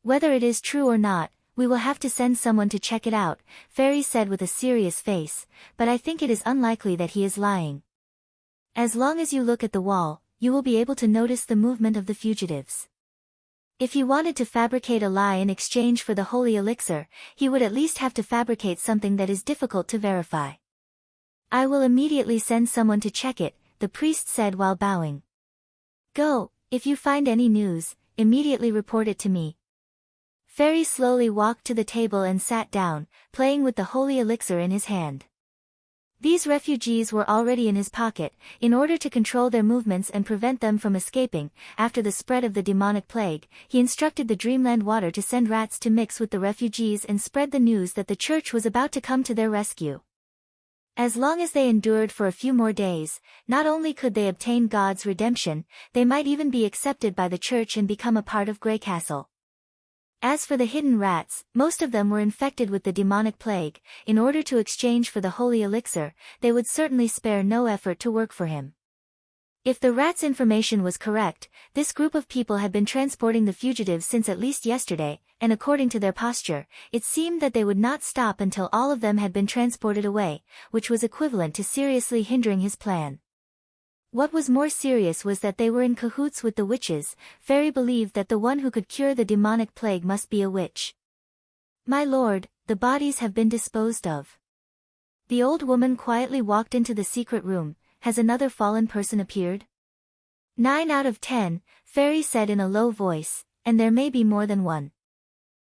Whether it is true or not, we will have to send someone to check it out, Fairy said with a serious face, but I think it is unlikely that he is lying. As long as you look at the wall, you will be able to notice the movement of the fugitives. If he wanted to fabricate a lie in exchange for the holy elixir, he would at least have to fabricate something that is difficult to verify. I will immediately send someone to check it, the priest said while bowing. Go, if you find any news, immediately report it to me. Fairy slowly walked to the table and sat down, playing with the holy elixir in his hand. These refugees were already in his pocket, in order to control their movements and prevent them from escaping. After the spread of the demonic plague, he instructed the Dreamland Water to send rats to mix with the refugees and spread the news that the church was about to come to their rescue. As long as they endured for a few more days, not only could they obtain God's redemption, they might even be accepted by the church and become a part of Grey Castle. As for the hidden rats, most of them were infected with the demonic plague. In order to exchange for the holy elixir, they would certainly spare no effort to work for him. If the rats' information was correct, this group of people had been transporting the fugitives since at least yesterday, and according to their posture, it seemed that they would not stop until all of them had been transported away, which was equivalent to seriously hindering his plan. What was more serious was that they were in cahoots with the witches. Fairy believed that the one who could cure the demonic plague must be a witch. My lord, the bodies have been disposed of. The old woman quietly walked into the secret room. Has another fallen person appeared? 9 out of 10, Fairy said in a low voice, and there may be more than one.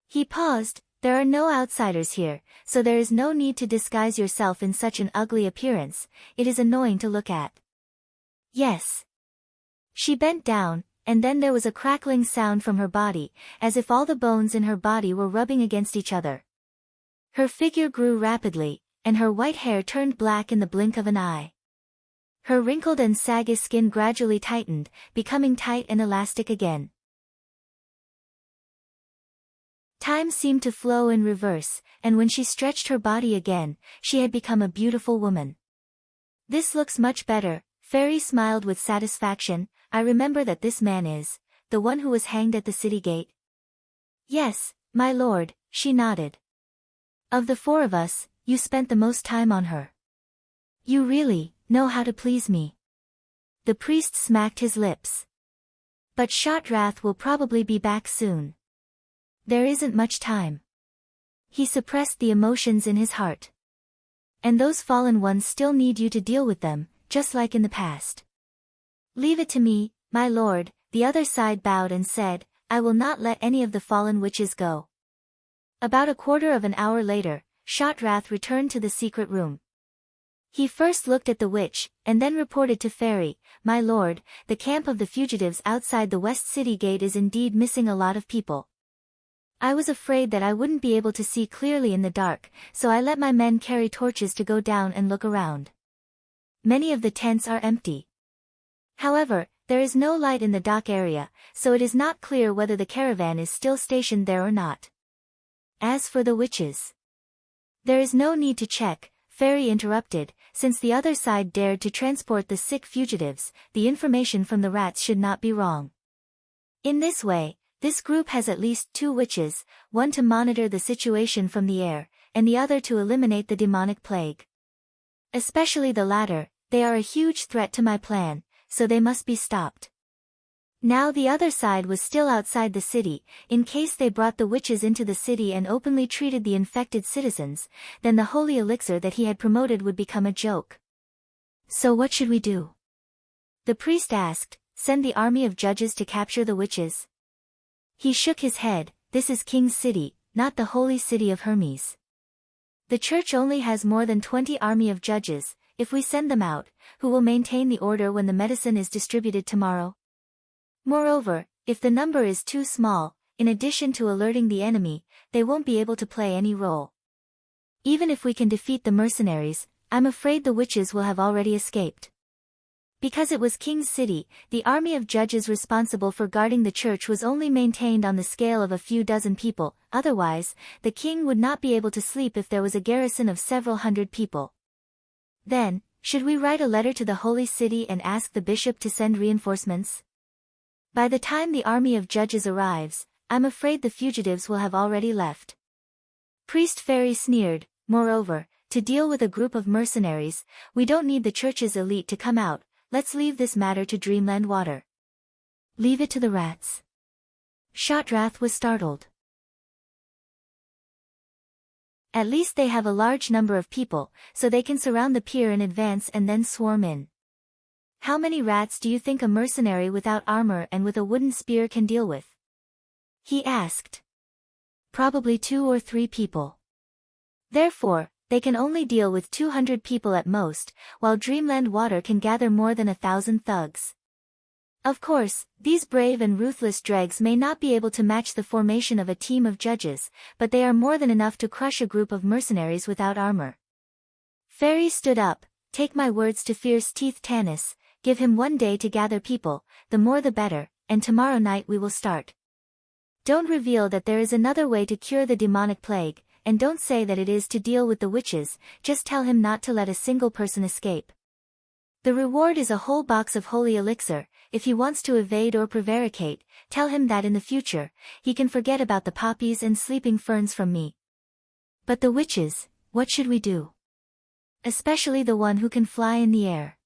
He paused. There are no outsiders here, so there is no need to disguise yourself in such an ugly appearance. It is annoying to look at. Yes. She bent down, and then there was a crackling sound from her body, as if all the bones in her body were rubbing against each other. Her figure grew rapidly, and her white hair turned black in the blink of an eye. Her wrinkled and saggy skin gradually tightened, becoming tight and elastic again. Time seemed to flow in reverse, and when she stretched her body again, she had become a beautiful woman. This looks much better. Fairy smiled with satisfaction. I remember that this man is the one who was hanged at the city gate. Yes, my lord, she nodded. Of the 4 of us, you spent the most time on her. You really know how to please me. The priest smacked his lips. But Shotrath will probably be back soon. There isn't much time. He suppressed the emotions in his heart. And those fallen ones still need you to deal with them, just like in the past. Leave it to me, my lord, the other side bowed and said, I will not let any of the fallen witches go. About a quarter of an hour later, Shotrath returned to the secret room. He first looked at the witch, and then reported to Fairy, my lord, the camp of the fugitives outside the West City Gate is indeed missing a lot of people. I was afraid that I wouldn't be able to see clearly in the dark, so I let my men carry torches to go down and look around. Many of the tents are empty. However, there is no light in the dock area, so it is not clear whether the caravan is still stationed there or not. As for the witches, there is no need to check, Fairy interrupted, since the other side dared to transport the sick fugitives, the information from the rats should not be wrong. In this way, this group has at least 2 witches, one to monitor the situation from the air, and the other to eliminate the demonic plague. Especially the latter, they are a huge threat to my plan, so they must be stopped. Now the other side was still outside the city. In case they brought the witches into the city and openly treated the infected citizens, then the holy elixir that he had promoted would become a joke. So what should we do? The priest asked. Send the army of judges to capture the witches? He shook his head. This is King's City, not the holy city of Hermes. The church only has more than 20 army of judges. If we send them out, who will maintain the order when the medicine is distributed tomorrow? Moreover, if the number is too small, in addition to alerting the enemy, they won't be able to play any role. Even if we can defeat the mercenaries, I'm afraid the witches will have already escaped. Because it was King's City, the army of judges responsible for guarding the church was only maintained on the scale of a few dozen people. Otherwise, the king would not be able to sleep if there was a garrison of several hundred people. Then, should we write a letter to the holy city and ask the bishop to send reinforcements? By the time the army of judges arrives, I'm afraid the fugitives will have already left. Priest Fairy sneered. Moreover, to deal with a group of mercenaries, we don't need the church's elite to come out. Let's leave this matter to Dreamland Water. Leave it to the rats. Shotrath was startled. At least they have a large number of people, so they can surround the pier in advance and then swarm in. How many rats do you think a mercenary without armor and with a wooden spear can deal with? He asked. Probably 2 or 3 people. Therefore, they can only deal with 200 people at most, while Dreamland Water can gather more than 1,000 thugs. Of course, these brave and ruthless dregs may not be able to match the formation of a team of judges, but they are more than enough to crush a group of mercenaries without armor. Fairy stood up. Take my words to Fierce Teeth Tanis, give him 1 day to gather people, the more the better, and tomorrow night we will start. Don't reveal that there is another way to cure the demonic plague, and don't say that it is to deal with the witches, just tell him not to let a single person escape. The reward is a whole box of holy elixir. If he wants to evade or prevaricate, tell him that in the future, he can forget about the poppies and sleeping ferns from me. But the witches, what should we do? Especially the one who can fly in the air.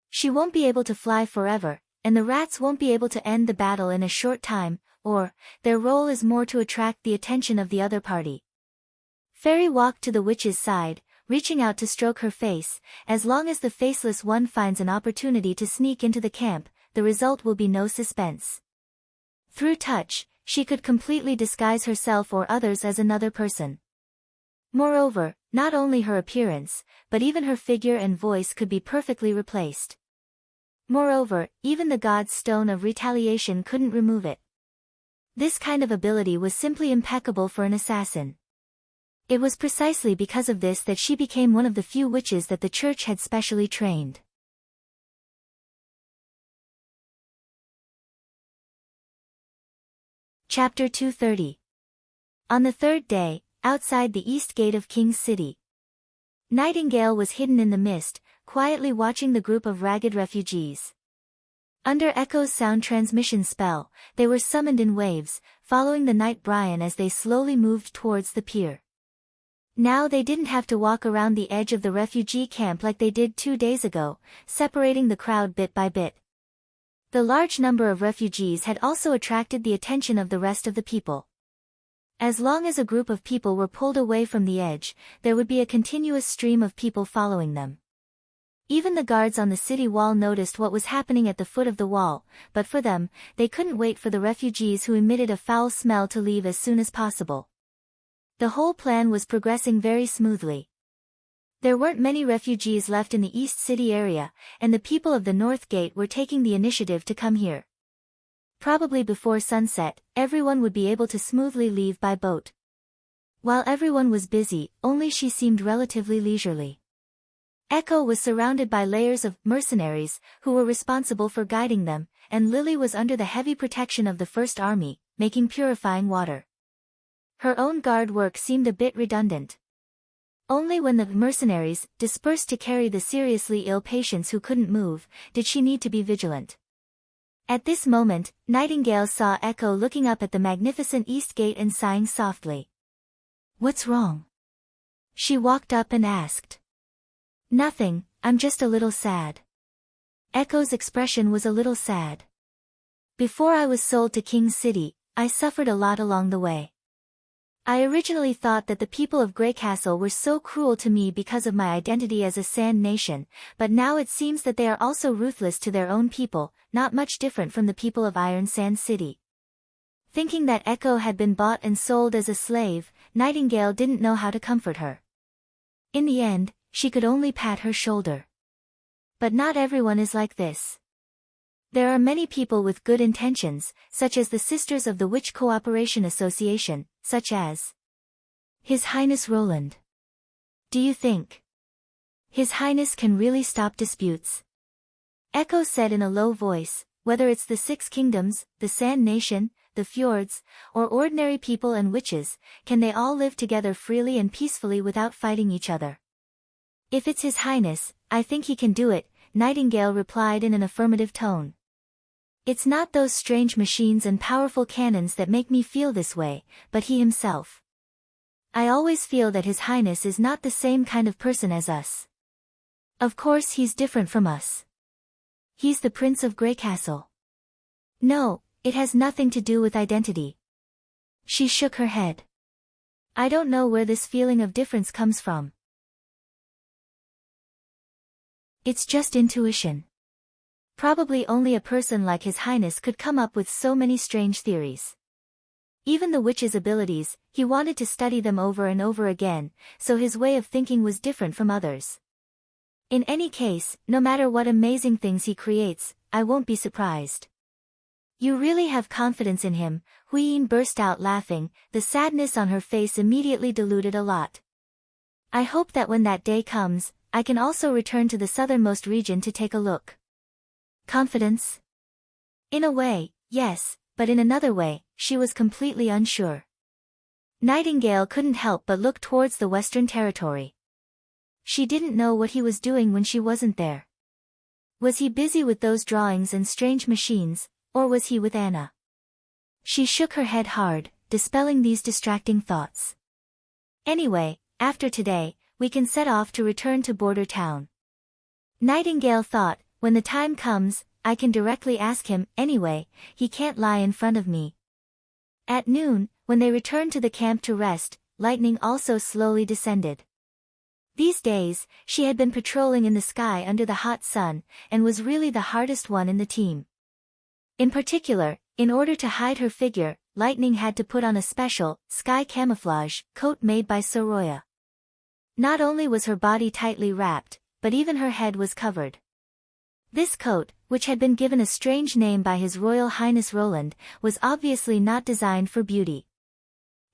She won't be able to fly forever, and the rats won't be able to end the battle in a short time, or, their role is more to attract the attention of the other party. Fairy walked to the witch's side, reaching out to stroke her face. As long as the faceless one finds an opportunity to sneak into the camp, the result will be no suspense. Through touch, she could completely disguise herself or others as another person. Moreover, not only her appearance, but even her figure and voice could be perfectly replaced. Moreover, even the god's stone of retaliation couldn't remove it. This kind of ability was simply impeccable for an assassin. It was precisely because of this that she became one of the few witches that the church had specially trained. Chapter 230. On the 3rd day, outside the east gate of King's City, Nightingale was hidden in the mist, quietly watching the group of ragged refugees. Under Echo's sound transmission spell, they were summoned in waves, following the Night Brian as they slowly moved towards the pier. Now they didn't have to walk around the edge of the refugee camp like they did 2 days ago, separating the crowd bit by bit. The large number of refugees had also attracted the attention of the rest of the people. As long as a group of people were pulled away from the edge, there would be a continuous stream of people following them. Even the guards on the city wall noticed what was happening at the foot of the wall, but for them, they couldn't wait for the refugees who emitted a foul smell to leave as soon as possible. The whole plan was progressing very smoothly. There weren't many refugees left in the East City area, and the people of the North Gate were taking the initiative to come here. Probably before sunset, everyone would be able to smoothly leave by boat. While everyone was busy, only she seemed relatively leisurely. Echo was surrounded by layers of mercenaries, who were responsible for guiding them, and Lily was under the heavy protection of the First Army, making purifying water. Her own guard work seemed a bit redundant. Only when the mercenaries dispersed to carry the seriously ill patients who couldn't move, did she need to be vigilant. At this moment, Nightingale saw Echo looking up at the magnificent East Gate and sighing softly. "What's wrong?" She walked up and asked. "Nothing, I'm just a little sad." Echo's expression was a little sad. "Before I was sold to King's City, I suffered a lot along the way. I originally thought that the people of Grey Castle were so cruel to me because of my identity as a Sand Nation, but now it seems that they are also ruthless to their own people, not much different from the people of Iron Sand City." Thinking that Echo had been bought and sold as a slave, Nightingale didn't know how to comfort her. In the end, she could only pat her shoulder. But not everyone is like this. There are many people with good intentions, such as the Sisters of the Witch Cooperation Association, such as His Highness Roland. Do you think His Highness can really stop disputes? Echo said in a low voice, whether it's the 6 kingdoms, the Sand Nation, the fjords, or ordinary people and witches, can they all live together freely and peacefully without fighting each other? If it's His Highness, I think he can do it, Nightingale replied in an affirmative tone. It's not those strange machines and powerful cannons that make me feel this way, but he himself. I always feel that His Highness is not the same kind of person as us. Of course he's different from us. He's the Prince of Grey Castle. No, it has nothing to do with identity. She shook her head. I don't know where this feeling of difference comes from. It's just intuition. Probably only a person like His Highness could come up with so many strange theories. Even the witch's abilities, he wanted to study them over and over again, so his way of thinking was different from others. In any case, no matter what amazing things he creates, I won't be surprised. You really have confidence in him, Huiying burst out laughing, the sadness on her face immediately diluted a lot. I hope that when that day comes, I can also return to the southernmost region to take a look. Confidence? In a way, yes, but in another way, she was completely unsure. Nightingale couldn't help but look towards the Western Territory. She didn't know what he was doing when she wasn't there. Was he busy with those drawings and strange machines, or was he with Anna? She shook her head hard, dispelling these distracting thoughts. Anyway, after today, we can set off to return to Border Town. Nightingale thought, when the time comes, I can directly ask him, anyway, he can't lie in front of me. At noon, when they returned to the camp to rest, lightning also slowly descended. These days, she had been patrolling in the sky under the hot sun, and was really the hardest one in the team. In particular, in order to hide her figure, Lightning had to put on a special, sky camouflage, coat made by Soroya. Not only was her body tightly wrapped, but even her head was covered. This coat, which had been given a strange name by His Royal Highness Roland, was obviously not designed for beauty.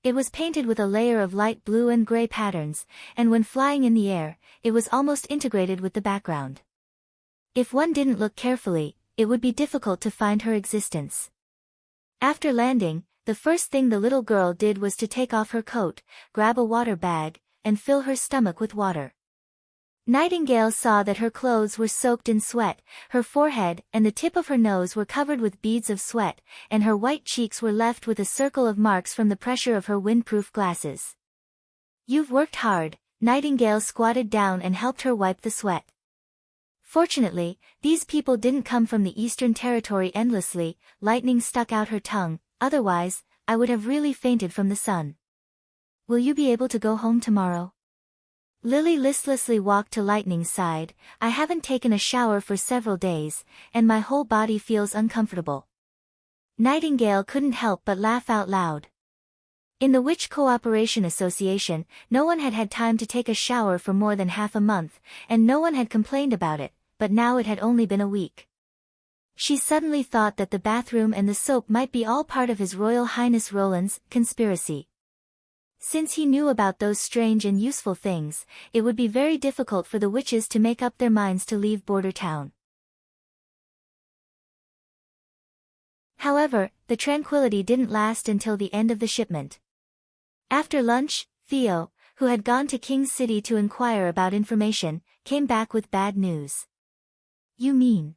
It was painted with a layer of light blue and gray patterns, and when flying in the air, it was almost integrated with the background. If one didn't look carefully, it would be difficult to find her existence. After landing, the first thing the little girl did was to take off her coat, grab a water bag, and fill her stomach with water. Nightingale saw that her clothes were soaked in sweat, her forehead and the tip of her nose were covered with beads of sweat, and her white cheeks were left with a circle of marks from the pressure of her windproof glasses. You've worked hard. Nightingale squatted down and helped her wipe the sweat. Fortunately, these people didn't come from the Eastern Territory endlessly. Lightning stuck out her tongue, otherwise, I would have really fainted from the sun. Will you be able to go home tomorrow? Lily listlessly walked to Lightning's side. I haven't taken a shower for several days, and my whole body feels uncomfortable. Nightingale couldn't help but laugh out loud. In the Witch Cooperation Association, no one had had time to take a shower for more than half a month, and no one had complained about it, but now it had only been a week. She suddenly thought that the bathroom and the soap might be all part of His Royal Highness Roland's conspiracy. Since he knew about those strange and useful things, it would be very difficult for the witches to make up their minds to leave Border Town. However, the tranquility didn't last until the end of the shipment. After lunch, Theo, who had gone to King's City to inquire about information, came back with bad news. You mean?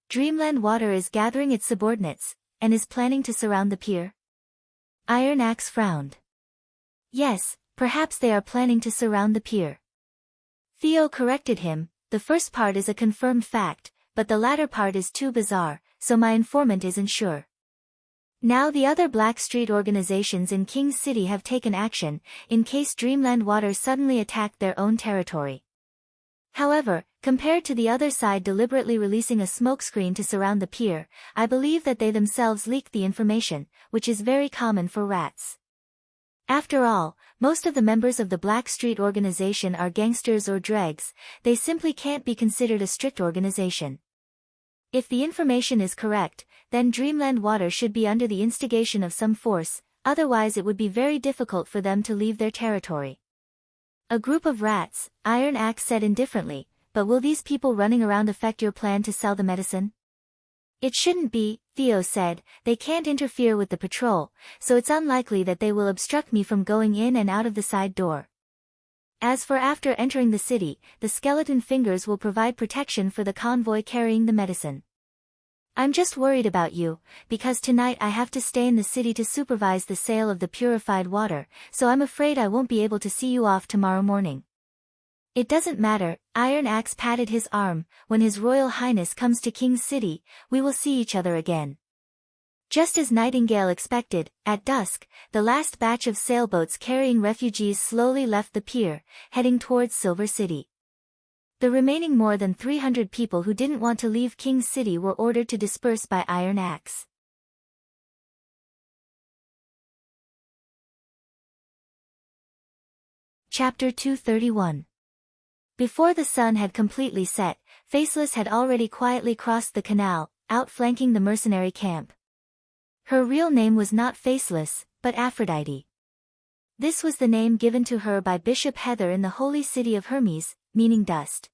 Dreamland Water is gathering its subordinates, and is planning to surround the pier? Iron Axe frowned. Yes, perhaps they are planning to surround the pier. Theo corrected him, the first part is a confirmed fact, but the latter part is too bizarre, so my informant isn't sure. Now the other Blackstreet organizations in King's City have taken action, in case Dreamland Water suddenly attacked their own territory. However, compared to the other side deliberately releasing a smokescreen to surround the pier, I believe that they themselves leaked the information, which is very common for rats. After all, most of the members of the Blackstreet organization are gangsters or dregs, they simply can't be considered a strict organization. If the information is correct, then Dreamland Water should be under the instigation of some force, otherwise it would be very difficult for them to leave their territory. A group of rats, Iron Axe said indifferently, but will these people running around affect your plan to sell the medicine? It shouldn't be, Theo said, they can't interfere with the patrol, so it's unlikely that they will obstruct me from going in and out of the side door. As for after entering the city, the skeleton fingers will provide protection for the convoy carrying the medicine. I'm just worried about you, because tonight I have to stay in the city to supervise the sale of the purified water, so I'm afraid I won't be able to see you off tomorrow morning. It doesn't matter, Iron Axe patted his arm, when His Royal Highness comes to King's City, we will see each other again. Just as Nightingale expected, at dusk, the last batch of sailboats carrying refugees slowly left the pier, heading towards Silver City. The remaining more than 300 people who didn't want to leave King's City were ordered to disperse by Iron Axe. Chapter 231. Before the sun had completely set, Faceless had already quietly crossed the canal, outflanking the mercenary camp. Her real name was not Faceless, but Aphrodite. This was the name given to her by Bishop Heather in the holy city of Hermes, meaning dust.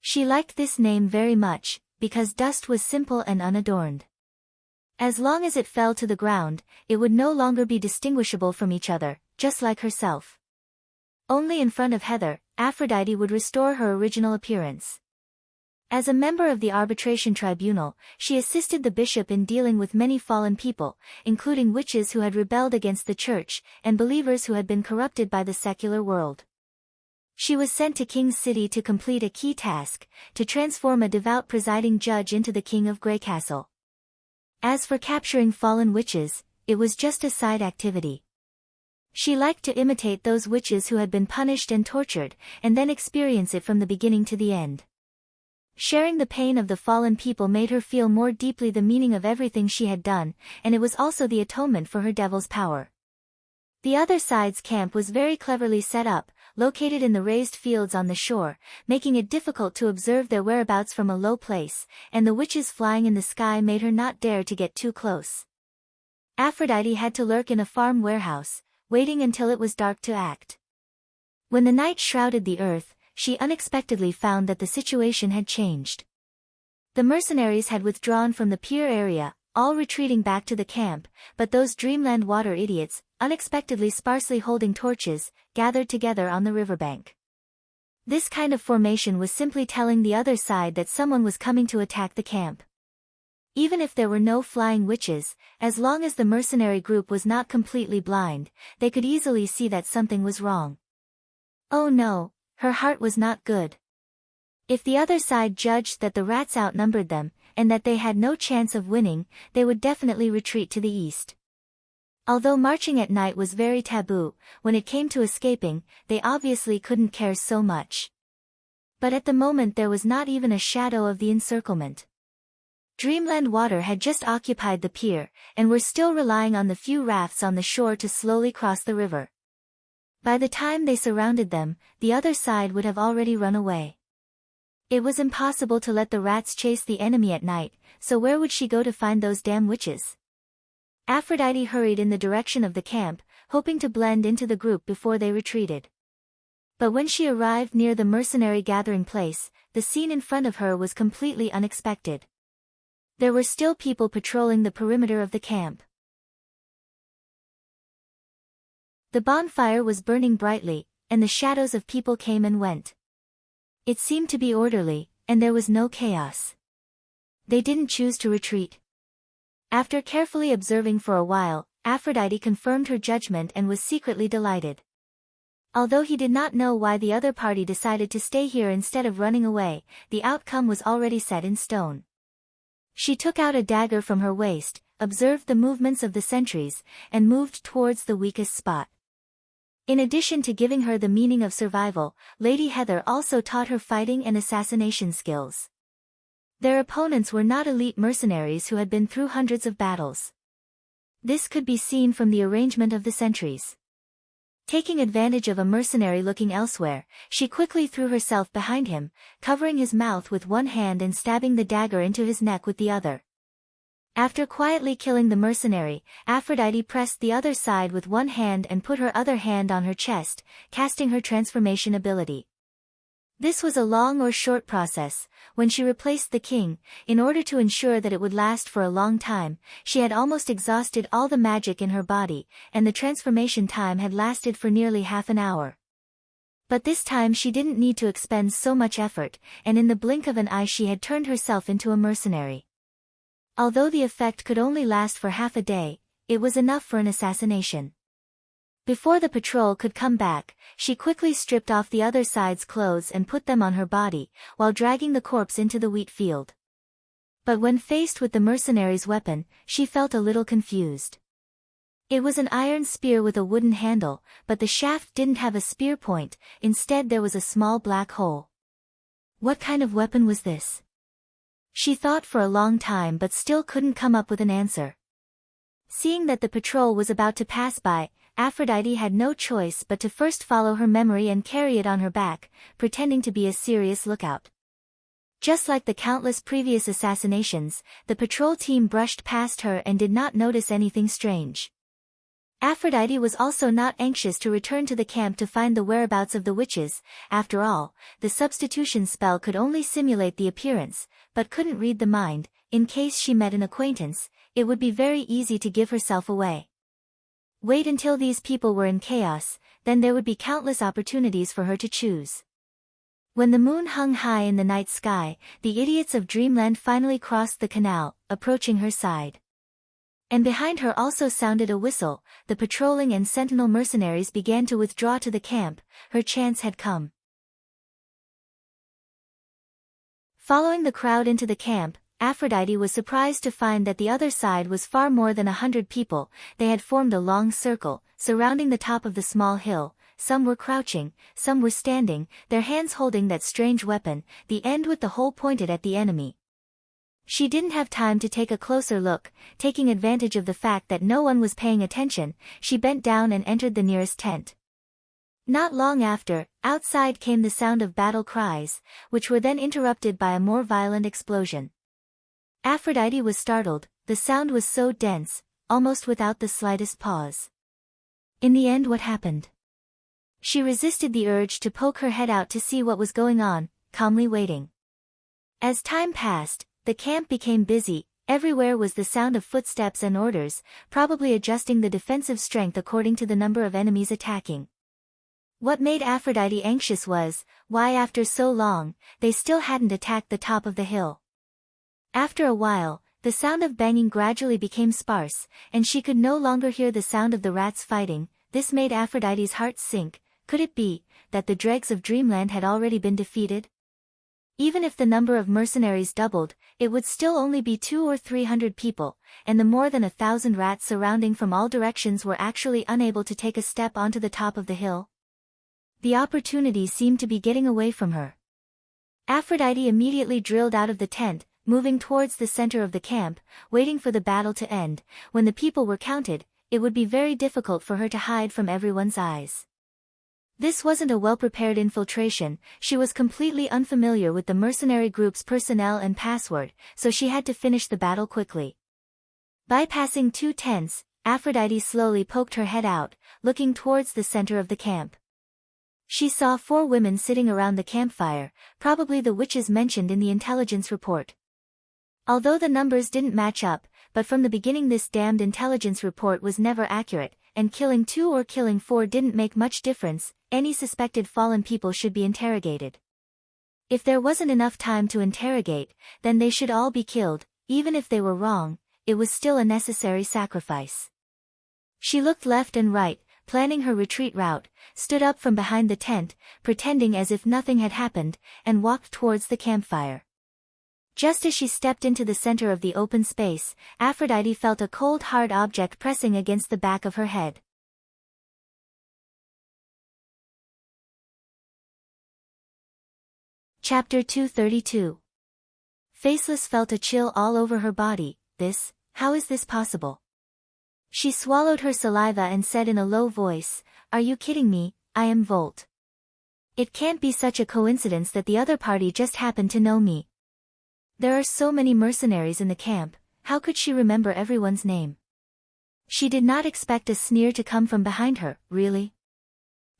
She liked this name very much, because dust was simple and unadorned. As long as it fell to the ground, it would no longer be distinguishable from each other, just like herself. Only in front of Heather, Aphrodite would restore her original appearance. As a member of the arbitration tribunal, she assisted the bishop in dealing with many fallen people, including witches who had rebelled against the church, and believers who had been corrupted by the secular world. She was sent to King's City to complete a key task, to transform a devout presiding judge into the king of Greycastle. As for capturing fallen witches, it was just a side activity. She liked to imitate those witches who had been punished and tortured, and then experience it from the beginning to the end. Sharing the pain of the fallen people made her feel more deeply the meaning of everything she had done, and it was also the atonement for her devil's power. The other side's camp was very cleverly set up, located in the raised fields on the shore, making it difficult to observe their whereabouts from a low place, and the witches flying in the sky made her not dare to get too close. Aphrodite had to lurk in a farm warehouse, waiting until it was dark to act. When the night shrouded the earth, she unexpectedly found that the situation had changed. The mercenaries had withdrawn from the pier area, all retreating back to the camp, but those Dreamland water idiots, unexpectedly sparsely holding torches, gathered together on the riverbank. This kind of formation was simply telling the other side that someone was coming to attack the camp. Even if there were no flying witches, as long as the mercenary group was not completely blind, they could easily see that something was wrong. Oh no, her heart was not good. If the other side judged that the rats outnumbered them, and that they had no chance of winning, they would definitely retreat to the east. Although marching at night was very taboo, when it came to escaping, they obviously couldn't care so much. But at the moment there was not even a shadow of the encirclement. Dreamland Water had just occupied the pier, and were still relying on the few rafts on the shore to slowly cross the river. By the time they surrounded them, the other side would have already run away. It was impossible to let the rats chase the enemy at night, so where would she go to find those damn witches? Aphrodite hurried in the direction of the camp, hoping to blend into the group before they retreated. But when she arrived near the mercenary gathering place, the scene in front of her was completely unexpected. There were still people patrolling the perimeter of the camp. The bonfire was burning brightly, and the shadows of people came and went. It seemed to be orderly, and there was no chaos. They didn't choose to retreat. After carefully observing for a while, Aphrodite confirmed her judgment and was secretly delighted. Although he did not know why the other party decided to stay here instead of running away, the outcome was already set in stone. She took out a dagger from her waist, observed the movements of the sentries, and moved towards the weakest spot. In addition to giving her the meaning of survival, Lady Heather also taught her fighting and assassination skills. Their opponents were not elite mercenaries who had been through hundreds of battles. This could be seen from the arrangement of the sentries. Taking advantage of a mercenary looking elsewhere, she quickly threw herself behind him, covering his mouth with one hand and stabbing the dagger into his neck with the other. After quietly killing the mercenary, Aphrodite pressed the other side with one hand and put her other hand on her chest, casting her transformation ability. This was a long or short process. When she replaced the king, in order to ensure that it would last for a long time, she had almost exhausted all the magic in her body, and the transformation time had lasted for nearly half an hour. But this time she didn't need to expend so much effort, and in the blink of an eye she had turned herself into a mercenary. Although the effect could only last for half a day, it was enough for an assassination. Before the patrol could come back, she quickly stripped off the other side's clothes and put them on her body, while dragging the corpse into the wheat field. But when faced with the mercenary's weapon, she felt a little confused. It was an iron spear with a wooden handle, but the shaft didn't have a spear point, instead there was a small black hole. What kind of weapon was this? She thought for a long time but still couldn't come up with an answer. Seeing that the patrol was about to pass by, Aphrodite had no choice but to first follow her memory and carry it on her back, pretending to be a serious lookout. Just like the countless previous assassinations, the patrol team brushed past her and did not notice anything strange. Aphrodite was also not anxious to return to the camp to find the whereabouts of the witches. After all, the substitution spell could only simulate the appearance, but couldn't read the mind. In case she met an acquaintance, it would be very easy to give herself away. Wait until these people were in chaos, then there would be countless opportunities for her to choose. When the moon hung high in the night sky, the idiots of Dreamland finally crossed the canal, approaching her side. And behind her also sounded a whistle. The patrolling and sentinel mercenaries began to withdraw to the camp. Her chance had come. Following the crowd into the camp, Aphrodite was surprised to find that the other side was far more than 100 people. They had formed a long circle, surrounding the top of the small hill. Some were crouching, some were standing, their hands holding that strange weapon, the end with the hole pointed at the enemy. She didn't have time to take a closer look. Taking advantage of the fact that no one was paying attention, she bent down and entered the nearest tent. Not long after, outside came the sound of battle cries, which were then interrupted by a more violent explosion. Aphrodite was startled. The sound was so dense, almost without the slightest pause. In the end, what happened? She resisted the urge to poke her head out to see what was going on, calmly waiting. As time passed, the camp became busy. Everywhere was the sound of footsteps and orders, probably adjusting the defensive strength according to the number of enemies attacking. What made Aphrodite anxious was, why after so long, they still hadn't attacked the top of the hill. After a while, the sound of banging gradually became sparse, and she could no longer hear the sound of the rats fighting. This made Aphrodite's heart sink. Could it be that the dregs of Dreamland had already been defeated? Even if the number of mercenaries doubled, it would still only be 200 or 300 people, and the more than 1,000 rats surrounding from all directions were actually unable to take a step onto the top of the hill. The opportunity seemed to be getting away from her. Aphrodite immediately drilled out of the tent, moving towards the center of the camp, waiting for the battle to end. When the people were counted, it would be very difficult for her to hide from everyone's eyes. This wasn't a well-prepared infiltration. She was completely unfamiliar with the mercenary group's personnel and password, so she had to finish the battle quickly. Bypassing 2 tents, Aphrodite slowly poked her head out, looking towards the center of the camp. She saw 4 women sitting around the campfire, probably the witches mentioned in the intelligence report. Although the numbers didn't match up, but from the beginning this damned intelligence report was never accurate, and killing 2 or killing 4 didn't make much difference. Any suspected fallen people should be interrogated. If there wasn't enough time to interrogate, then they should all be killed. Even if they were wrong, it was still a necessary sacrifice. She looked left and right, planning her retreat route, stood up from behind the tent, pretending as if nothing had happened, and walked towards the campfire. Just as she stepped into the center of the open space, Aphrodite felt a cold hard object pressing against the back of her head. Chapter 232. Faceless felt a chill all over her body. How is this possible? She swallowed her saliva and said in a low voice, "Are you kidding me? I am Volt. It can't be such a coincidence that the other party just happened to know me. There are so many mercenaries in the camp, how could she remember everyone's name?" She did not expect a sneer to come from behind her. "Really?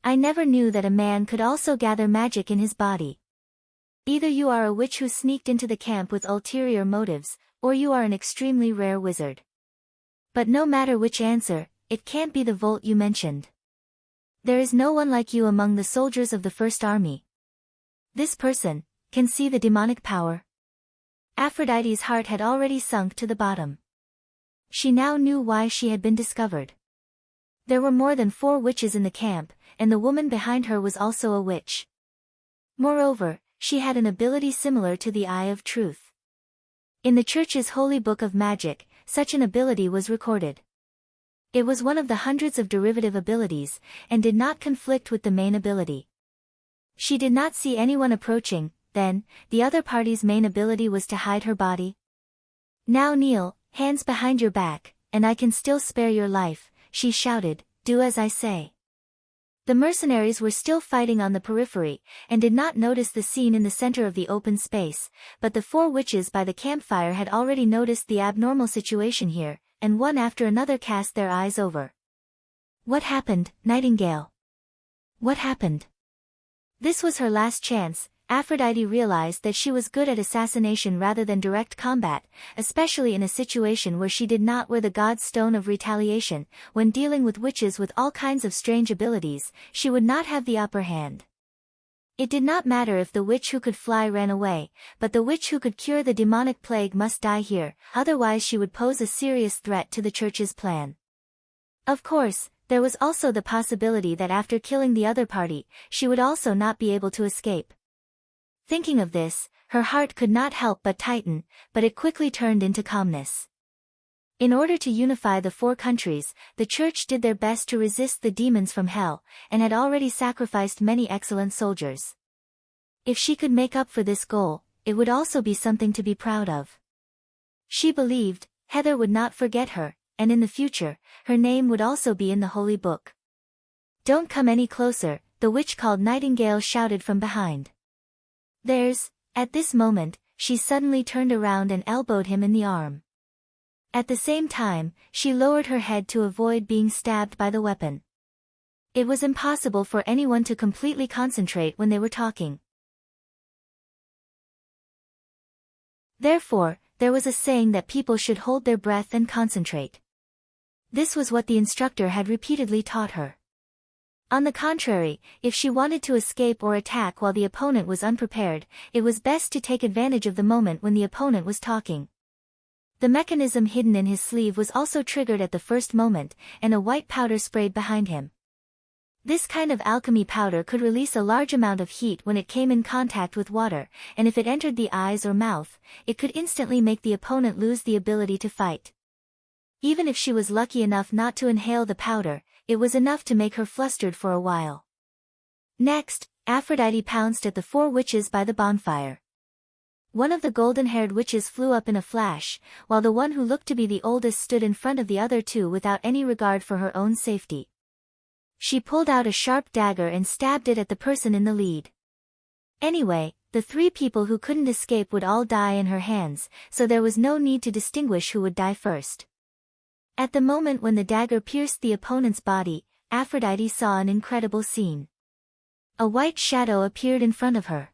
I never knew that a man could also gather magic in his body. Either you are a witch who sneaked into the camp with ulterior motives, or you are an extremely rare wizard. But no matter which answer, it can't be the Volt you mentioned. There is no one like you among the soldiers of the First Army. This person can see the demonic power." Aphrodite's heart had already sunk to the bottom. She now knew why she had been discovered. There were more than 4 witches in the camp, and the woman behind her was also a witch. Moreover, she had an ability similar to the Eye of Truth. In the Church's holy book of magic, such an ability was recorded. It was one of the hundreds of derivative abilities, and did not conflict with the main ability. She did not see anyone approaching. Then, the other party's main ability was to hide her body. "Now kneel, hands behind your back, and I can still spare your life," she shouted, "do as I say." The mercenaries were still fighting on the periphery, and did not notice the scene in the center of the open space, but the 4 witches by the campfire had already noticed the abnormal situation here, and one after another cast their eyes over. "What happened, Nightingale? What happened?" This was her last chance. Aphrodite realized that she was good at assassination rather than direct combat, especially in a situation where she did not wear the god's stone of retaliation. When dealing with witches with all kinds of strange abilities, she would not have the upper hand. It did not matter if the witch who could fly ran away, but the witch who could cure the demonic plague must die here, otherwise she would pose a serious threat to the Church's plan. Of course, there was also the possibility that after killing the other party, she would also not be able to escape. Thinking of this, her heart could not help but tighten, but it quickly turned into calmness. In order to unify the 4 countries, the Church did their best to resist the demons from hell, and had already sacrificed many excellent soldiers. If she could make up for this goal, it would also be something to be proud of. She believed Heather would not forget her, and in the future, her name would also be in the holy book. "Don't come any closer," the witch called Nightingale shouted from behind. At this moment, she suddenly turned around and elbowed him in the arm. At the same time, she lowered her head to avoid being stabbed by the weapon. It was impossible for anyone to completely concentrate when they were talking. Therefore, there was a saying that people should hold their breath and concentrate. This was what the instructor had repeatedly taught her. On the contrary, if she wanted to escape or attack while the opponent was unprepared, it was best to take advantage of the moment when the opponent was talking. The mechanism hidden in his sleeve was also triggered at the first moment, and a white powder sprayed behind him. This kind of alchemy powder could release a large amount of heat when it came in contact with water, and if it entered the eyes or mouth, it could instantly make the opponent lose the ability to fight. Even if she was lucky enough not to inhale the powder, it was enough to make her flustered for a while. Next, Aphrodite pounced at the 4 witches by the bonfire. One of the golden-haired witches flew up in a flash, while the one who looked to be the oldest stood in front of the other 2 without any regard for her own safety. She pulled out a sharp dagger and stabbed it at the person in the lead. Anyway, the 3 people who couldn't escape would all die in her hands, so there was no need to distinguish who would die first. At the moment when the dagger pierced the opponent's body, Aphrodite saw an incredible scene. A white shadow appeared in front of her.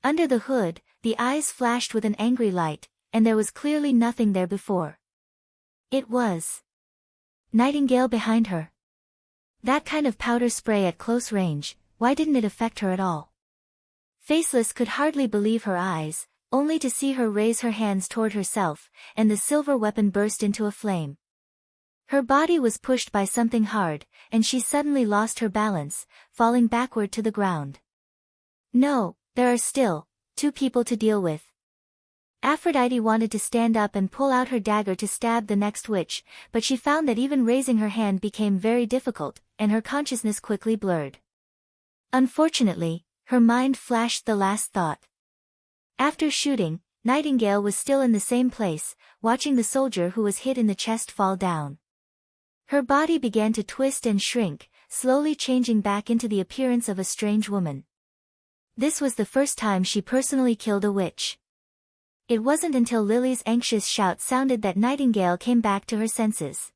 Under the hood, the eyes flashed with an angry light, and there was clearly nothing there before. It was Nightingale behind her. That kind of powder spray at close range, why didn't it affect her at all? Faceless could hardly believe her eyes, only to see her raise her hands toward herself, and the silver weapon burst into a flame. Her body was pushed by something hard, and she suddenly lost her balance, falling backward to the ground. No, there are still 2 people to deal with. Aphrodite wanted to stand up and pull out her dagger to stab the next witch, but she found that even raising her hand became very difficult, and her consciousness quickly blurred. Unfortunately, her mind flashed the last thought. After shooting, Nightingale was still in the same place, watching the soldier who was hit in the chest fall down. Her body began to twist and shrink, slowly changing back into the appearance of a strange woman. This was the first time she personally killed a witch. It wasn't until Lily's anxious shout sounded that Nightingale came back to her senses.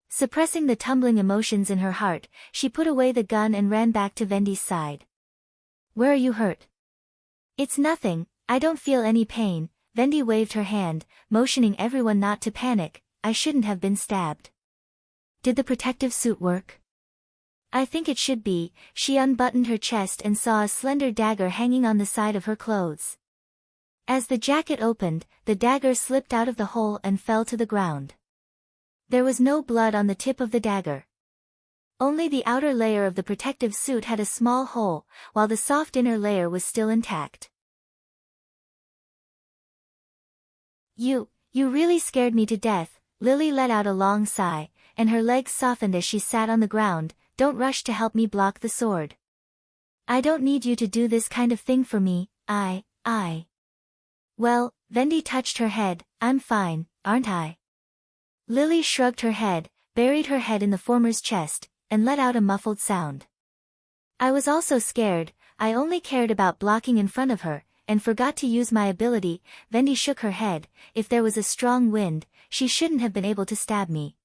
Suppressing the tumbling emotions in her heart, she put away the gun and ran back to Vendy's side. "Where are you hurt?" "It's nothing, I don't feel any pain," Vendy waved her hand, motioning everyone not to panic. "I shouldn't have been stabbed." "Did the protective suit work?" "I think it should be." She unbuttoned her chest and saw a slender dagger hanging on the side of her clothes. As the jacket opened, the dagger slipped out of the hole and fell to the ground. There was no blood on the tip of the dagger. Only the outer layer of the protective suit had a small hole, while the soft inner layer was still intact. You really scared me to death," Lily let out a long sigh, and her legs softened as she sat on the ground. "Don't rush to help me block the sword. I don't need you to do this kind of thing for me, Well, Vendi touched her head. "I'm fine, aren't I?" Lily shrugged her head, buried her head in the former's chest, and let out a muffled sound. "I was also scared. I only cared about blocking in front of her, and forgot to use my ability." Vendi shook her head. "If there was a strong wind, she shouldn't have been able to stab me.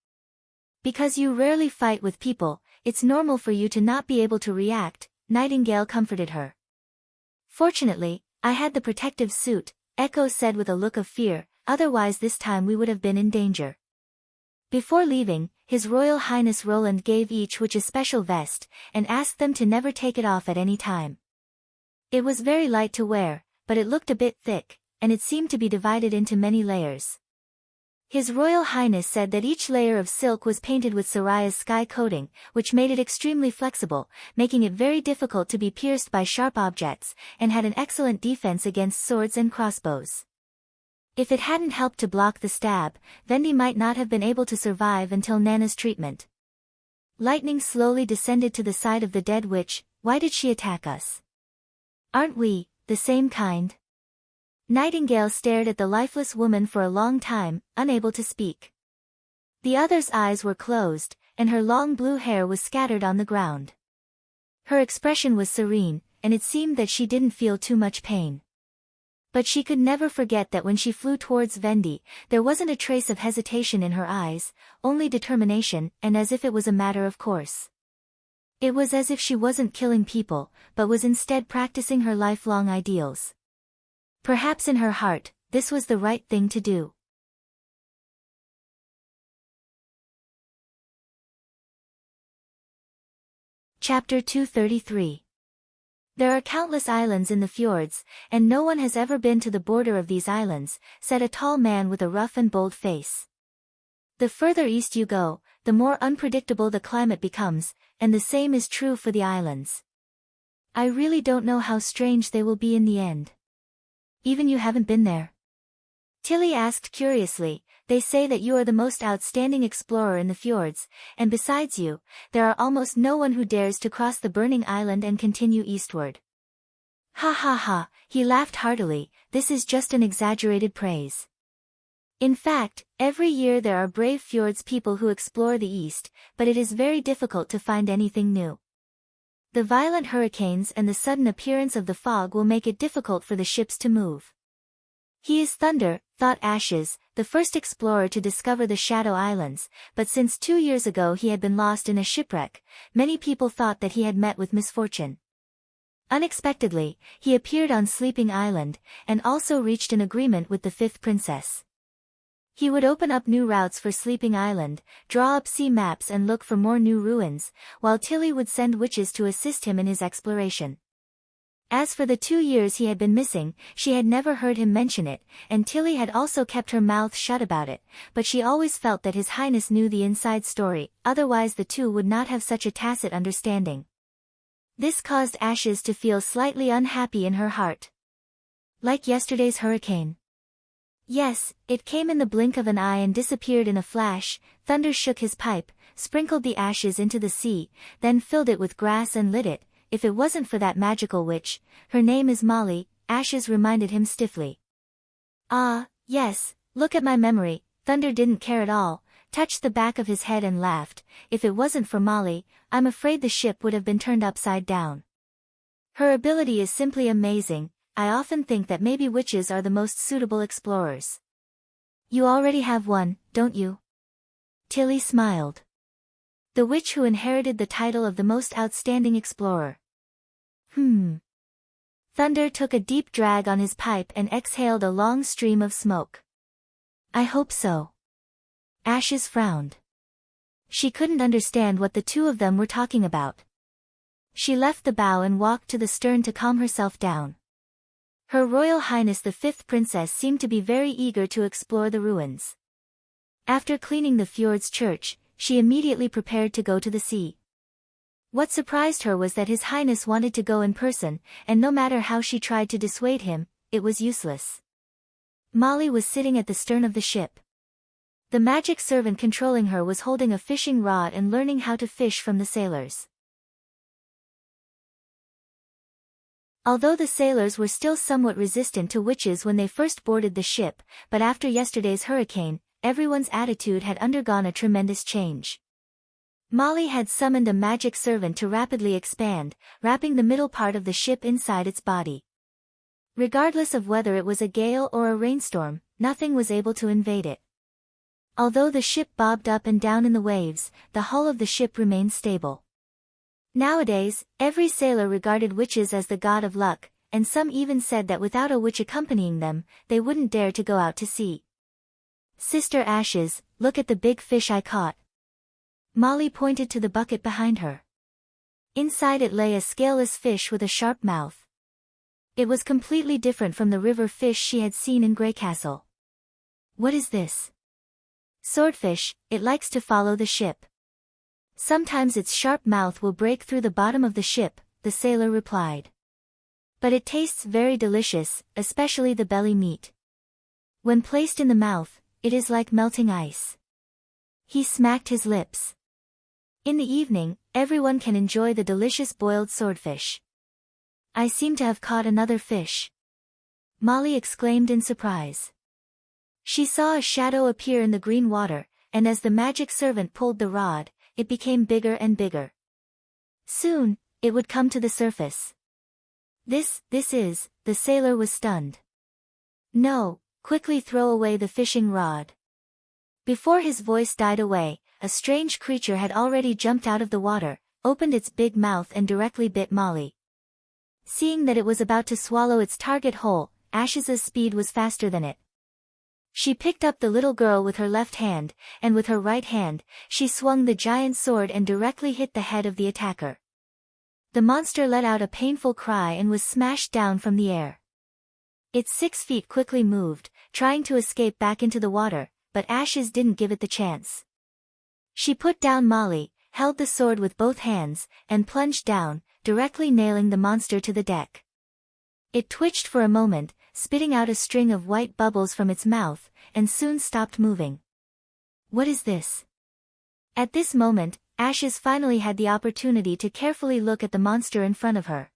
Because you rarely fight with people, it's normal for you to not be able to react," Nightingale comforted her. "Fortunately, I had the protective suit," Echo said with a look of fear, "otherwise this time we would have been in danger." Before leaving, His Royal Highness Roland gave each witch a special vest, and asked them to never take it off at any time. It was very light to wear, but it looked a bit thick, and it seemed to be divided into many layers. His Royal Highness said that each layer of silk was painted with Soraya's sky coating, which made it extremely flexible, making it very difficult to be pierced by sharp objects, and had an excellent defense against swords and crossbows. If it hadn't helped to block the stab, Vendi might not have been able to survive until Nana's treatment. Lightning slowly descended to the side of the dead witch. "Why did she attack us? Aren't we the same kind?" Nightingale stared at the lifeless woman for a long time, unable to speak. The other's eyes were closed, and her long blue hair was scattered on the ground. Her expression was serene, and it seemed that she didn't feel too much pain. But she could never forget that when she flew towards Vendi, there wasn't a trace of hesitation in her eyes, only determination, and as if it was a matter of course. It was as if she wasn't killing people, but was instead practicing her lifelong ideals. Perhaps in her heart, this was the right thing to do. Chapter 233. "There are countless islands in the fjords, and no one has ever been to the border of these islands," said a tall man with a rough and bold face. "The further east you go, the more unpredictable the climate becomes, and the same is true for the islands. I really don't know how strange they will be in the end." "Even you haven't been there?" Tilly asked curiously. "They say that you are the most outstanding explorer in the fjords, and besides you, there are almost no one who dares to cross the burning island and continue eastward." "Ha ha ha," he laughed heartily, "this is just an exaggerated praise. In fact, every year there are brave fjords people who explore the east, but it is very difficult to find anything new. The violent hurricanes and the sudden appearance of the fog will make it difficult for the ships to move." "He is Thunder," thought Ashes, the first explorer to discover the Shadow Islands, but since 2 years ago he had been lost in a shipwreck, many people thought that he had met with misfortune. Unexpectedly, he appeared on Sleeping Island, and also reached an agreement with the fifth princess. He would open up new routes for Sleeping Island, draw up sea maps and look for more new ruins, while Tilly would send witches to assist him in his exploration. As for the 2 years he had been missing, she had never heard him mention it, and Tilly had also kept her mouth shut about it, but she always felt that His Highness knew the inside story, otherwise the two would not have such a tacit understanding. This caused Ashes to feel slightly unhappy in her heart. Like yesterday's hurricane. Yes, it came in the blink of an eye and disappeared in a flash. Thunder shook his pipe, sprinkled the ashes into the sea, then filled it with grass and lit it. "If it wasn't for that magical witch, her name is Molly," Ashes reminded him stiffly. "Ah, yes, look at my memory." Thunder didn't care at all, touched the back of his head and laughed. "If it wasn't for Molly, I'm afraid the ship would have been turned upside down. Her ability is simply amazing. I often think that maybe witches are the most suitable explorers." "You already have one, don't you?" Tilly smiled. "The witch who inherited the title of the most outstanding explorer." Thunder took a deep drag on his pipe and exhaled a long stream of smoke. "I hope so." Ashes frowned. She couldn't understand what the two of them were talking about. She left the bow and walked to the stern to calm herself down. Her Royal Highness the Fifth Princess seemed to be very eager to explore the ruins. After cleaning the fjord's church, she immediately prepared to go to the sea. What surprised her was that His Highness wanted to go in person, and no matter how she tried to dissuade him, it was useless. Molly was sitting at the stern of the ship. The magic servant controlling her was holding a fishing rod and learning how to fish from the sailors. Although the sailors were still somewhat resistant to witches when they first boarded the ship, but after yesterday's hurricane, everyone's attitude had undergone a tremendous change. Molly had summoned a magic servant to rapidly expand, wrapping the middle part of the ship inside its body. Regardless of whether it was a gale or a rainstorm, nothing was able to invade it. Although the ship bobbed up and down in the waves, the hull of the ship remained stable. Nowadays, every sailor regarded witches as the god of luck, and some even said that without a witch accompanying them, they wouldn't dare to go out to sea. "Sister Ashes, look at the big fish I caught." Molly pointed to the bucket behind her. Inside it lay a scaleless fish with a sharp mouth. It was completely different from the river fish she had seen in Greycastle. "What is this?" "Swordfish, it likes to follow the ship. Sometimes its sharp mouth will break through the bottom of the ship," the sailor replied. "But it tastes very delicious, especially the belly meat. When placed in the mouth, it is like melting ice." He smacked his lips. "In the evening, everyone can enjoy the delicious boiled swordfish." "I seem to have caught another fish," Molly exclaimed in surprise. She saw a shadow appear in the green water, and as the magic servant pulled the rod, it became bigger and bigger. Soon, it would come to the surface. This is, the sailor was stunned. "No, quickly throw away the fishing rod." Before his voice died away, a strange creature had already jumped out of the water, opened its big mouth and directly bit Molly. Seeing that it was about to swallow its target whole, Ash's speed was faster than it. She picked up the little girl with her left hand, and with her right hand, she swung the giant sword and directly hit the head of the attacker. The monster let out a painful cry and was smashed down from the air. Its 6 feet quickly moved, trying to escape back into the water, but Ashes didn't give it the chance. She put down Molly, held the sword with both hands, and plunged down, directly nailing the monster to the deck. It twitched for a moment, spitting out a string of white bubbles from its mouth, and soon stopped moving. "What is this?" At this moment, Ashes finally had the opportunity to carefully look at the monster in front of her.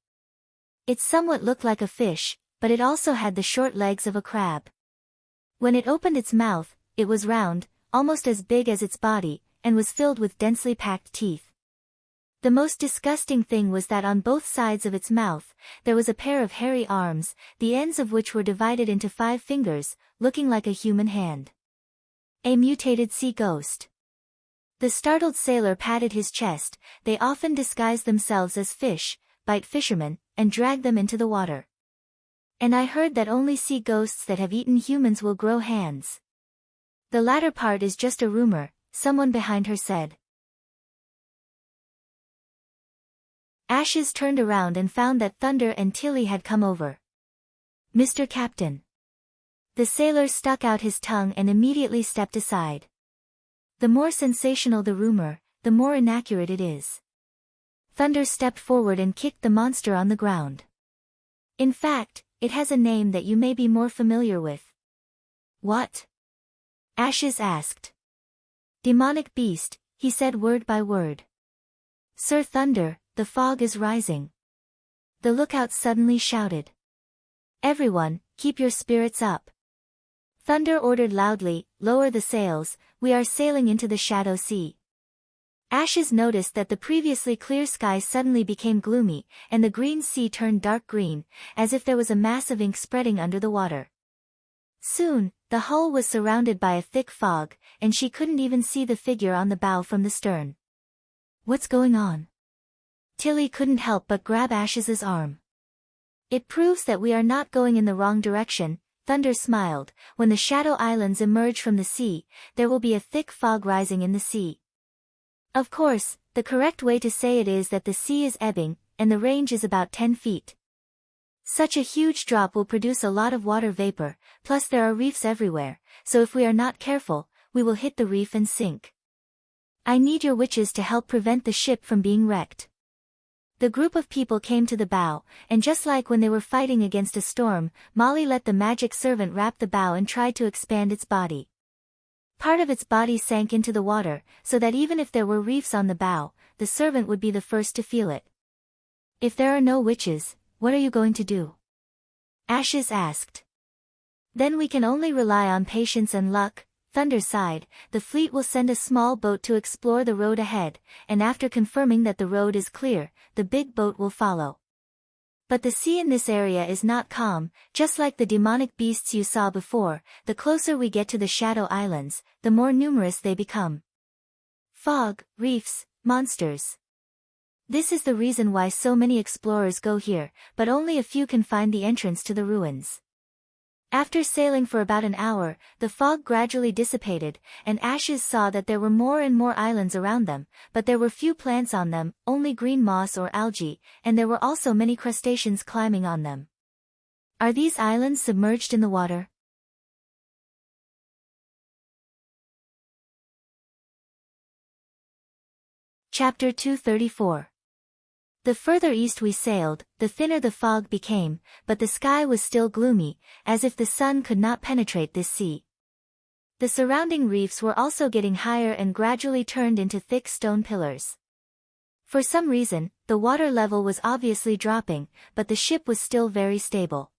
It somewhat looked like a fish, but it also had the short legs of a crab. When it opened its mouth, it was round, almost as big as its body, and was filled with densely packed teeth. The most disgusting thing was that on both sides of its mouth, there was a pair of hairy arms, the ends of which were divided into 5 fingers, looking like a human hand. A mutated sea ghost. The startled sailor patted his chest. They often disguise themselves as fish, bite fishermen, and drag them into the water. "And I heard that only sea ghosts that have eaten humans will grow hands." "The latter part is just a rumor," someone behind her said. Ashes turned around and found that Thunder and Tilly had come over. "Mr. Captain." The sailor stuck out his tongue and immediately stepped aside. "The more sensational the rumor, the more inaccurate it is." Thunder stepped forward and kicked the monster on the ground. "In fact, it has a name that you may be more familiar with." "What?" Ashes asked. "Demonic beast," he said word by word. "Sir Thunder, the fog is rising." The lookout suddenly shouted. "Everyone, keep your spirits up." Thunder ordered loudly, "Lower the sails, we are sailing into the Shadow Sea." Ashes noticed that the previously clear sky suddenly became gloomy, and the green sea turned dark green, as if there was a mass of ink spreading under the water. Soon, the hull was surrounded by a thick fog, and she couldn't even see the figure on the bow from the stern. "What's going on?" Tilly couldn't help but grab Ash's arm. "It proves that we are not going in the wrong direction," Thunder smiled. "When the Shadow Islands emerge from the sea, there will be a thick fog rising in the sea. Of course, the correct way to say it is that the sea is ebbing, and the range is about 10 feet. Such a huge drop will produce a lot of water vapor, plus there are reefs everywhere, so if we are not careful, we will hit the reef and sink. I need your witches to help prevent the ship from being wrecked. The group of people came to the bow, and just like when they were fighting against a storm, Molly let the magic servant wrap the bow and tried to expand its body. Part of its body sank into the water, so that even if there were reefs on the bow, the servant would be the first to feel it. If there are no witches, what are you going to do? Ashes asked. Then we can only rely on patience and luck, Thunder sighed. The fleet will send a small boat to explore the road ahead, and after confirming that the road is clear, the big boat will follow. But the sea in this area is not calm, just like the demonic beasts you saw before. The closer we get to the Shadow Islands, the more numerous they become. Fog, reefs, monsters. This is the reason why so many explorers go here, but only a few can find the entrance to the ruins. After sailing for about an hour, the fog gradually dissipated, and Ashes saw that there were more and more islands around them, but there were few plants on them, only green moss or algae, and there were also many crustaceans climbing on them. Are these islands submerged in the water? Chapter 234. The further east we sailed, the thinner the fog became, but the sky was still gloomy, as if the sun could not penetrate this sea. The surrounding reefs were also getting higher and gradually turned into thick stone pillars. For some reason, the water level was obviously dropping, but the ship was still very stable.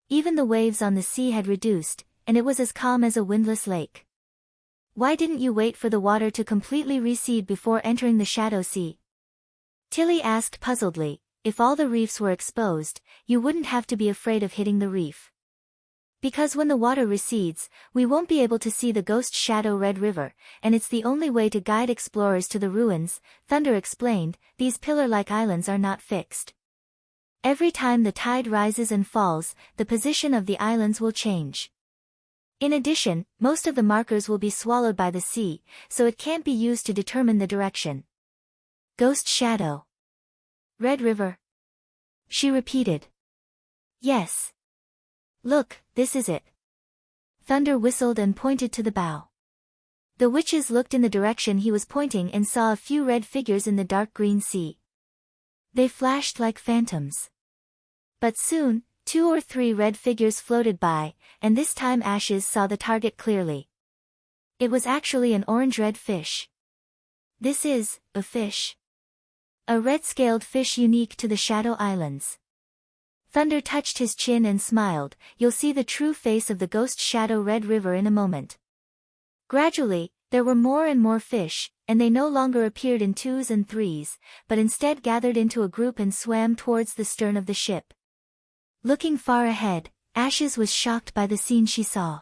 Even the waves on the sea had reduced, and it was as calm as a windless lake. Why didn't you wait for the water to completely recede before entering the Shadow Sea? Tilly asked puzzledly. If all the reefs were exposed, you wouldn't have to be afraid of hitting the reef. Because when the water recedes, we won't be able to see the ghost shadow Red River, and it's the only way to guide explorers to the ruins, Thunder explained. These pillar-like islands are not fixed. Every time the tide rises and falls, the position of the islands will change. In addition, most of the markers will be swallowed by the sea, so it can't be used to determine the direction. Ghost shadow. Red River. She repeated. Yes. Look, this is it. Thunder whistled and pointed to the bow. The witches looked in the direction he was pointing and saw a few red figures in the dark green sea. They flashed like phantoms. But soon, 2 or 3 red figures floated by, and this time Ashes saw the target clearly. It was actually an orange-red fish. This is a fish. A red-scaled fish unique to the Shadow Islands. Thunder touched his chin and smiled. You'll see the true face of the ghost shadow Red River in a moment. Gradually, there were more and more fish, and they no longer appeared in 2s and 3s, but instead gathered into a group and swam towards the stern of the ship. Looking far ahead, Ashes was shocked by the scene she saw.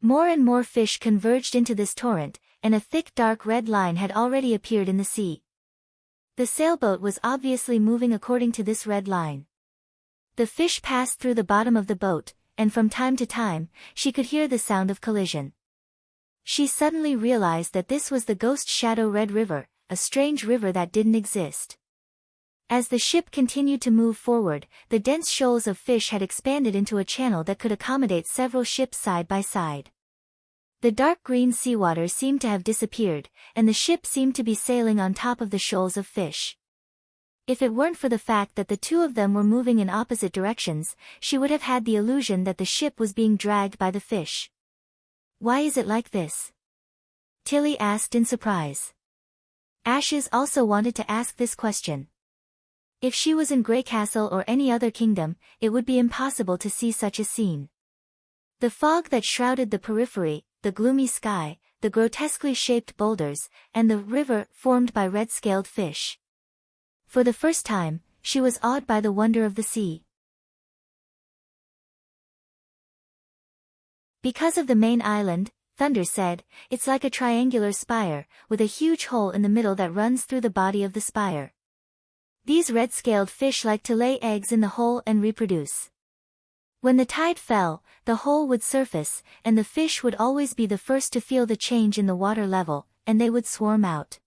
More and more fish converged into this torrent, and a thick dark red line had already appeared in the sea. The sailboat was obviously moving according to this red line. The fish passed through the bottom of the boat, and from time to time, she could hear the sound of collision. She suddenly realized that this was the ghost shadow Red River, a strange river that didn't exist. As the ship continued to move forward, the dense shoals of fish had expanded into a channel that could accommodate several ships side by side. The dark green seawater seemed to have disappeared, and the ship seemed to be sailing on top of the shoals of fish. If it weren't for the fact that the two of them were moving in opposite directions, she would have had the illusion that the ship was being dragged by the fish. Why is it like this? Tilly asked in surprise. Ashes also wanted to ask this question. If she was in Grey Castle or any other kingdom, it would be impossible to see such a scene. The fog that shrouded the periphery, the gloomy sky, the grotesquely shaped boulders, and the river formed by red-scaled fish. For the first time, she was awed by the wonder of the sea. Because of the main island, Thunder said, it's like a triangular spire, with a huge hole in the middle that runs through the body of the spire. These red-scaled fish like to lay eggs in the hole and reproduce. When the tide fell, the hole would surface, and the fish would always be the first to feel the change in the water level, and they would swarm out.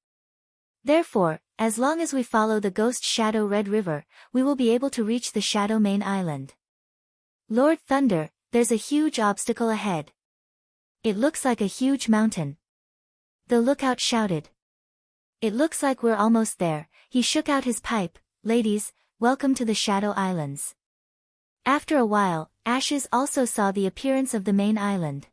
Therefore, as long as we follow the ghost Shadow Red River, we will be able to reach the Shadow Main Island. Lord Thunder, there's a huge obstacle ahead. It looks like a huge mountain. The lookout shouted. It looks like we're almost there. He shook out his pipe. Ladies, welcome to the Shadow Islands. After a while, Ashes also saw the appearance of the main island.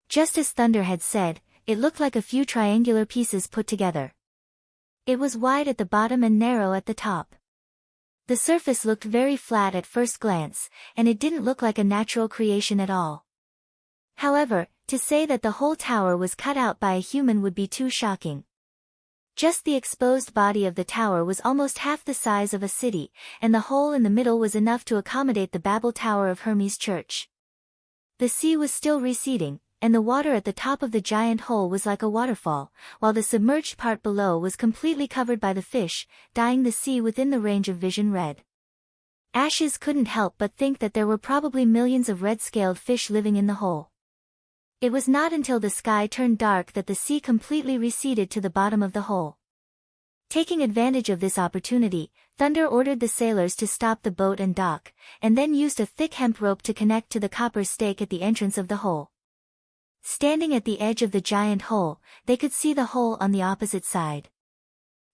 Just as Thunder had said, it looked like a few triangular pieces put together. It was wide at the bottom and narrow at the top. The surface looked very flat at first glance, and it didn't look like a natural creation at all. However, to say that the whole tower was cut out by a human would be too shocking. Just the exposed body of the tower was almost half the size of a city, and the hole in the middle was enough to accommodate the Babel Tower of Hermes Church. The sea was still receding, and the water at the top of the giant hole was like a waterfall, while the submerged part below was completely covered by the fish, dyeing the sea within the range of vision red. Ashes couldn't help but think that there were probably millions of red-scaled fish living in the hole. It was not until the sky turned dark that the sea completely receded to the bottom of the hole. Taking advantage of this opportunity, Thunder ordered the sailors to stop the boat and dock, and then used a thick hemp rope to connect to the copper stake at the entrance of the hole. Standing at the edge of the giant hole, they could see the hole on the opposite side.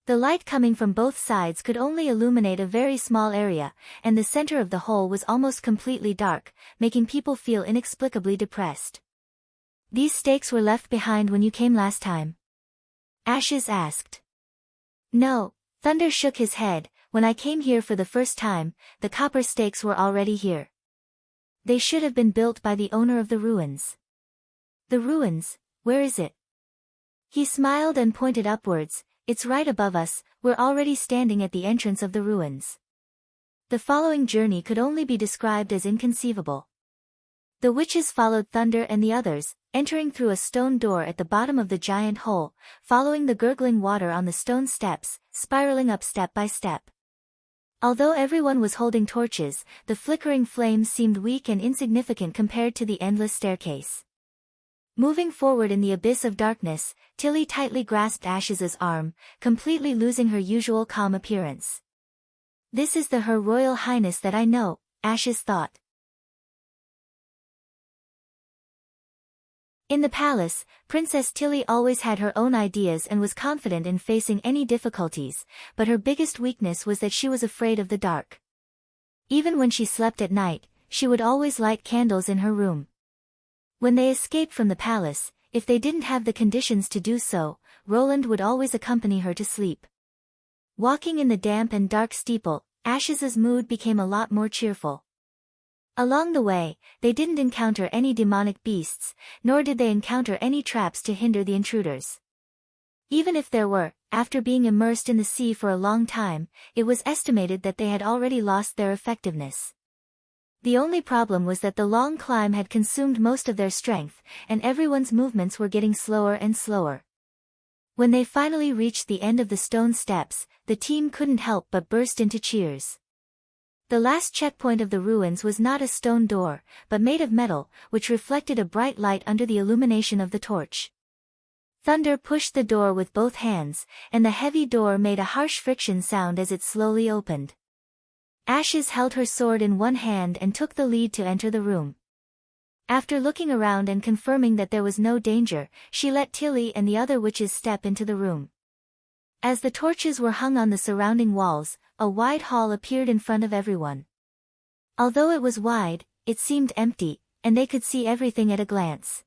The light coming from both sides could only illuminate a very small area, and the center of the hole was almost completely dark, making people feel inexplicably depressed. These stakes were left behind when you came last time? Ashes asked. No, Thunder shook his head. When I came here for the first time, the copper stakes were already here. They should have been built by the owner of the ruins. The ruins, where is it? He smiled and pointed upwards. It's right above us, we're already standing at the entrance of the ruins. The following journey could only be described as inconceivable. The witches followed Thunder and the others, entering through a stone door at the bottom of the giant hole, following the gurgling water on the stone steps, spiraling up step by step. Although everyone was holding torches, the flickering flames seemed weak and insignificant compared to the endless staircase. Moving forward in the abyss of darkness, Tilly tightly grasped Ashes's arm, completely losing her usual calm appearance. This is the Her Royal Highness that I know, Ashes thought. In the palace, Princess Tilly always had her own ideas and was confident in facing any difficulties, but her biggest weakness was that she was afraid of the dark. Even when she slept at night, she would always light candles in her room. When they escaped from the palace, if they didn't have the conditions to do so, Roland would always accompany her to sleep. Walking in the damp and dark steeple, Ashes's mood became a lot more cheerful. Along the way, they didn't encounter any demonic beasts, nor did they encounter any traps to hinder the intruders. Even if there were, after being immersed in the sea for a long time, it was estimated that they had already lost their effectiveness. The only problem was that the long climb had consumed most of their strength, and everyone's movements were getting slower and slower. When they finally reached the end of the stone steps, the team couldn't help but burst into cheers. The last checkpoint of the ruins was not a stone door, but made of metal, which reflected a bright light under the illumination of the torch. Thunder pushed the door with both hands, and the heavy door made a harsh friction sound as it slowly opened. Ashes held her sword in one hand and took the lead to enter the room. After looking around and confirming that there was no danger, she let Tilly and the other witches step into the room. As the torches were hung on the surrounding walls, a wide hall appeared in front of everyone. Although it was wide, it seemed empty, and they could see everything at a glance.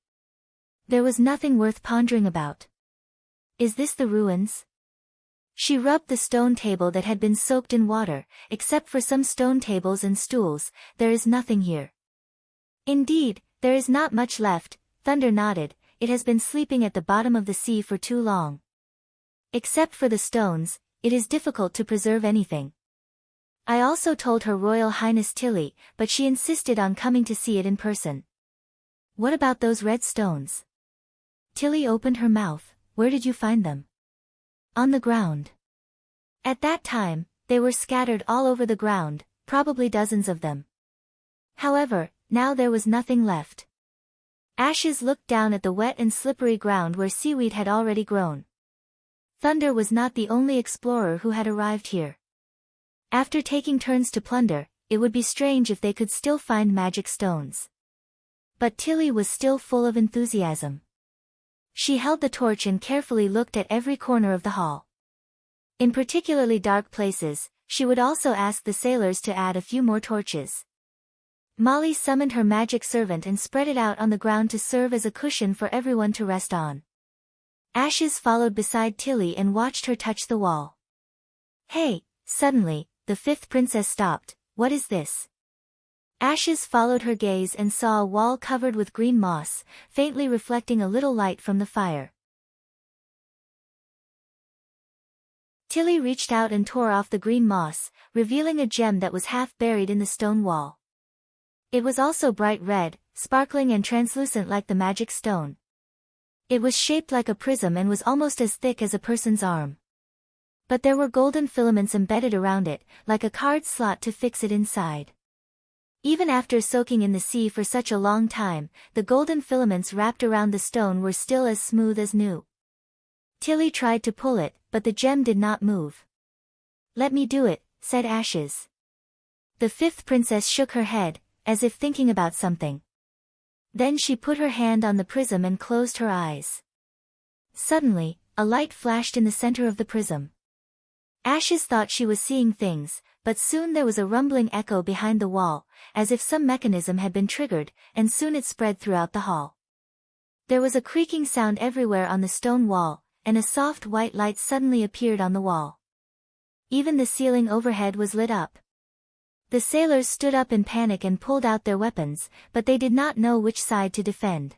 There was nothing worth pondering about. Is this the ruins? She rubbed the stone table that had been soaked in water. Except for some stone tables and stools, there is nothing here. Indeed, there is not much left, Thunder nodded. It has been sleeping at the bottom of the sea for too long. Except for the stones, it is difficult to preserve anything. I also told Her Royal Highness Tilly, but she insisted on coming to see it in person. What about those red stones? Tilly opened her mouth. Where did you find them? On the ground. At that time, they were scattered all over the ground, probably dozens of them. However, now there was nothing left. Ashes looked down at the wet and slippery ground where seaweed had already grown. Thunder was not the only explorer who had arrived here. After taking turns to plunder, it would be strange if they could still find magic stones. But Tilly was still full of enthusiasm. She held the torch and carefully looked at every corner of the hall. In particularly dark places, she would also ask the sailors to add a few more torches. Molly summoned her magic servant and spread it out on the ground to serve as a cushion for everyone to rest on. Ashes followed beside Tilly and watched her touch the wall. Hey, suddenly, the fifth princess stopped. What is this? Ashes followed her gaze and saw a wall covered with green moss, faintly reflecting a little light from the fire. Tilly reached out and tore off the green moss, revealing a gem that was half buried in the stone wall. It was also bright red, sparkling and translucent like the magic stone. It was shaped like a prism and was almost as thick as a person's arm. But there were golden filaments embedded around it, like a card slot to fix it inside. Even after soaking in the sea for such a long time, the golden filaments wrapped around the stone were still as smooth as new. Tilly tried to pull it, but the gem did not move. "Let me do it," said Ashes. The fifth princess shook her head, as if thinking about something. Then she put her hand on the prism and closed her eyes. Suddenly, a light flashed in the center of the prism. Ashes thought she was seeing things, but soon there was a rumbling echo behind the wall, as if some mechanism had been triggered, and soon it spread throughout the hall. There was a creaking sound everywhere on the stone wall, and a soft white light suddenly appeared on the wall. Even the ceiling overhead was lit up. The sailors stood up in panic and pulled out their weapons, but they did not know which side to defend.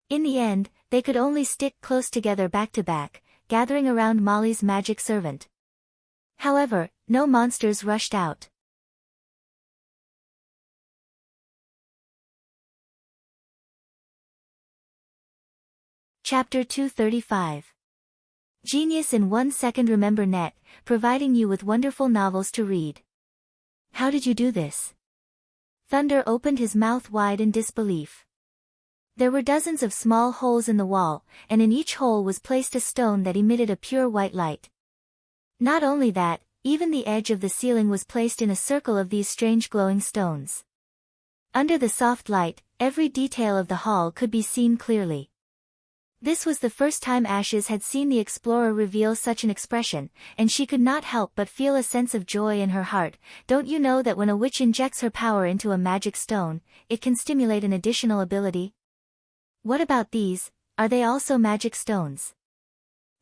In the end, they could only stick close together back to back, gathering around Molly's magic servant. However, no monsters rushed out. Chapter 235. Genius in 1 second. Remember Net, providing you with wonderful novels to read. How did you do this? Thunder opened his mouth wide in disbelief. There were dozens of small holes in the wall, and in each hole was placed a stone that emitted a pure white light. Not only that, even the edge of the ceiling was placed in a circle of these strange glowing stones. Under the soft light, every detail of the hall could be seen clearly. This was the first time Ashes had seen the explorer reveal such an expression, and she could not help but feel a sense of joy in her heart. Don't you know that when a witch injects her power into a magic stone, it can stimulate an additional ability? What about these? Are they also magic stones?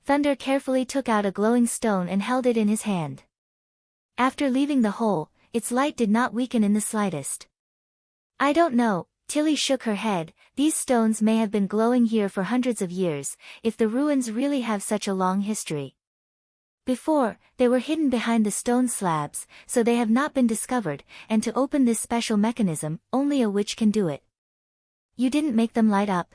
Thunder carefully took out a glowing stone and held it in his hand. After leaving the hole, its light did not weaken in the slightest. I don't know, Tilly shook her head. These stones may have been glowing here for hundreds of years, if the ruins really have such a long history. Before, they were hidden behind the stone slabs, so they have not been discovered, and to open this special mechanism, only a witch can do it. You didn't make them light up?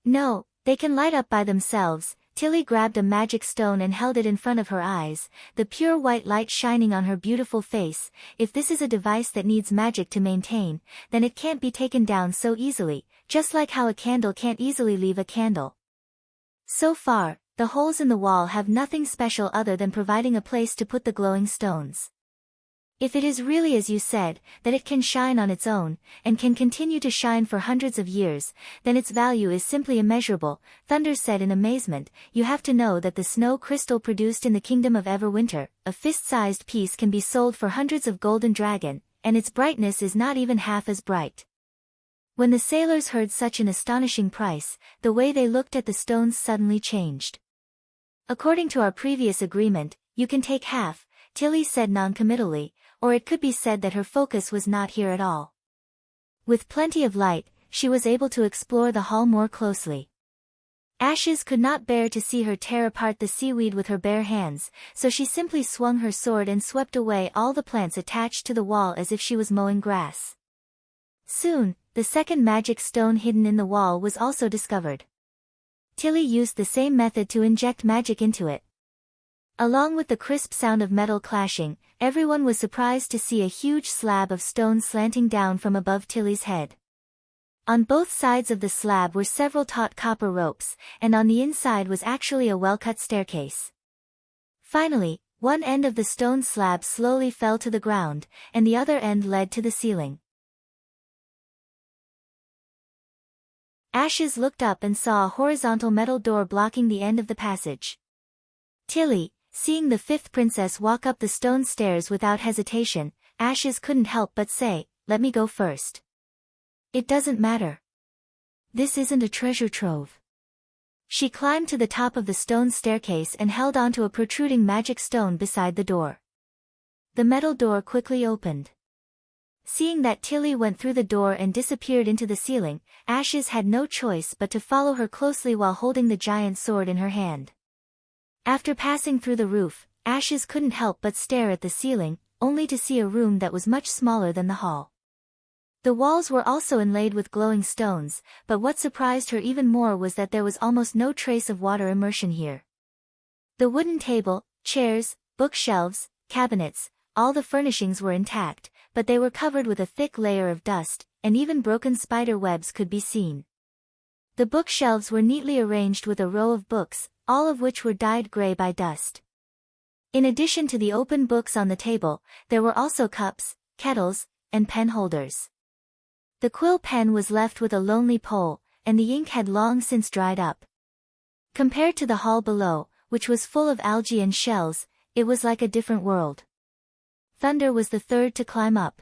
No, they can light up by themselves. Tilly grabbed a magic stone and held it in front of her eyes, the pure white light shining on her beautiful face. If this is a device that needs magic to maintain, then it can't be taken down so easily, just like how a candle can't easily leave a candle. So far, the holes in the wall have nothing special other than providing a place to put the glowing stones. If it is really as you said, that it can shine on its own, and can continue to shine for hundreds of years, then its value is simply immeasurable, Thunder said in amazement. You have to know that the snow crystal produced in the kingdom of Everwinter, a fist-sized piece, can be sold for hundreds of golden dragon, and its brightness is not even half as bright. When the sailors heard such an astonishing price, the way they looked at the stones suddenly changed. According to our previous agreement, you can take half, Tilly said noncommittally, or it could be said that her focus was not here at all. With plenty of light, she was able to explore the hall more closely. Ashes could not bear to see her tear apart the seaweed with her bare hands, so she simply swung her sword and swept away all the plants attached to the wall as if she was mowing grass. Soon, the second magic stone hidden in the wall was also discovered. Tilly used the same method to inject magic into it. Along with the crisp sound of metal clashing, everyone was surprised to see a huge slab of stone slanting down from above Tilly's head. On both sides of the slab were several taut copper ropes, and on the inside was actually a well-cut staircase. Finally, one end of the stone slab slowly fell to the ground, and the other end led to the ceiling. Ashes looked up and saw a horizontal metal door blocking the end of the passage. Tilly, seeing the fifth princess walk up the stone stairs without hesitation, Ashes couldn't help but say, "Let me go first." "It doesn't matter. This isn't a treasure trove." She climbed to the top of the stone staircase and held onto a protruding magic stone beside the door. The metal door quickly opened. Seeing that Tilly went through the door and disappeared into the ceiling, Ashes had no choice but to follow her closely while holding the giant sword in her hand. After passing through the roof, Ashes couldn't help but stare at the ceiling, only to see a room that was much smaller than the hall. The walls were also inlaid with glowing stones, but what surprised her even more was that there was almost no trace of water immersion here. The wooden table, chairs, bookshelves, cabinets, all the furnishings were intact, but they were covered with a thick layer of dust, and even broken spider webs could be seen. The bookshelves were neatly arranged with a row of books, all of which were dyed gray by dust. In addition to the open books on the table, there were also cups, kettles, and pen holders. The quill pen was left with a lonely pole, and the ink had long since dried up. Compared to the hall below, which was full of algae and shells, it was like a different world. Thunder was the third to climb up.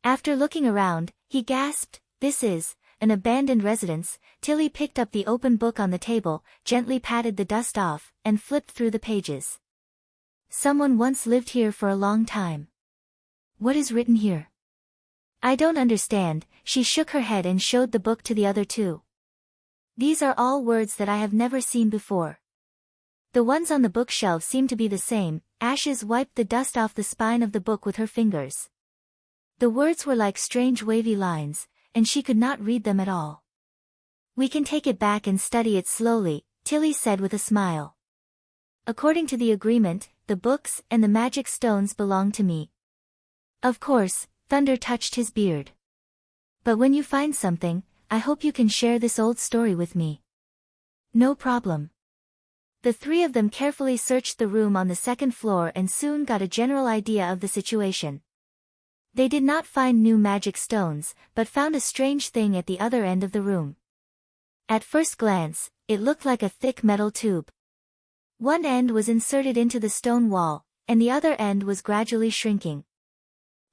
After looking around, he gasped, "This is an abandoned residence." Tilly picked up the open book on the table, gently patted the dust off, and flipped through the pages. "Someone once lived here for a long time. What is written here?" "I don't understand." She shook her head and showed the book to the other two. "These are all words that I have never seen before." The ones on the bookshelf seemed to be the same. Ashes wiped the dust off the spine of the book with her fingers. The words were like strange wavy lines, and she could not read them at all. "We can take it back and study it slowly," Tilly said with a smile. "According to the agreement, the books and the magic stones belong to me." "Of course," Thunder touched his beard. "But when you find something, I hope you can share this old story with me." "No problem." The three of them carefully searched the room on the second floor and soon got a general idea of the situation. They did not find new magic stones, but found a strange thing at the other end of the room. At first glance, it looked like a thick metal tube. One end was inserted into the stone wall, and the other end was gradually shrinking.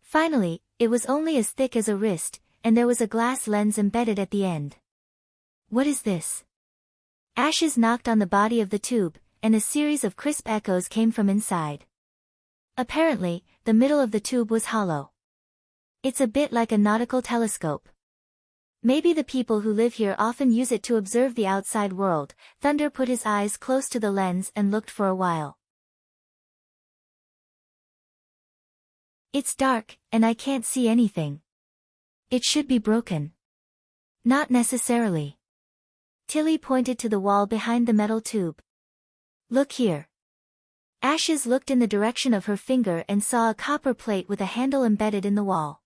Finally, it was only as thick as a wrist, and there was a glass lens embedded at the end. "What is this?" Ashes knocked on the body of the tube, and a series of crisp echoes came from inside. Apparently, the middle of the tube was hollow. "It's a bit like a nautical telescope. Maybe the people who live here often use it to observe the outside world." Thunder put his eyes close to the lens and looked for a while. "It's dark, and I can't see anything. It should be broken." "Not necessarily." Tilly pointed to the wall behind the metal tube. "Look here." Ashes looked in the direction of her finger and saw a copper plate with a handle embedded in the wall.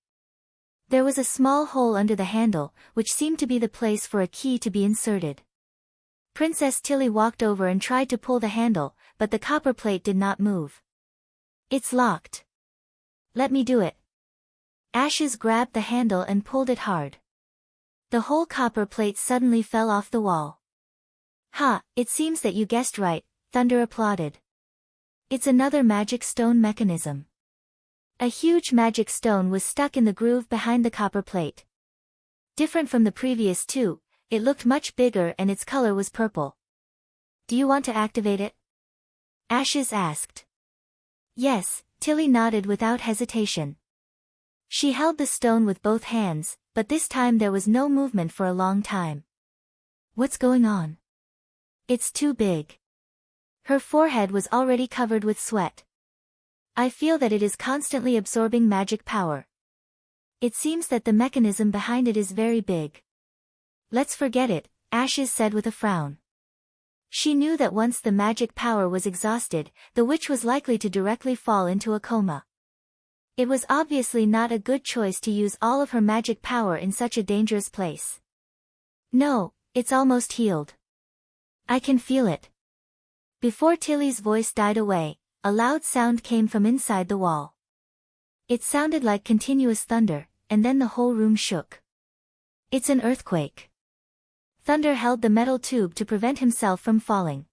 There was a small hole under the handle, which seemed to be the place for a key to be inserted. Princess Tilly walked over and tried to pull the handle, but the copper plate did not move. "It's locked." "Let me do it." Ashes grabbed the handle and pulled it hard. The whole copper plate suddenly fell off the wall. "Ha, it seems that you guessed right," Thunder applauded. "It's another magic stone mechanism." A huge magic stone was stuck in the groove behind the copper plate. Different from the previous two, it looked much bigger and its color was purple. "Do you want to activate it?" Ashes asked. "Yes," Tilly nodded without hesitation. She held the stone with both hands, but this time there was no movement for a long time. "What's going on?" "It's too big." Her forehead was already covered with sweat. "I feel that it is constantly absorbing magic power. It seems that the mechanism behind it is very big." "Let's forget it," Ashes said with a frown. She knew that once the magic power was exhausted, the witch was likely to directly fall into a coma. It was obviously not a good choice to use all of her magic power in such a dangerous place. No, it's almost healed. I can feel it. Before Tilly's voice died away, a loud sound came from inside the wall. It sounded like continuous thunder, and then the whole room shook. It's an earthquake. Thunder held the metal tube to prevent himself from falling.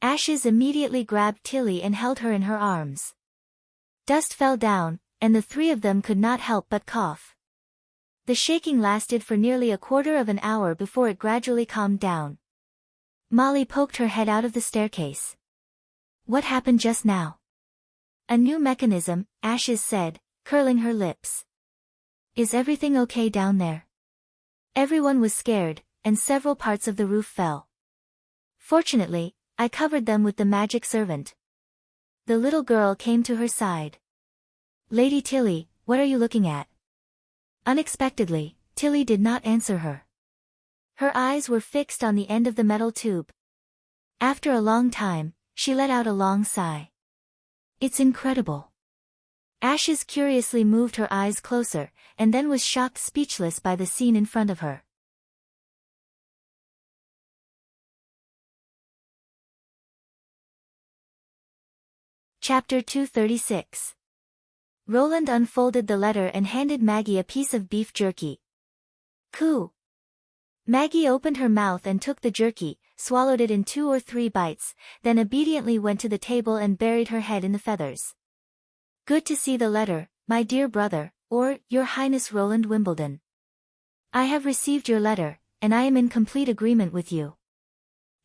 Ashes immediately grabbed Tilly and held her in her arms. Dust fell down, and the three of them could not help but cough. The shaking lasted for nearly a quarter of an hour before it gradually calmed down. Molly poked her head out of the staircase. What happened just now? A new mechanism, Ashes said, curling her lips. Is everything okay down there? Everyone was scared, and several parts of the roof fell. Fortunately, I covered them with the magic servant. The little girl came to her side. Lady Tilly, what are you looking at? Unexpectedly, Tilly did not answer her. Her eyes were fixed on the end of the metal tube. After a long time, she let out a long sigh. It's incredible. Ashes curiously moved her eyes closer, and then was shocked speechless by the scene in front of her. Chapter 236. Roland unfolded the letter and handed Maggie a piece of beef jerky. Coo! Maggie opened her mouth and took the jerky, swallowed it in 2 or 3 bites, then obediently went to the table and buried her head in the feathers. Good to see the letter, my dear brother, or, Your Highness Roland Wimbledon. I have received your letter, and I am in complete agreement with you.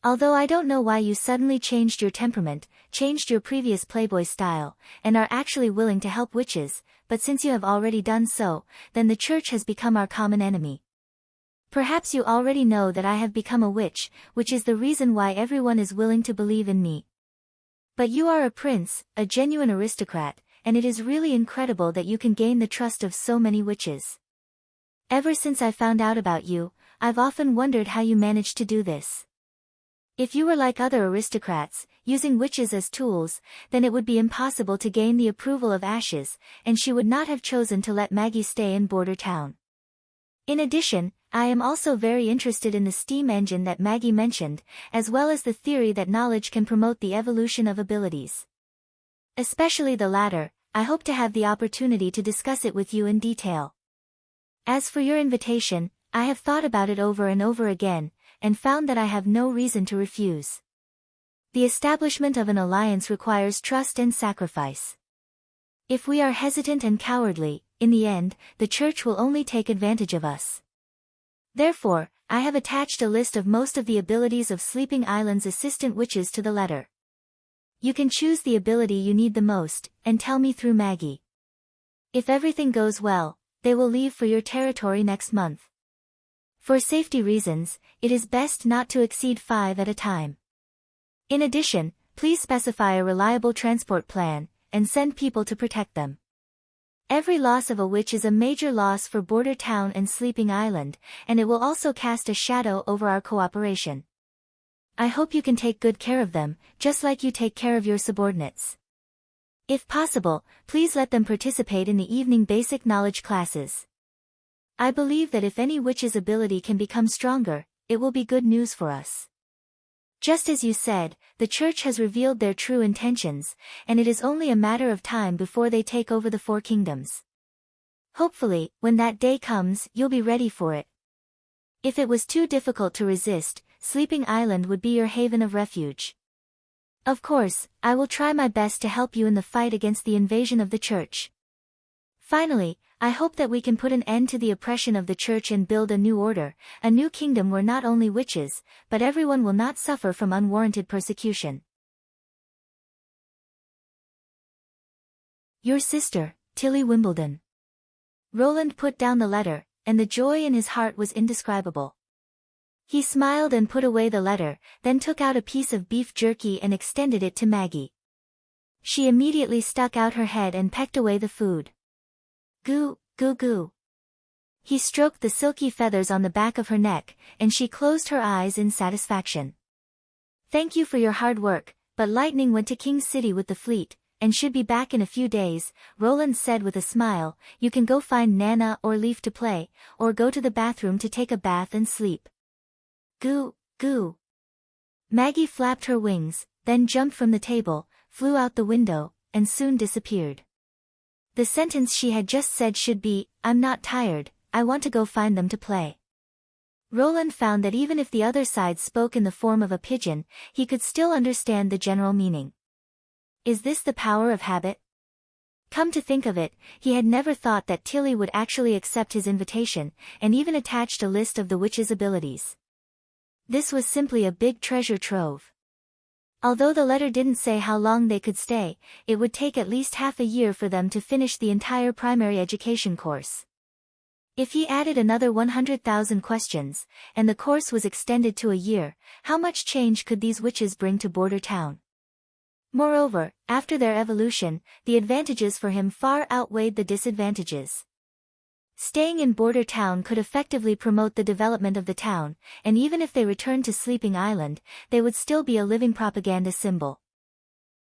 Although I don't know why you suddenly changed your temperament, changed your previous playboy style, and are actually willing to help witches, but since you have already done so, then the church has become our common enemy. Perhaps you already know that I have become a witch, which is the reason why everyone is willing to believe in me. But you are a prince, a genuine aristocrat, and it is really incredible that you can gain the trust of so many witches. Ever since I found out about you, I've often wondered how you managed to do this. If you were like other aristocrats, using witches as tools, then it would be impossible to gain the approval of Ashes, and she would not have chosen to let Maggie stay in Border Town. In addition, I am also very interested in the steam engine that Maggie mentioned, as well as the theory that knowledge can promote the evolution of abilities. Especially the latter, I hope to have the opportunity to discuss it with you in detail. As for your invitation, I have thought about it over and over again, and found that I have no reason to refuse. The establishment of an alliance requires trust and sacrifice. If we are hesitant and cowardly, in the end, the church will only take advantage of us. Therefore, I have attached a list of most of the abilities of Sleeping Island's assistant witches to the letter. You can choose the ability you need the most, and tell me through Maggie. If everything goes well, they will leave for your territory next month. For safety reasons, it is best not to exceed 5 at a time. In addition, please specify a reliable transport plan, and send people to protect them. Every loss of a witch is a major loss for Border Town and Sleeping Island, and it will also cast a shadow over our cooperation. I hope you can take good care of them, just like you take care of your subordinates. If possible, please let them participate in the evening basic knowledge classes. I believe that if any witch's ability can become stronger, it will be good news for us. Just as you said, the church has revealed their true intentions, and it is only a matter of time before they take over the 4 kingdoms. Hopefully, when that day comes, you'll be ready for it. If it was too difficult to resist, Sleeping Island would be your haven of refuge. Of course, I will try my best to help you in the fight against the invasion of the church. Finally, I hope that we can put an end to the oppression of the church and build a new order, a new kingdom where not only witches, but everyone will not suffer from unwarranted persecution. Your sister, Tilly Wimbledon. Roland put down the letter, and the joy in his heart was indescribable. He smiled and put away the letter, then took out a piece of beef jerky and extended it to Maggie. She immediately stuck out her head and pecked away the food. Goo, goo goo. He stroked the silky feathers on the back of her neck, and she closed her eyes in satisfaction. Thank you for your hard work, but Lightning went to King's City with the fleet, and should be back in a few days, Roland said with a smile. You can go find Nana or Leaf to play, or go to the bathroom to take a bath and sleep. Goo, goo. Maggie flapped her wings, then jumped from the table, flew out the window, and soon disappeared. The sentence she had just said should be, I'm not tired, I want to go find them to play. Roland found that even if the other side spoke in the form of a pigeon, he could still understand the general meaning. Is this the power of habit? Come to think of it, he had never thought that Tilly would actually accept his invitation, and even attached a list of the witch's abilities. This was simply a big treasure trove. Although the letter didn't say how long they could stay, it would take at least half a year for them to finish the entire primary education course. If he added another 100,000 questions, and the course was extended to a year, how much change could these witches bring to Border Town? Moreover, after their evolution, the advantages for him far outweighed the disadvantages. Staying in Border Town could effectively promote the development of the town, and even if they returned to Sleeping Island, they would still be a living propaganda symbol.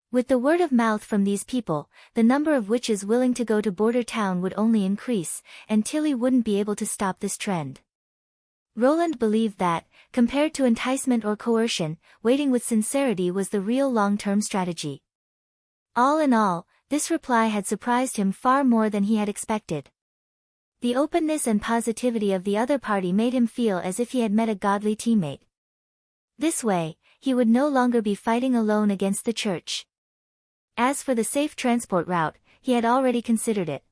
With the word of mouth from these people, the number of witches willing to go to Border Town would only increase, and Tilly wouldn't be able to stop this trend. Roland believed that, compared to enticement or coercion, waiting with sincerity was the real long-term strategy. All in all, this reply had surprised him far more than he had expected. The openness and positivity of the other party made him feel as if he had met a godly teammate. This way, he would no longer be fighting alone against the church. As for the safe transport route, he had already considered it.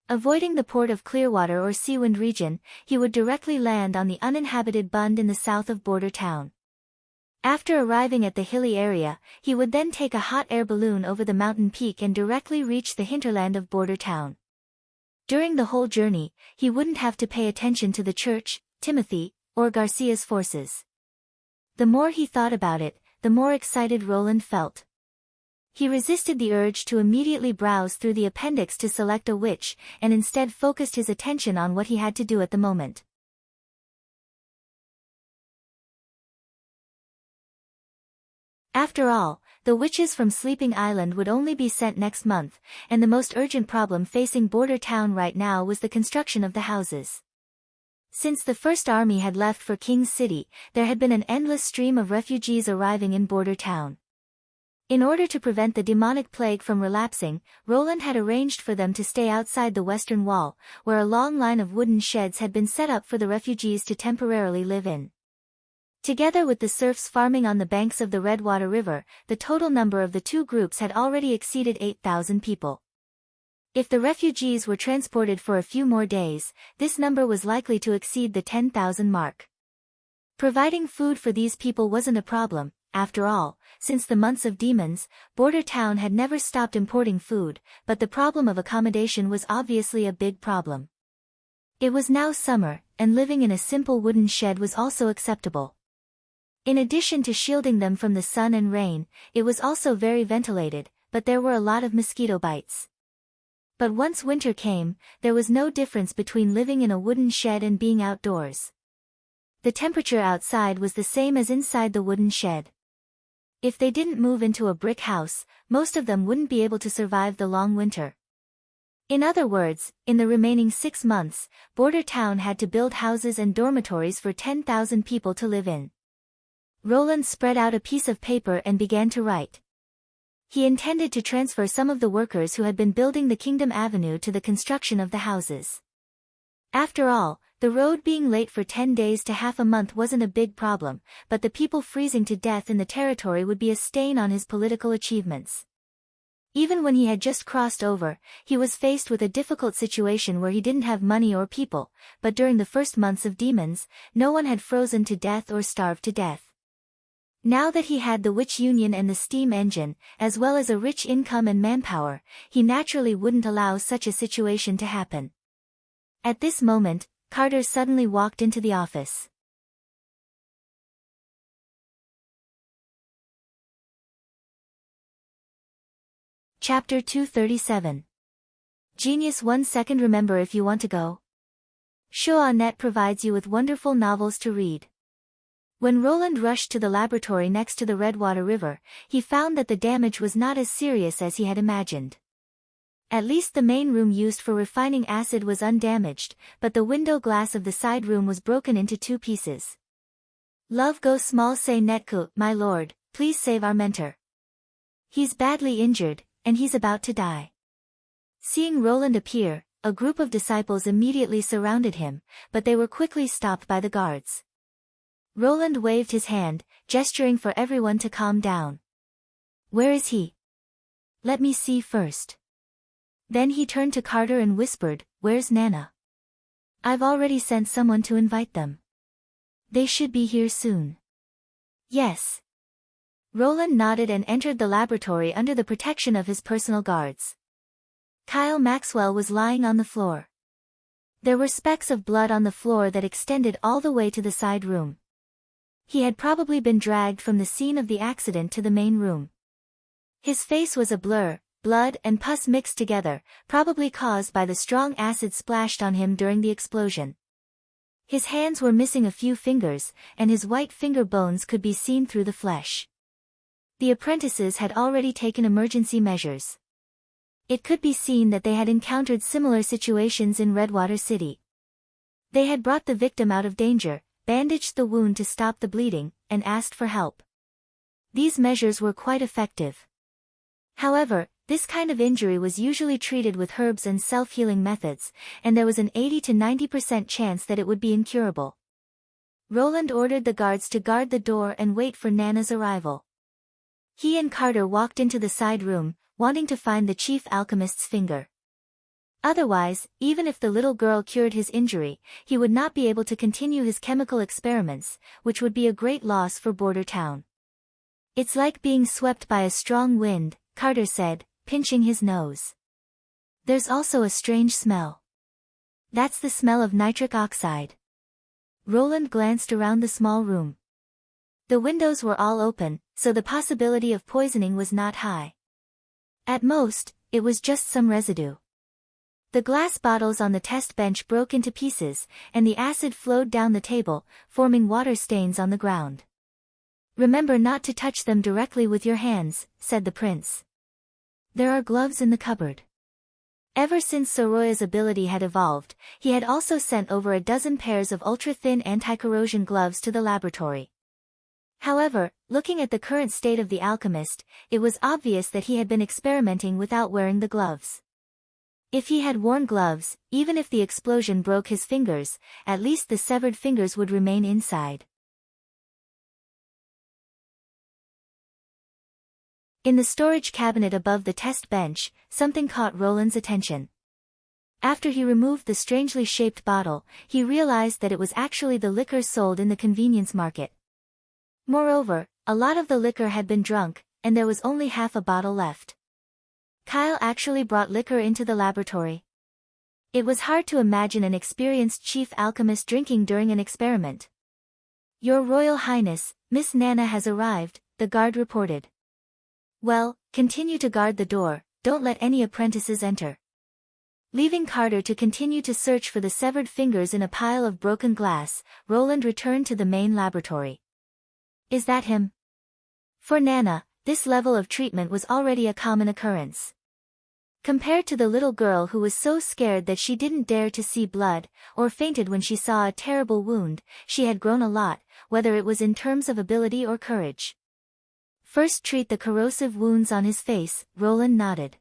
Avoiding the port of Clearwater or Seawind region, he would directly land on the uninhabited Bund in the south of Border Town. After arriving at the hilly area, he would then take a hot air balloon over the mountain peak and directly reach the hinterland of Border Town. During the whole journey, he wouldn't have to pay attention to the church, Timothy, or Garcia's forces. The more he thought about it, the more excited Roland felt. He resisted the urge to immediately browse through the appendix to select a witch, and instead focused his attention on what he had to do at the moment. After all, the witches from Sleeping Island would only be sent next month, and the most urgent problem facing Border Town right now was the construction of the houses. Since the First Army had left for King's City, there had been an endless stream of refugees arriving in Border Town. In order to prevent the demonic plague from relapsing, Roland had arranged for them to stay outside the western wall, where a long line of wooden sheds had been set up for the refugees to temporarily live in. Together with the serfs farming on the banks of the Redwater River, the total number of the two groups had already exceeded 8,000 people. If the refugees were transported for a few more days, this number was likely to exceed the 10,000 mark. Providing food for these people wasn't a problem. After all, since the months of demons, Border Town had never stopped importing food, but the problem of accommodation was obviously a big problem. It was now summer, and living in a simple wooden shed was also acceptable. In addition to shielding them from the sun and rain, it was also very ventilated, but there were a lot of mosquito bites. But once winter came, there was no difference between living in a wooden shed and being outdoors. The temperature outside was the same as inside the wooden shed. If they didn't move into a brick house, most of them wouldn't be able to survive the long winter. In other words, in the remaining 6 months, Border Town had to build houses and dormitories for 10,000 people to live in. Roland spread out a piece of paper and began to write. He intended to transfer some of the workers who had been building the Kingdom Avenue to the construction of the houses. After all, the road being late for 10 days to half a month wasn't a big problem, but the people freezing to death in the territory would be a stain on his political achievements. Even when he had just crossed over, he was faced with a difficult situation where he didn't have money or people, but during the first months of demons, no one had frozen to death or starved to death. Now that he had the Witch Union and the steam engine, as well as a rich income and manpower, he naturally wouldn't allow such a situation to happen. At this moment, Carter suddenly walked into the office. Chapter 237. Genius 1 second. Remember, if you want to go. Show.net provides you with wonderful novels to read. When Roland rushed to the laboratory next to the Redwater River, he found that the damage was not as serious as he had imagined. At least the main room used for refining acid was undamaged, but the window glass of the side room was broken into 2 pieces. Love go small say Netku, my lord, please save our mentor. He's badly injured, and he's about to die. Seeing Roland appear, a group of disciples immediately surrounded him, but they were quickly stopped by the guards. Roland waved his hand, gesturing for everyone to calm down. Where is he? Let me see first. Then he turned to Carter and whispered, Where's Nana? I've already sent someone to invite them. They should be here soon. Yes. Roland nodded and entered the laboratory under the protection of his personal guards. Kyle Maxwell was lying on the floor. There were specks of blood on the floor that extended all the way to the side room. He had probably been dragged from the scene of the accident to the main room. His face was a blur, blood and pus mixed together, probably caused by the strong acid splashed on him during the explosion. His hands were missing a few fingers, and his white finger bones could be seen through the flesh. The apprentices had already taken emergency measures. It could be seen that they had encountered similar situations in Redwater City. They had brought the victim out of danger, bandaged the wound to stop the bleeding, and asked for help. These measures were quite effective. However, this kind of injury was usually treated with herbs and self-healing methods, and there was an 80 to 90% chance that it would be incurable. Roland ordered the guards to guard the door and wait for Nana's arrival. He and Carter walked into the side room, wanting to find the chief alchemist's finger. Otherwise, even if the little girl cured his injury, he would not be able to continue his chemical experiments, which would be a great loss for Border Town. It's like being swept by a strong wind, Carter said, pinching his nose. There's also a strange smell. That's the smell of nitric oxide. Roland glanced around the small room. The windows were all open, so the possibility of poisoning was not high. At most, it was just some residue. The glass bottles on the test bench broke into pieces, and the acid flowed down the table, forming water stains on the ground. Remember not to touch them directly with your hands, said the prince. There are gloves in the cupboard. Ever since Soroya's ability had evolved, he had also sent over a dozen pairs of ultra-thin anti-corrosion gloves to the laboratory. However, looking at the current state of the alchemist, it was obvious that he had been experimenting without wearing the gloves. If he had worn gloves, even if the explosion broke his fingers, at least the severed fingers would remain inside. In the storage cabinet above the test bench, something caught Roland's attention. After he removed the strangely shaped bottle, he realized that it was actually the liquor sold in the convenience market. Moreover, a lot of the liquor had been drunk, and there was only half a bottle left. Kyle actually brought liquor into the laboratory. It was hard to imagine an experienced chief alchemist drinking during an experiment. Your Royal Highness, Miss Nana has arrived, the guard reported. Well, continue to guard the door, don't let any apprentices enter. Leaving Carter to continue to search for the severed fingers in a pile of broken glass, Roland returned to the main laboratory. Is that him? For Nana, this level of treatment was already a common occurrence. Compared to the little girl who was so scared that she didn't dare to see blood, or fainted when she saw a terrible wound, she had grown a lot, whether it was in terms of ability or courage. First treat the corrosive wounds on his face, Roland nodded.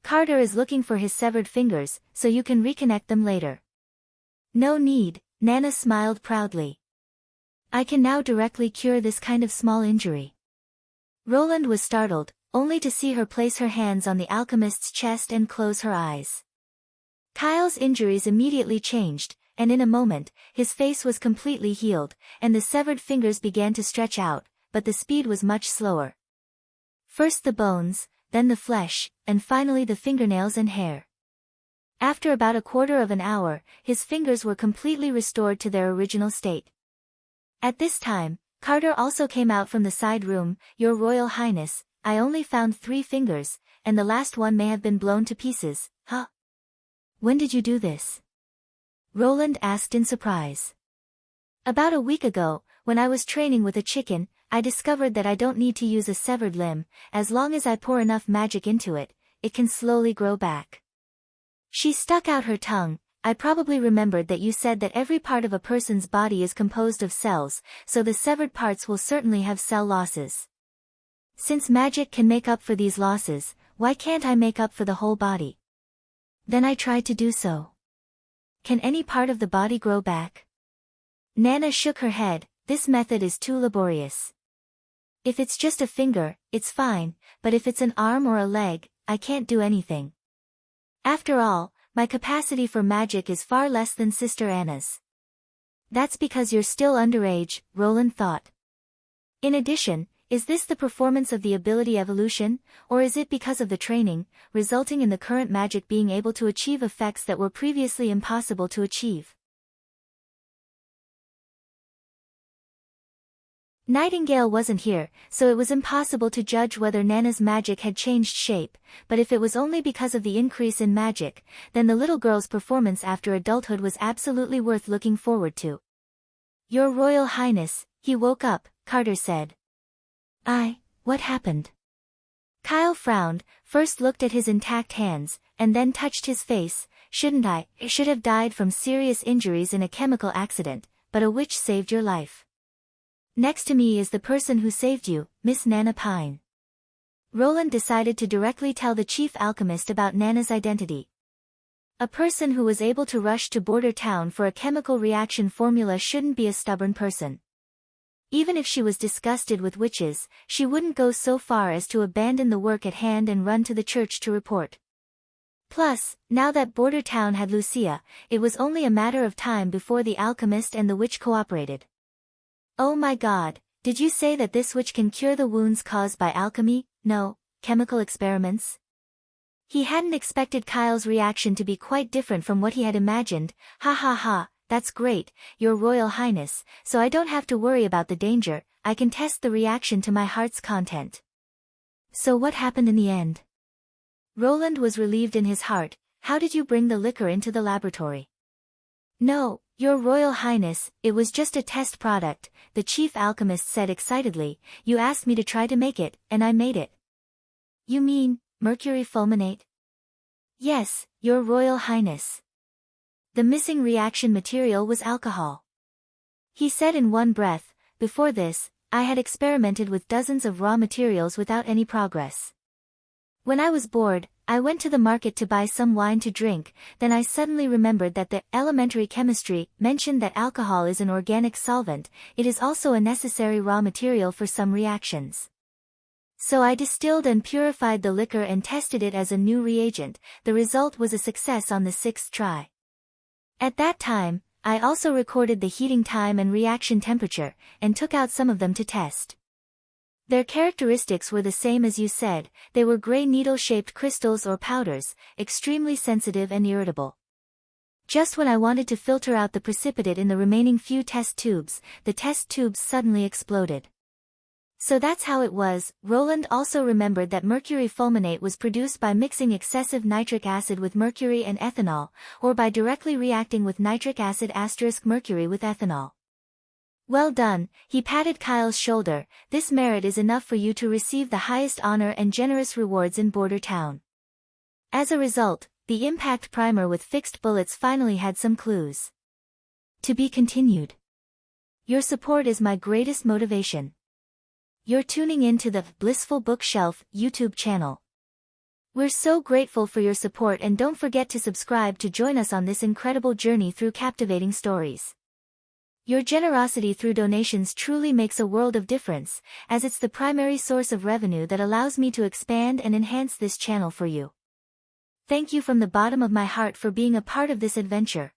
Carter is looking for his severed fingers, so you can reconnect them later. No need, Nana smiled proudly. I can now directly cure this kind of small injury. Roland was startled, only to see her place her hands on the alchemist's chest and close her eyes. Kyle's injuries immediately changed, and in a moment, his face was completely healed, and the severed fingers began to stretch out, but the speed was much slower. First the bones, then the flesh, and finally the fingernails and hair. After about a quarter of an hour, his fingers were completely restored to their original state. At this time, Carter also came out from the side room. Your Royal Highness, I only found 3 fingers, and the last one may have been blown to pieces, huh? When did you do this? Roland asked in surprise. About a week ago, when I was training with a chicken, I discovered that I don't need to use a severed limb. As long as I pour enough magic into it, it can slowly grow back. She stuck out her tongue. I probably remembered that you said that every part of a person's body is composed of cells, so the severed parts will certainly have cell losses. Since magic can make up for these losses, why can't I make up for the whole body? Then I tried to do so. Can any part of the body grow back? Nana shook her head. This method is too laborious. If it's just a finger, it's fine, but if it's an arm or a leg, I can't do anything. After all, my capacity for magic is far less than Sister Anna's. That's because you're still underage, Roland thought. In addition, is this the performance of the ability evolution, or is it because of the training, resulting in the current magic being able to achieve effects that were previously impossible to achieve? Nightingale wasn't here, so it was impossible to judge whether Nana's magic had changed shape, but if it was only because of the increase in magic, then the little girl's performance after adulthood was absolutely worth looking forward to. Your Royal Highness, he woke up, Carter said. What happened? Kyle frowned, first looked at his intact hands, and then touched his face. I should have died from serious injuries in a chemical accident, but a witch saved your life. Next to me is the person who saved you, Miss Nana Pine. Roland decided to directly tell the chief alchemist about Nana's identity. A person who was able to rush to border town for a chemical reaction formula shouldn't be a stubborn person. Even if she was disgusted with witches, she wouldn't go so far as to abandon the work at hand and run to the church to report. Plus, now that border town had Lucia, it was only a matter of time before the alchemist and the witch cooperated. Oh my God, did you say that this witch can cure the wounds caused by alchemy? No, chemical experiments? He hadn't expected Kyle's reaction to be quite different from what he had imagined. Ha ha ha, that's great, Your Royal Highness, so I don't have to worry about the danger, I can test the reaction to my heart's content. So what happened in the end? Roland was relieved in his heart. How did you bring the liquor into the laboratory? No, Your Royal Highness, it was just a test product, the chief alchemist said excitedly. You asked me to try to make it, and I made it. You mean, mercury fulminate? Yes, Your Royal Highness. The missing reaction material was alcohol. He said in one breath. Before this, I had experimented with dozens of raw materials without any progress. When I was bored, I went to the market to buy some wine to drink, then I suddenly remembered that the elementary chemistry mentioned that alcohol is an organic solvent. It is also a necessary raw material for some reactions. So I distilled and purified the liquor and tested it as a new reagent. The result was a success on the 6th try. At that time, I also recorded the heating time and reaction temperature, and took out some of them to test. Their characteristics were the same as you said. They were gray needle-shaped crystals or powders, extremely sensitive and irritable. Just when I wanted to filter out the precipitate in the remaining few test tubes, the test tubes suddenly exploded. So that's how it was. Roland also remembered that mercury fulminate was produced by mixing excessive nitric acid with mercury and ethanol, or by directly reacting with nitric acid * mercury with ethanol. Well done, he patted Kyle's shoulder. This merit is enough for you to receive the highest honor and generous rewards in Border Town. As a result, the impact primer with fixed bullets finally had some clues. To be continued. Your support is my greatest motivation. You're tuning in to the Blissful Bookshelf YouTube channel. We're so grateful for your support, and don't forget to subscribe to join us on this incredible journey through captivating stories. Your generosity through donations truly makes a world of difference, as it's the primary source of revenue that allows me to expand and enhance this channel for you. Thank you from the bottom of my heart for being a part of this adventure.